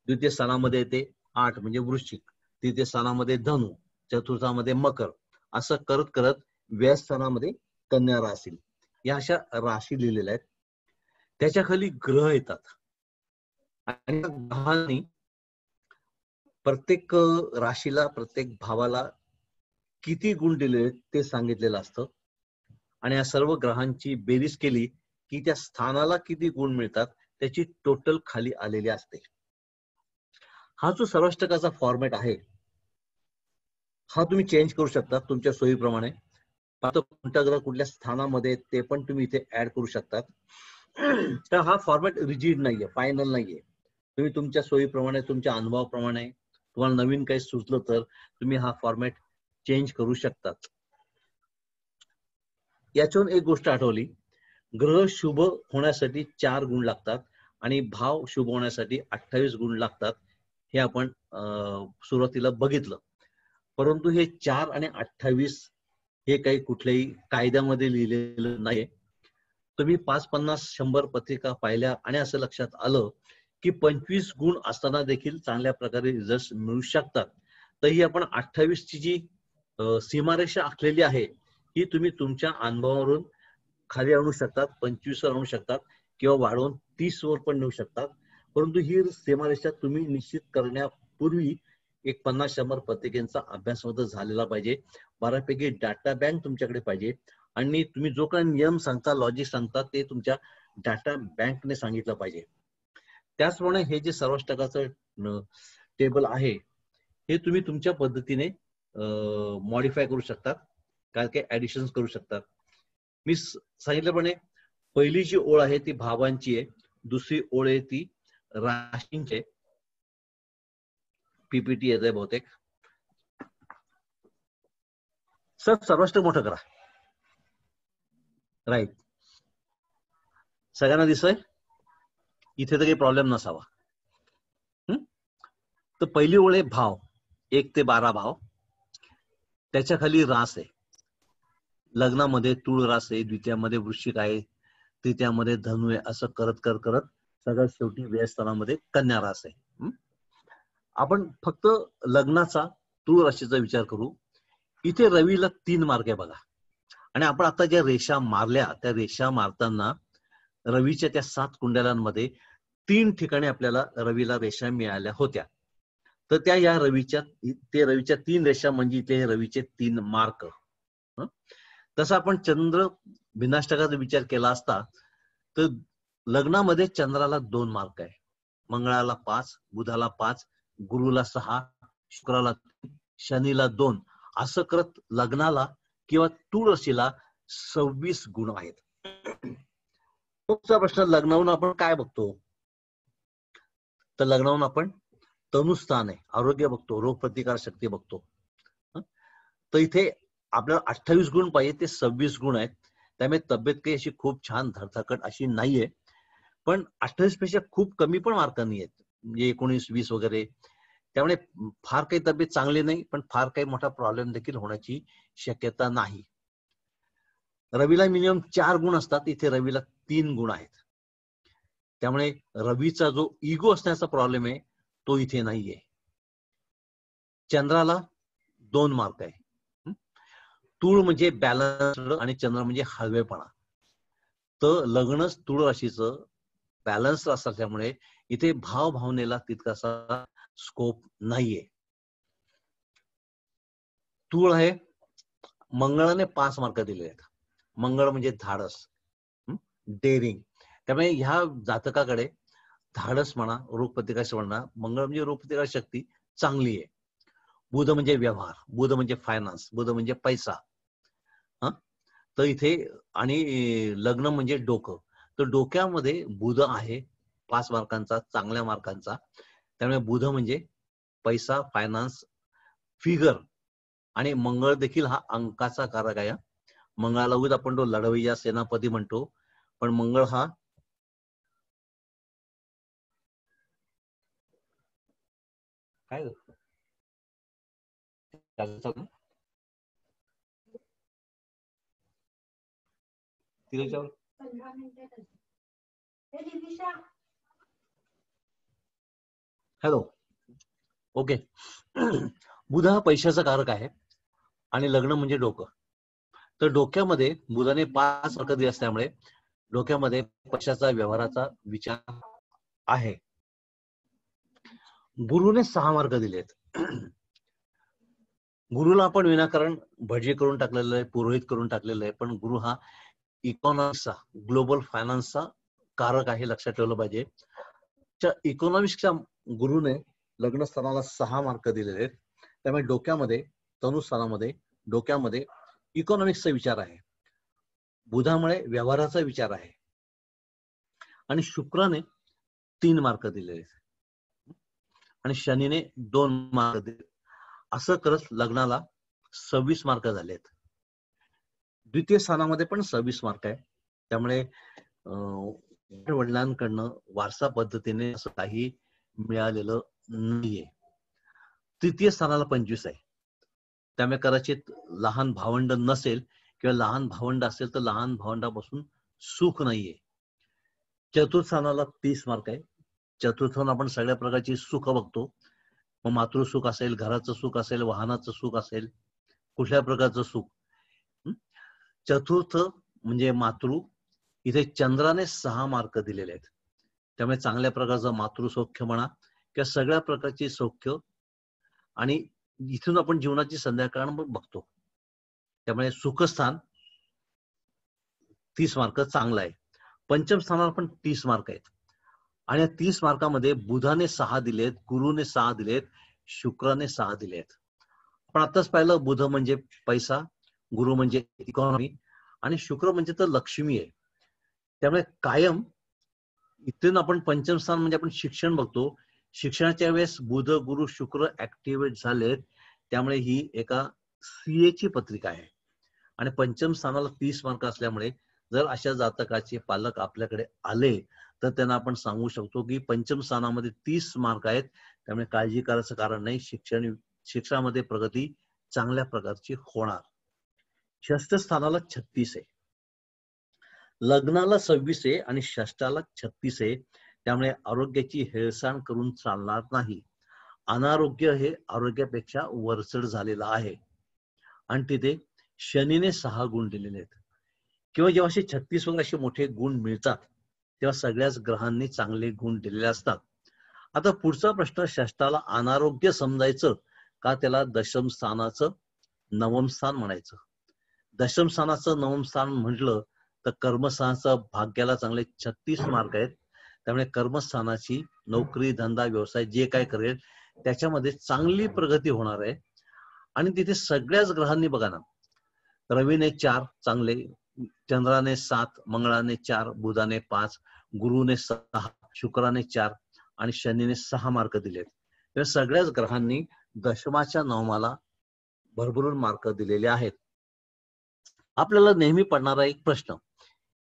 द्वितीय स्थानामध्ये येते 8 म्हणजे वृश्चिक. तृतीय स्थानामध्ये धनु. चतुर्थामध्ये मकर. असं करत करत व्यय स्थानामध्ये कन्या राशी. या अशा राशी लिहिलेल्या आहेत. त्याच्या खाली ग्रह येतात आणि ग्रहांनी प्रत्येक राशीला, प्रत्येक भावाला किती गुण दिले ते सांगितलेलं असतं. आणि या सर्व ग्रहांची बेरीज केली की त्या स्थानाला किती गुण मिळतात त्याची टोटल खाली आलेली असते. हा जो सर्वाष्टकाचा फॉर्मॅट आहे हा तुम्ही चेंज करू शकता तुमच्या सोयीप्रमाणे. आता कोणत्या ग्रह कुठल्या स्थानामध्ये ते पण तुम्ही इथे ऍड करू शकतात. तर हा फॉर्मॅट रिजिड नाहीये, फायनल नाहीये. तुम्ही तुमच्या सोयीप्रमाणे, तुमच्या अनुभवाप्रमाणे, तुम्हाला नवीन काही सुचलं तर तुम्ही हा फॉर्मॅट चेंज करू शकतात. याच्यावरून एक गोष्ट आठवली, ग्रह शुभ होण्यासाठी 4 गुण लागतात आणि भाव शुभ होण्यासाठी 28 गुण लागतात. हे आपण सुरुवातीला बघितलं. परंतु हे 4 आणि 28 हे काही कुठल्याही कायद्यामध्ये लिहिलेलं नाही. तुम्ही 5, 50, 100 पत्रिका पाहिल्या आणि असं लक्षात आलं की 25 गुण असताना देखील चांगल्या प्रकारे रिझल्ट मिळू शकतात. तर ही आपण 28 ची जी सीमारेषा आखलेली आहे ही तुम्ही तुमच्या अनुभवावरून खाली आणू शकतात, 25 वर आणू शकतात किंवा वाढवून 30 वर पण नेऊ शकतात. परंतु ही सीमारेषा तुम्ही निश्चित करण्यापूर्वी एक 50-100 पत्रिकांचा अभ्यास झालेला पाहिजे. बऱ्यापैकी डाटा बँक तुमच्याकडे पाहिजे आणि तुम्ही जो काही नियम सांगता, लॉजिक सांगता ते तुमच्या डाटा बँकने सांगितलं पाहिजे. त्याचप्रमाणे हे जे सर्वाष्टकाचं टेबल आहे हे तुम्ही तुमच्या पद्धतीने मॉडिफाय करू शकतात, काय काय ऍडिशन करू शकतात. मी सांगितल्याप्रमाणे पहिली जी ओळ आहे ती भावांची आहे, दुसरी ओळ आहे ती राशींची आहे. पीपीटी येत आहे बहुतेक. सर सर्वाष्टक मोठं करा. राईट, सगळ्यांना दिसतंय? इथे तर काही प्रॉब्लेम नसावा. तर पहिली ओळ आहे भाव, 1 ते 12 भाव. त्याच्या खाली रास आहे. लग्नामध्ये तूळ रास आहे, द्वितीयामध्ये वृश्चिक आहे, तृतीयामध्ये धनु आहे. असं करत करत करत सगळ्यात शेवटी व्यय स्थानामध्ये कन्या रास आहे. आपण फक्त लग्नाचा तूळ राशीचा विचार करू. इथे रवीला 3 मार्क आहे बघा. आणि आपण आता ज्या रेषा मारल्या त्या रेषा मारताना रवीच्या त्या 7 कुंडलांमध्ये 3 ठिकाणी आपल्याला रवीला रेषा मिळाल्या होत्या. तर त्या या रवीच्या 3 रेषा म्हणजे इथे रवीचे 3 मार्क. तसं आपण चंद्र भिन्नाष्टकाचा विचार केला असता तर लग्नामध्ये चंद्राला 2 मार्क आहे, मंगळाला 5, बुधाला 5, गुरुला 6, शुक्राला 3, शनीला 2, असं करत लग्नाला किंवा तुळ राशीला 26 गुण आहेत. पुढचा प्रश्न, लग्नावरून आपण काय बघतो? तर लग्नावरून आपण तनुस्थान आहे, आरोग्य बघतो, रोगप्रतिकार शक्ती बघतो. तर इथे आपल्याला 28 गुण पाहिजे, ते 26 गुण आहेत. त्यामुळे तब्येत काही अशी खूप छान धडधाकट अशी नाहीये, पण 28 पेक्षा खूप कमी पण मार्क नाही आहेत, म्हणजे 19-20 वगैरे. त्यामुळे फार काही तब्येत चांगली नाही, पण फार काही मोठा प्रॉब्लेम देखील होण्याची शक्यता नाही. रवीला मिनिमम 4 गुण असतात, इथे रवीला 3 गुण आहेत. त्यामुळे रवीचा जो इगो असण्याचा प्रॉब्लेम आहे तो इथे नाहीये. चंद्राला 2 मार्क आहे. तूळ म्हणजे बॅलन्स आणि चंद्र म्हणजे हळवेपणा. तर लग्नच तुळ राशीचं बॅलन्स असल्यामुळे इथे भावनेला तितकासा स्कोप नाहीये. तूळ आहे, मंगळाने 5 मार्क दिले आहेत. मंगळ म्हणजे धाडस, डेअरिंग. त्यामुळे ह्या जातकाकडे धाडस म्हणा, रोगप्रतिकार म्हणा, मंगळ म्हणजे रोगप्रतिकार शक्ती चांगली आहे. बुध म्हणजे व्यवहार, बुध म्हणजे फायनान्स, बुध म्हणजे पैसा. तर इथे आणि लग्न म्हणजे डोकं, तर डोक्यामध्ये बुध आहे 5 मार्कांचा, चांगल्या मार्कांचा. त्यामुळे बुध म्हणजे पैसा, फायनान्स, फिगर. आणि मंगळ देखील हा अंकाचा कारक आहे. मंगळाला उद आपण तो लढवय्या सेनापती म्हणतो, पण मंगळ हा काय हॅलो, ओके. बुध हा पैशाचा कारक आहे आणि लग्न म्हणजे डोकं. तर डोक्यामध्ये बुधाने 5 मार्क दिले असल्यामुळे डोक्यामध्ये पैशाचा, व्यवहाराचा विचार आहे. गुरुने 6 मार्क दिलेत. गुरुला आपण विनाकारण भजी करून टाकलेलं आहे, पुरोहित करून टाकलेलं आहे, पण गुरु हा इकॉनॉमिक्सचा, ग्लोबल फायनान्सचा कारक आहे, लक्षात ठेवलं पाहिजे. इकॉनॉमिक्सच्या गुरुने लग्नस्थानाला 6 मार्क दिलेले आहेत. त्यामुळे डोक्यामध्ये, तनुस्थानामध्ये, डोक्यामध्ये इकॉनॉमिक्सचा विचार आहे. बुधामुळे व्यवहाराचा विचार आहे. आणि शुक्राने 3 मार्क दिलेले आहेत आणि शनीने 2 मार्क दिले. असं करत लग्नाला 26 मार्क झालेत. द्वितीय स्थानामध्ये पण 26 मार्क आहे. त्यामुळे वडिलांकडनं वारसा पद्धतीने असं काही मिळालेलं नाहीये. तृतीय स्थानाला 25 आहे. त्यामुळे कदाचित लहान भावंड नसेल किंवा लहान भावंड असेल तर लहान भावंडापासून सुख नाहीये. चतुर्थ स्थानाला 30 मार्क आहे. चतुर्थात आपण सगळ्या प्रकारची सुख बघतो. मग मातृसुख असेल, घराचं सुख असेल, वाहनाचं सुख असेल, कुठल्या प्रकारचं सुख. चतुर्थ म्हणजे मातृ, इथे चंद्राने 6 मार्क दिलेले आहेत. त्यामुळे चांगल्या प्रकारचं मातृसौख्य म्हणा किंवा सगळ्या प्रकारची सौख्य, आणि इथून आपण जीवनाची संध्याकाळ बघतो. त्यामुळे सुखस्थान 30 मार्क चांगला आहे. पंचम स्थानाला पण 30 मार्क आहेत आणि या 30 मार्कामध्ये बुधाने 6 दिलेत, गुरुने 6 दिलेत, शुक्राने 6 दिलेत. पण आताच पाहिलं, बुध म्हणजे पैसा, गुरु म्हणजे इकॉनॉमी आणि शुक्र म्हणजे तर लक्ष्मी आहे. त्यामुळे कायम इथून आपण पंचम स्थान म्हणजे आपण शिक्षण बघतो. शिक्षणाच्या वेळेस बुध, गुरु, शुक्र ऍक्टिव्हेट झालेत. त्यामुळे ही एका CA ची पत्रिका आहे आणि पंचम स्थानाला 30 मार्क असल्यामुळे जर अशा जातकाचे पालक आपल्याकडे आले तर त्यांना आपण सांगू शकतो की पंचम स्थानामध्ये 30 मार्क आहेत. त्यामुळे काळजी करायचं कारण नाही. शिक्षणामध्ये प्रगती चांगल्या प्रकारची होणार. षष्ठ स्थानाला 36 आहे, लग्नाला 26 आहे आणि षष्ठाला 36 आहे. त्यामुळे आरोग्याची हेळसांड करून चालणार नाही. अनारोग्य हे आरोग्यापेक्षा वरचढ झालेलं आहे. आणि तिथे शनीने 6 गुण दिलेले आहेत. किंवा जेव्हा असे 36 वगैरे असे मोठे गुण मिळतात तेव्हा सगळ्याच ग्रहांनी चांगले गुण दिलेले असतात. आता पुढचा प्रश्न, षष्ठाला अनारोग्य समजायचं का त्याला दशम स्थानाचं 9म स्थान म्हणायचं? दशम स्थानाचं नवम स्थान म्हटलं तर कर्मस्थानाचं भाग्याला चांगले 36 मार्क आहेत. त्यामुळे कर्मस्थानाची नोकरी धंदा व्यवसाय जे काय करेल त्याच्यामध्ये चांगली प्रगती होणार आहे. आणि तिथे सगळ्याच ग्रहांनी बघा ना, रवीने 4 चांगले, चंद्राने 7, मंगळाने 4, बुधाने 5, गुरुने 6, शुक्राने 4 आणि शनीने 6 मार्क दिलेत. या सगळ्याच ग्रहांनी दशमाच्या नवमाला भरभरून मार्क दिलेले आहेत. आपल्याला नेहमी पडणारा एक प्रश्न,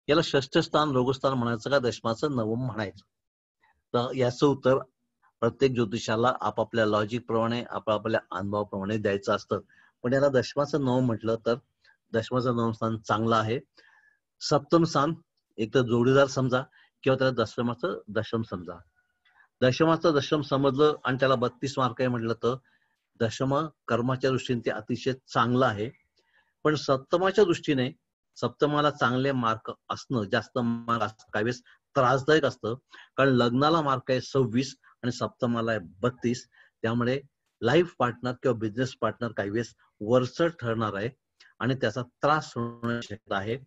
याला षष्ठ स्थान रोगस्थान म्हणायचं का दशमाचं नवम म्हणायचं? तर याचं उत्तर प्रत्येक ज्योतिषाला आपापल्या लॉजिक प्रमाणे आपापल्या अनुभवाप्रमाणे द्यायचं असतं. पण याला दशमाचं नवम म्हटलं तर दशमाचं नवम स्थान चांगलं आहे. सप्तम स्थान एक तर जोडीदार समजा किंवा त्याला दशमाचं दशम समजा. दशमाचं दशम समजलं आणि त्याला 32 मार्क आहे म्हटलं तर दशम कर्माच्या दृष्टीने ते अतिशय चांगलं आहे. पण सप्तमाच्या दृष्टीने सप्तमाला चांगले मार्क असणं, जास्त मार्क असणं काही वेळेस त्रासदायक असतं. कारण लग्नाला मार्क आहे 26 आणि सप्तमाला आहे 32. त्यामुळे लाईफ पार्टनर किंवा बिझनेस पार्टनर काही वेळेस वरचढ ठरणार आहे आणि त्याचा त्रास होण्याची शक्यता आहे.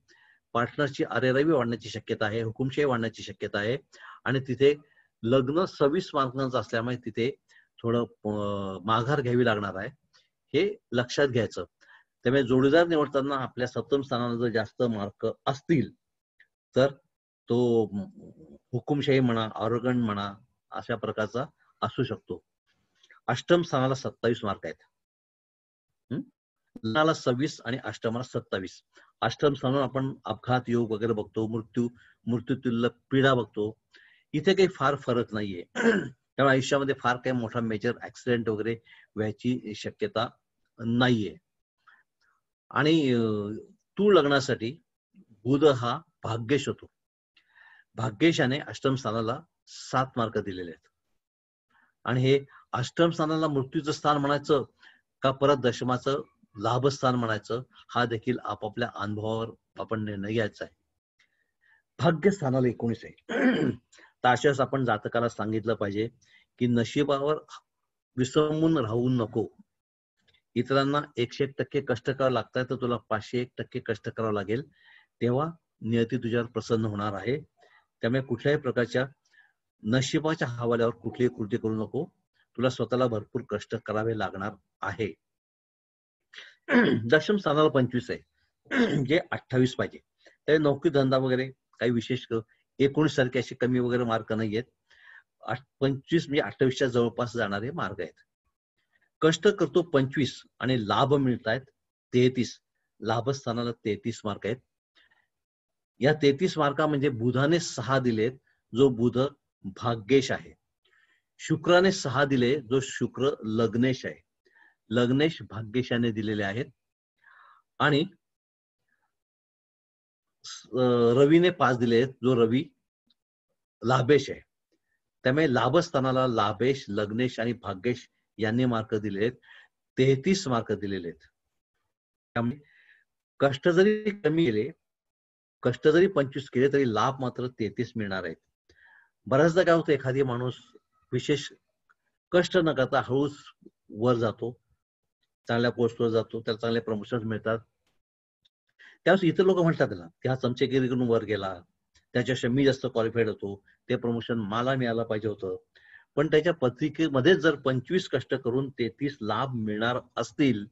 पार्टनरची अरेरावी वाढण्याची शक्यता आहे, हुकुमशाही वाढण्याची शक्यता आहे. आणि तिथे लग्न 26 मार्कांचं असल्यामुळे तिथे थोडं माघार घ्यावी लागणार आहे, हे लक्षात घ्यायचं. त्यामुळे जोडीदार निवडताना आपल्या सप्तम स्थानाला जर जास्त मार्क असतील तर तो हुकुमशाही म्हणा, ऑर्गन म्हणा अशा प्रकारचा असू शकतो. अष्टम स्थानाला 27 मार्क आहेत. लग्नाला 26 आणि अष्टमाला 27. अष्टम स्थानावर आपण अपघात योग वगैरे बघतो, मृत्यूतुल्य पीडा बघतो. इथे काही फार फरक नाहीये. त्यामुळे आयुष्यामध्ये फार काही मोठा मेजर ऍक्सिडेंट वगैरे व्हायची शक्यता नाहीये. आणि तूळ लग्नासाठी बुध हा भाग्येश होतो. भाग्येशाने अष्टम स्थानाला 7 मार्क दिलेले आहेत. आणि हे अष्टम स्थानाला मृत्यूचं स्थान म्हणायचं का परत दशमाचं लाभस्थान म्हणायचं, हा देखील आपापल्या अनुभवावर आपण निर्णय घ्यायचा आहे. भाग्यस्थानाला 19 आहे. तर अशाच आपण जातकाला सांगितलं पाहिजे की नशिबावर विसंबून राहू नको. इतरांना 101% कष्ट करावं लागतात तर तुला 501% कष्ट करावं लागेल, तेव्हा नियती तुझ्यावर प्रसन्न होणार आहे. त्यामुळे कुठल्याही प्रकारच्या नशिबाच्या हवाल्यावर कुठलीही कृती करू नको. तुला स्वतःला भरपूर कष्ट करावे लागणार आहे. दशम स्थानाला 25 आहे, जे 28 पाहिजे. त्या नोकरी धंदा वगैरे काही विशेष 19 सारखे असे कमी वगैरे मार्क नाही आहेत. 25 म्हणजे 28च्या जवळपास जाणारे मार्ग आहेत. कष्ट करतो 25 आणि लाभ मिळतायत 33. लाभस्थानाला 33 मार्क आहेत. या 33 मार्का म्हणजे बुधाने 6 दिलेत, जो बुध भाग्येश आहे. शुक्राने 6 दिले, जो शुक्र लग्नेश आहे. लग्नेश भाग्येशाने दिलेले आहेत. आणि रवीने 5 दिले, जो रवी लाभेश आहे. त्यामुळे लाभस्थानाला लाभेश, लग्नेश आणि भाग्येश यांनी मार्क दिले आहेत. 33 मार्क दिलेले आहेत. त्यामुळे कष्ट जरी कमी केले, कष्ट जरी 25 केले तरी लाभ मात्र 33 मिळणार आहेत. बऱ्याचदा काय होतं, एखादी माणूस विशेष कष्ट न करता हळूच वर जातो, चांगल्या पोस्टवर जातो, त्याला चांगले प्रमोशन्स मिळतात. त्यावेळेस इतर लोक म्हणतात त्याला की हा चमचेगिरी करून वर गेला, त्याच्याशी मी जास्त क्वालिफाईड होतो, ते प्रमोशन मला मिळालं पाहिजे होतं. पण त्याच्या पत्रिकेमध्ये जर 25 कष्ट करून 33 लाभ मिळणार असतील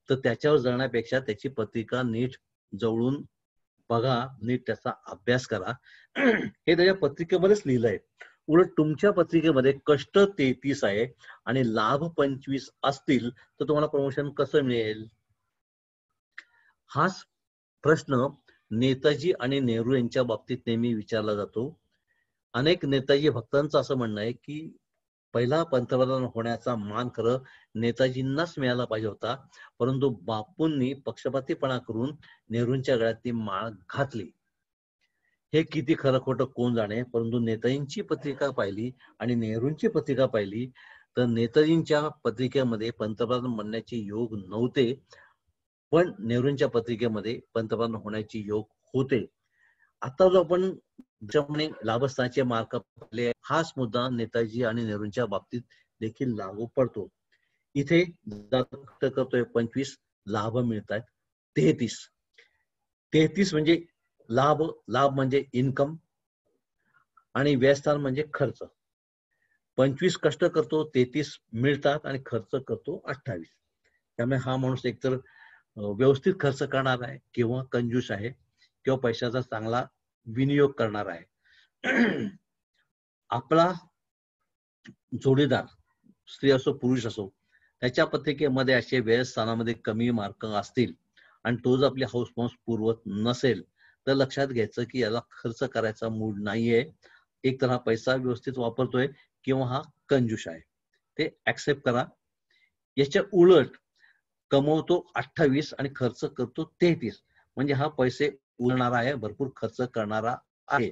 तर त्याच्यावर जळण्यापेक्षा त्याची पत्रिका नीट जवळून बघा, नीट त्याचा अभ्यास करा. हे त्याच्या पत्रिकेमध्येच लिहिलंय. उलट तुमच्या पत्रिकेमध्ये कष्ट 33 आहे आणि लाभ 25 असतील तर तुम्हाला प्रमोशन कसं मिळेल? हाच प्रश्न नेताजी आणि नेहरू यांच्या बाबतीत नेहमी विचारला जातो. अनेक नेताजी भक्तांचं असं म्हणणं आहे की पहिला पंतप्रधान होण्याचा मान खरं नेताजींनाच मिळाला पाहिजे होता, परंतु बापूंनी पक्षपातीपणा करून नेहरूंच्या गळ्यात माळ घातली. हे किती खरं खोटं कोण जाणे, परंतु नेताजींची पत्रिका पाहिली आणि नेहरूंची पत्रिका पाहिली तर नेताजींच्या पत्रिकेमध्ये पंतप्रधान बनण्याचे योग नव्हते, पण नेहरूंच्या पत्रिकेमध्ये पंतप्रधान होण्याचे योग होते. आता जो आपण लाभस्थानाचे मार्क पाहिले, हाच मुद्दा नेताजी आणि नेहरूंच्या बाबतीत देखील लागू पडतो. इथे करतोय 25, लाभ मिळतात 33. 33 म्हणजे लाभ, लाभ म्हणजे इन्कम, आणि व्ययस्थान म्हणजे खर्च. 25 कष्ट करतो, 33 मिळतात, आणि खर्च करतो 28. त्यामुळे हा माणूस एकतर व्यवस्थित खर्च करणार आहे, किंवा कंजूस आहे, किंवा पैशाचा चांगला विनियोग करणार आहे. आपला जोडीदार, स्त्री असो पुरुष असो, त्याच्या पत्रिकेमध्ये असे व्ययस्थानामध्ये कमी मार्क असतील आणि तो जर आपली हौसमौस पुरवत नसेल, तर लक्षात घ्यायचं की याला खर्च करायचा मूड नाहीये. एक तर हा पैसा व्यवस्थित वापरतोय, किंवा हा कंजूस आहे. ते ऍक्सेप्ट करा. याच्या उलट कमवतो 28 आणि खर्च करतो 33, म्हणजे हा पैसे उरणारा आहे, भरपूर खर्च करणारा आहे.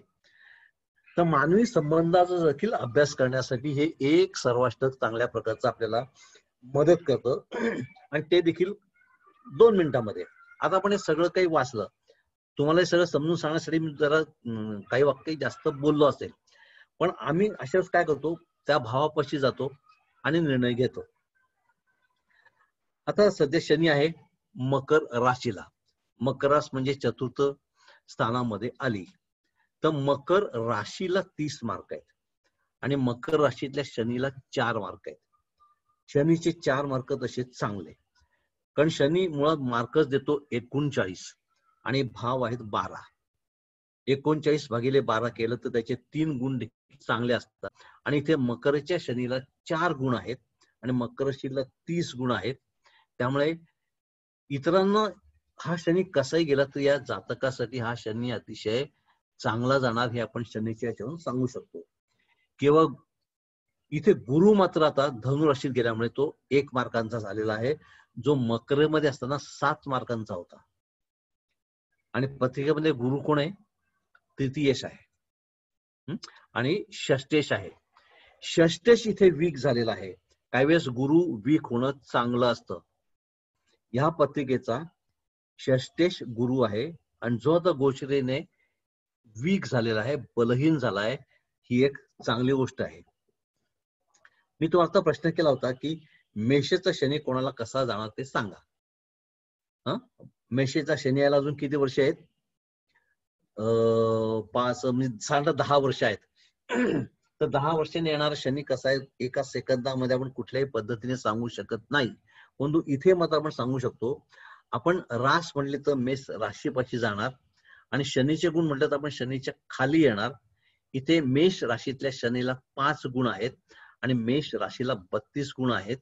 तर मानवी संबंधाचा देखील अभ्यास करण्यासाठी हे एक सर्वाष्टक चांगल्या प्रकारचं आपल्याला मदत करतं, आणि ते देखील 2 मिनिटांमध्ये. आता आपण हे सगळं काही वाचलं, तुम्हाला हे सगळं समजून सांगण्यासाठी मी जरा काही वाक्य जास्त बोललो असेल, पण आम्ही अशाच काय करतो, त्या भावापाशी जातो आणि निर्णय घेतो. आता सध्या शनी आहे मकर राशीला. मकर रास म्हणजे चतुर्थ स्थानामध्ये आली. तर मकर राशीला 30 मार्क आहेत, आणि मकर राशीतल्या शनीला 4 मार्क आहेत. शनीचे 4 मार्क तसेच चांगले, कारण शनी मुळात मार्कच देतो 39, आणि भाव आहेत 12. 39 भागिले 12 केलं तर त्याचे 3 गुण चांगले असतात, आणि इथे मकरच्या शनीला 4 गुण आहेत, आणि मकर राशीला 30 गुण आहेत. त्यामुळे इतरांना हा शनी कसाही गेला तर या जातकासाठी हा शनी अतिशय चांगला जाणार, हे आपण शनीच्या याच्यावरून सांगू शकतो. केवळ इथे गुरु मात्र आता धनुराशीत गेल्यामुळे तो 1 मार्कांचा झालेला आहे, जो मकरेमध्ये असताना 7 मार्कांचा होता. आणि पत्रिकेमध्ये गुरु कोण आहे? तृतीयेश आहे, आणि षष्टेश आहे. षष्टेश इथे वीक झालेला आहे. काही वेळेस गुरु वीक होणं चांगलं असतं. ह्या पत्रिकेचा षष्टेश गुरु आहे, आणि जो आता गोचरेने वीक झालेला आहे, बलहीन झाला आहे, ही एक चांगली गोष्ट आहे. मी तुम्हाला आता प्रश्न केला होता की मेषेचा शनी कोणाला कसा जाणार ते सांगा. मेषेचा शनी यायला अजून किती वर्ष आहेत? 5 म्हणजे साधारण 10 वर्ष आहेत. तर 10 वर्षांनी येणारा शनी कसा आहे, एका सेकंदामध्ये आपण कुठल्याही पद्धतीने सांगू शकत नाही. परंतु इथे मात्र आपण सांगू शकतो. आपण रास म्हणले तर मेष राशीपाशी जाणार, आणि शनीचे गुण म्हटलं तर आपण शनीच्या खाली येणार. इथे मेष राशीतल्या शनीला 5 गुण आहेत, आणि मेष राशीला 32 गुण आहेत.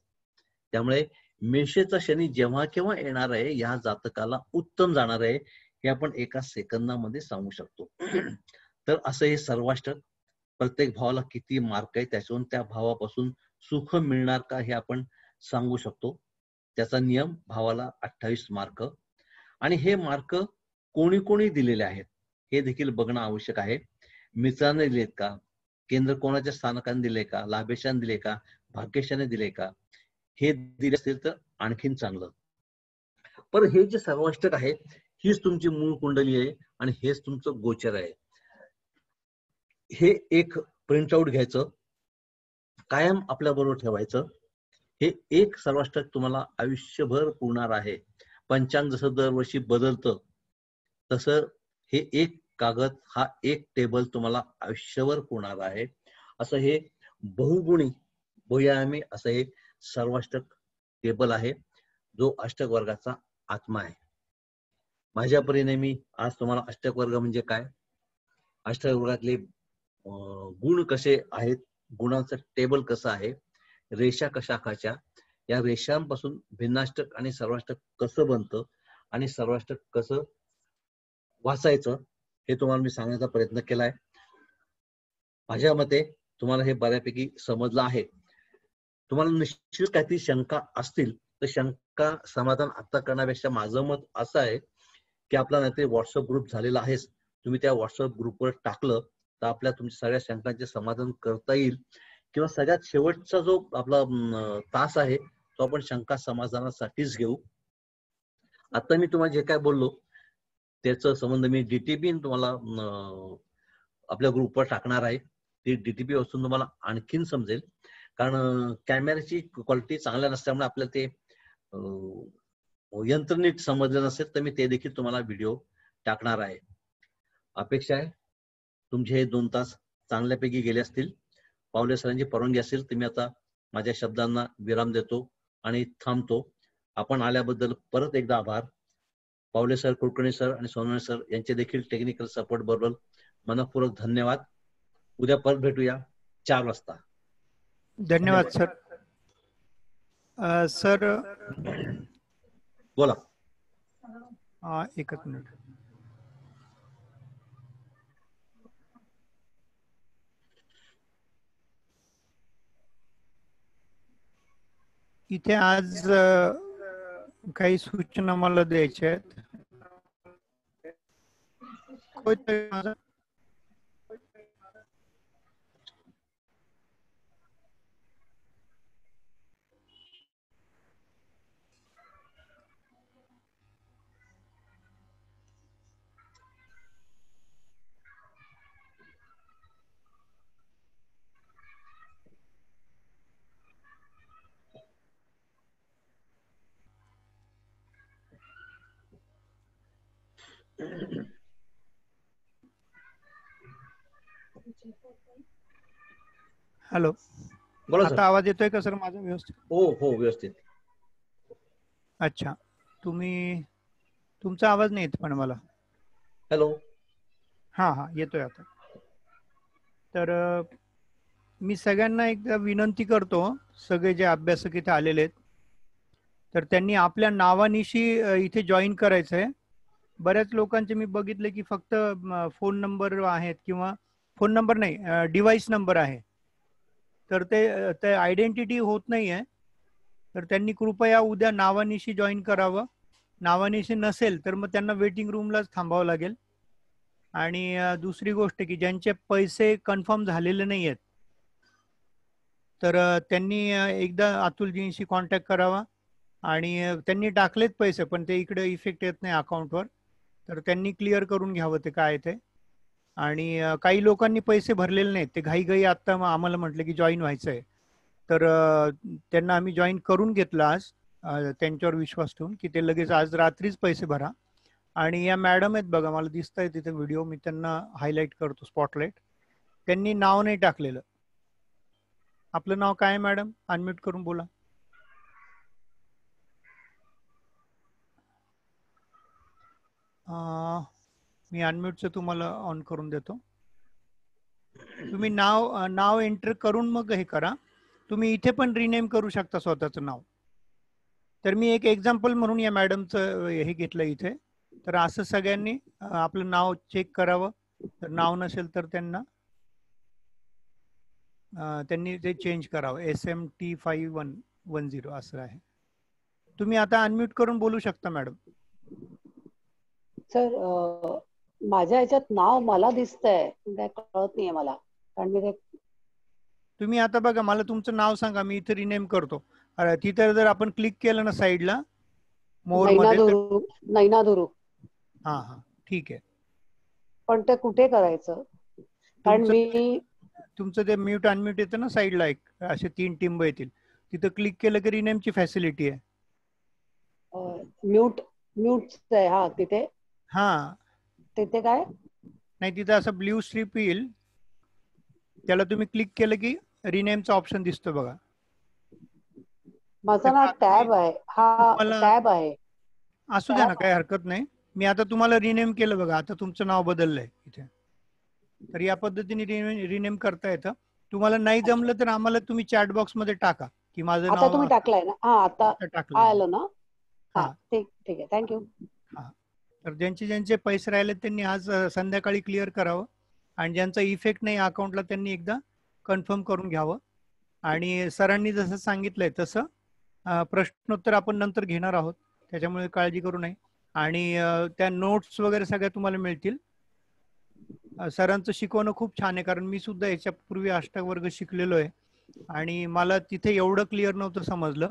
त्यामुळे मेषेचा शनी जेव्हा केव्हा येणार आहे, या जातकाला उत्तम जाणार आहे, हे आपण एका सेकंदामध्ये सांगू शकतो. तर असं हे सर्वाष्टक, प्रत्येक भावाला किती मार्क आहे त्याच्यावरून त्या भावापासून सुख मिळणार का हे आपण सांगू शकतो. त्याचा नियम भावाला 28 मार्क, आणि हे मार्क कोणी कोणी दिलेले आहेत हे देखील बघणं आवश्यक आहे. मित्रांनी दिलेत का, केंद्र कोणाच्या स्थानकाने दिले का, लाभेशाने दिले का, भाग्यशाने दिले का, हे दिले असतील तर आणखीन चांगलं. पण हे जे सर्वाष्टक आहे हीच तुमची मूळ कुंडली आहे, आणि हेच तुमचं गोचर आहे. हे एक प्रिंटआउट घ्यायचं, कायम आपल्या बरोबर ठेवायचं. हे एक सर्वाष्टक तुम्हाला आयुष्यभर पुरणार आहे. पंचांग जसं दरवर्षी बदलतं, तसं हे एक कागद, हा एक टेबल तुम्हाला आयुष्यभर पुरणार आहे. असं हे बहुगुणी बहुआयामी असं हे सर्वाष्टक टेबल आहे, जो अष्टक वर्गाचा आत्मा आहे. माझ्या परीने मी आज तुम्हाला अष्टक वर्ग म्हणजे काय, अष्टक वर्गातले गुण कसे आहेत, गुणांचं टेबल कसं आहे, रेषा कशा आखायच्या, या रेषांपासून भिन्नाष्टक आणि सर्वाष्टक कसं बनतं, आणि सर्वाष्टक कसं वाचायचं, हे तुम्हाला मी सांगण्याचा प्रयत्न केलाय. माझ्या मते तुम्हाला हे बऱ्यापैकी समजलं आहे. तुम्हाला निश्चित काहीतरी शंका असतील तर शंका समाधान आता करण्यापेक्षा माझं मत असं आहे की आपला नाहीतरी व्हॉट्सअप ग्रुप झालेला आहेच, तुम्ही त्या व्हॉट्सअप ग्रुपवर टाकलं तर आपल्या तुमच्या सगळ्या शंकांचे समाधान करता येईल. किंवा सगळ्यात शेवटचा जो आपला तास आहे तो आपण शंका समाधानासाठीच घेऊ. आता मी तुम्हाला जे काय बोललो त्याचा संबंध मी डीटीपी तुम्हाला आपल्या ग्रुपवर टाकणार आहे. ती डीटीपी वाचून तुम्हाला आणखीन समजेल, कारण कॅमेऱ्याची क्वालिटी चांगल्या नसल्यामुळे आपल्याला ते यंत्र नीट समजलं नसेल तर मी ते देखील तुम्हाला व्हिडिओ टाकणार आहे. अपेक्षा आहे तुमचे हे 2 तास चांगल्यापैकी गेले असतील. पावले सरांची परवानगी असेल तर मी आता माझ्या शब्दांना विराम देतो आणि थांबतो. आपण आल्याबद्दल परत एकदा आभार. पावले सर, कुलकर्णी सर आणि सोनवणे सर यांचे देखील टेक्निकल सपोर्ट बरोबर मनपूर्वक धन्यवाद. उद्या परत भेटूया 4 वाजता. धन्यवाद सर. सर बोला. एकच मिनिट. इथे आज काही सूचना मला द्यायच्या आहेत. हॅलो, बोला सर. आता आवाज येतोय का सर माझा व्यवस्थित? हो व्यवस्थित. अच्छा, तुमचा आवाज नाही येत पण मला. हॅलो. हा येतोय आता. तर मी सगळ्यांना एकदा विनंती करतो, सगळे जे अभ्यासक इथे आलेले आहेत तर त्यांनी आपल्या नावानिशी इथे जॉईन करायचंय. बऱ्याच लोकांचे मी बघितले की फक्त फोन नंबर आहेत किंवा फोन नंबर नाही, डिव्हाइस नंबर आहे, तर ते आयडेंटिटी होत नाहीये. तर त्यांनी कृपया उद्या नावानिशी जॉईन करावं. नावानिशी नसेल तर मग त्यांना वेटिंग रूमलाच थांबावं लागेल. आणि दुसरी गोष्ट की ज्यांचे पैसे कन्फर्म झालेले नाही आहेत तर त्यांनी एकदा अतुलजींशी कॉन्टॅक्ट करावा. आणि त्यांनी टाकलेत पैसे पण ते इकडे इफेक्ट येत नाही अकाउंटवर, तर त्यांनी क्लिअर करून घ्यावं ते काय ते. आणि काही लोकांनी पैसे भरलेले नाहीत, ते घाई आता आम्हाला म्हटलं की जॉईन व्हायचं आहे, तर त्यांना आम्ही जॉईन करून घेतलं आज, त्यांच्यावर विश्वास ठेवून की ते लगेच आज रात्रीच पैसे भरा. आणि या मॅडम आहेत बघा, मला दिसत आहे तिथे व्हिडिओ, मी त्यांना हायलाईट करतो स्पॉटलाईट. त्यांनी नाव नाही टाकलेलं. आपलं नाव काय आहे मॅडम? अनम्यूट करून बोला. मी अनम्यूटचं तुम्हाला ऑन करून देतो. तुम्ही नाव एंटर करून मग हे करा. तुम्ही इथे पण रिनेम करू शकता स्वतःचं नाव. तर मी एक एक्झाम्पल म्हणून या मॅडमचं हे घेतलं इथे. तर असं सगळ्यांनी आपलं नाव चेक करावं. तर नाव नसेल तर त्यांनी ते चेंज करावं. SMT5110 असं आहे. तुम्ही आता अनम्यूट करून बोलू शकता मॅडम. सर माझ्या ह्याच्यात नाव मला दिसतंय, काय कळत नाहीये मला, कारण मी तुम्ही आता बघा, मला तुमचं नाव सांगा, मी इथे रिनेम करतो. तिथे जर आपण क्लिक केलं ना साईडला मोर मध्ये, नैना दुरू. हा ठीक आहे. पण ते कुठे करायचं? कारण मी तुमचं ते म्यूट अनम्यूट येतं ना साईडला, एक असे 3 टिंब येतील, तिथं क्लिक केलं की रिनेमची फॅसिलिटी आहे. म्यूट आहे. हा तिथे. हा तिथे काय नाही, तिथं असं ब्ल्यू स्ट्रीप येईल, त्याला तुम्ही क्लिक केलं की रिनेमचा ऑप्शन दिसतो बघा. माझा ना टॅब आहे. हा टॅब आहे. असू द्या ना, काही हरकत नाही. मी आता तुम्हाला रिनेम केलं बघा, आता तुमचं नाव बदललंय इथे. तर या पद्धतीने रिनेम करता येतं. तुम्हाला नाही जमलं तर आम्हाला तुम्ही चॅट बॉक्स मध्ये टाका की माझं नाव. आता तुम्ही टाकलंय ना? हा आता आलं ना? हा ठीक आहे. थँक्यू. हा, तर ज्यांचे पैसे राहिले त्यांनी आज संध्याकाळी क्लिअर करावं. आणि ज्यांचा इफेक्ट नाही अकाउंटला त्यांनी एकदा कन्फर्म करून घ्यावं. आणि सरांनी जसं सांगितलंय तसं प्रश्नोत्तर आपण नंतर घेणार आहोत, त्याच्यामुळे काळजी करू नये. आणि त्या नोट्स वगैरे सगळ्या तुम्हाला मिळतील. सरांचं शिकवणं खूप छान आहे, कारण मी सुद्धा याच्या पूर्वी अष्टवर्ग शिकलेलो आहे आणि मला तिथे एवढं क्लिअर नव्हतं समजलं.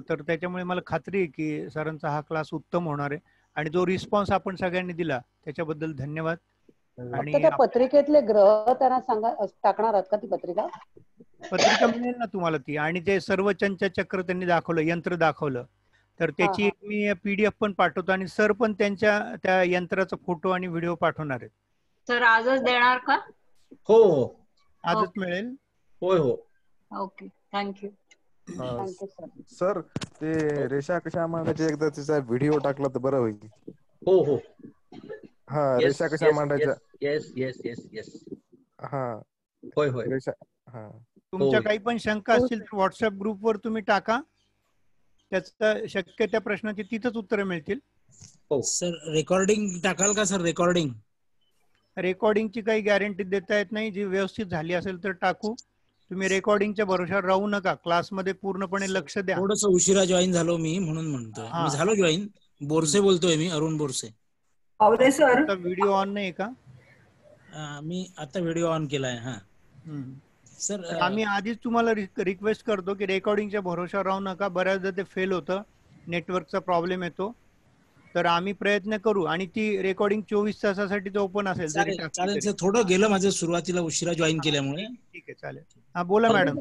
तर त्याच्यामुळे मला खात्री आहे की सरांचा हा क्लास उत्तम होणार आहे. आणि जो रिस्पॉन्स आपण सगळ्यांनी दिला त्याच्याबद्दल धन्यवाद. आणि त्या पत्रिकेतले ग्रह त्यांना सांगा, टाकणार आहात का ती पत्रिका? पत्रिका मिळेल ना तुम्हाला ती. आणि ते सर्व चंचक्र त्यांनी दाखवलं, यंत्र दाखवलं, तर त्याची एक मी PDF पण पाठवतो आणि सर पण त्यांच्या त्या यंत्राचा फोटो आणि व्हिडिओ पाठवणार आहेत. सर आजच देणार का? हो हो आजच मिळेल. होय हो. Okay, thank you. Thank you sir. Sir ते रेषा कशा मांडायची एकदा त्याचा व्हिडिओ टाकला तर बरं होईल. हो हो. हा रेषा कशा मांडायच्या. Yes yes yes yes. हा होय होय. रेषा हा. तुमच्या काही पण शंका असतील तर व्हॉट्सअप ग्रुपवर तुम्ही टाका. त्याचं शक्य त्या प्रश्नाची तिथंच उत्तरं मिळतील. हो सर रेकॉर्डिंग टाकाल का सर? रेकॉर्डिंगची काही गॅरंटी देता येत नाही. जी व्यवस्थित झाली असेल तर टाकू. तुम्ही रेकॉर्डिंगच्या भरोशावर राहू नका. क्लासमध्ये पूर्णपणे लक्ष द्या. थोडस उशिरा जॉईन झालो मी म्हणून म्हणतोय. मी झालो जॉईन. बोरसे बोलतोय मी, Arun Borse. Sir video on नाही का? मी आता व्हिडिओ ऑन केलाय. हा सर आम्ही आधीच तुम्हाला रिक्वेस्ट करतो की रेकॉर्डिंगच्या भरोशावर राहू नका. बऱ्याचदा ते फेल होतं, नेटवर्कचा प्रॉब्लेम येतो. तर आम्ही प्रयत्न करू आणि ती रेकॉर्डिंग 24 तासासाठी ओपन असेल. चालेल सर. थोडं गेलं माझं सुरुवातीला उशिरा जॉईन केल्यामुळे. ठीक आहे चालेल. हा बोला मॅडम.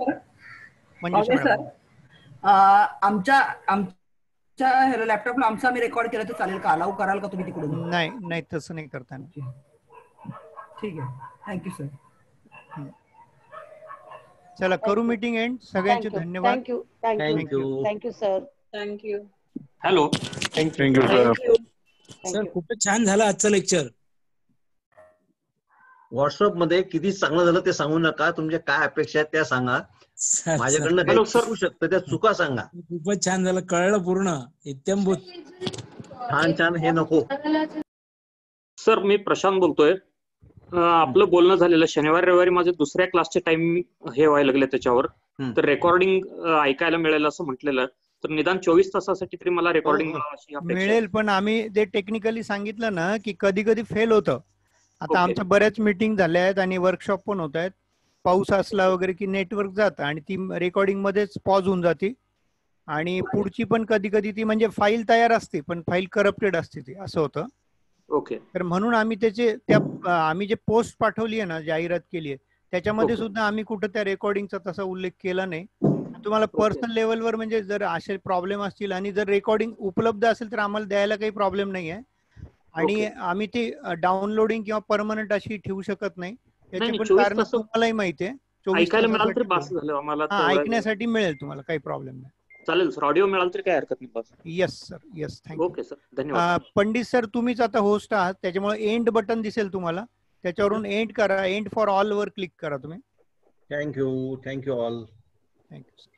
आमच्या लॅपटॉपला आमचा आम्ही रेकॉर्ड केलं तर चालेल का? अलाउ कराल का तुम्ही तिकडून? नाही नाही तसं नाही करताना. ठीक आहे, थँक्यू सर. चला करू मीटिंग एंड. सगळ्यांचे धन्यवाद. Thank you thank you thank you sir. Thank you. Hello. Thank you sir. Sir खूपच छान झालं आजचं लेक्चर. व्हॉट्सअप मध्ये किती चांगलं झालं ते सांगू नका. तुमच्या काय अपेक्षा आहेत त्या सांगा. माझ्याकडनं काही चुकू शकतं, त्या चुका सांगा. खूपच छान झालं, कळलं पूर्ण. इत्यंभूत. छान छान हे नको. सर मी प्रशांत बोलतोय. आपलं बोलणं झालेलं शनिवार रविवारी माझे दुसऱ्या क्लासचे टाइम हे व्हायला लागले त्याच्यावर. तर रेकॉर्डिंग ऐकायला मिळेल असं म्हटलेलं. तर निदान 24 तासासाठी तरी मला रेकॉर्डिंग मिळेल. पण आम्ही ते टेक्निकली सांगितलं ना की कधी कधी फेल होतं. आता आमच्या बऱ्याच मीटिंग झाल्या आहेत आणि वर्कशॉप पण होत आहेत. पाऊस असला वगैरे की नेटवर्क जातं आणि ती रेकॉर्डिंग मध्येच पॉज होऊन जाते. आणि पुढची पण कधी कधी ती म्हणजे फाईल तयार असते पण फाईल करप्टेड असते ती, असं होतं. ओके. तर म्हणून आम्ही आम्ही जे पोस्ट पाठवली आहे ना, जाहिरात केली आहे, त्याच्यामध्ये सुद्धा आम्ही कुठं त्या रेकॉर्डिंगचा तसा उल्लेख केला नाही. तुम्हाला पर्सनल लेवलवर म्हणजे जर असे प्रॉब्लेम असतील आणि जर रेकॉर्डिंग उपलब्ध असेल तर आम्हाला द्यायला काही प्रॉब्लेम नाही आहे. आणि आम्ही ती डाउनलोडिंग किंवा परमनंट अशी ठेवू शकत नाही. त्याचे पण कारण तुम्हालाही माहिती आहे. 24 ऐकण्यासाठी मिळेल तुम्हाला, काही प्रॉब्लेम नाही. चालेल सर. ऑडिओ मिळाल तर काही हरकत नाही. Yes sir. Yes thank you. Okay sir, धन्यवाद. पंडित सर तुम्हीच आता होस्ट आहात, त्याच्यामुळे एंड बटन दिसेल तुम्हाला, त्याच्यावरून एंड करा. End for all were click करा तुम्ही. Thank you. Thank you all. Thank you sir.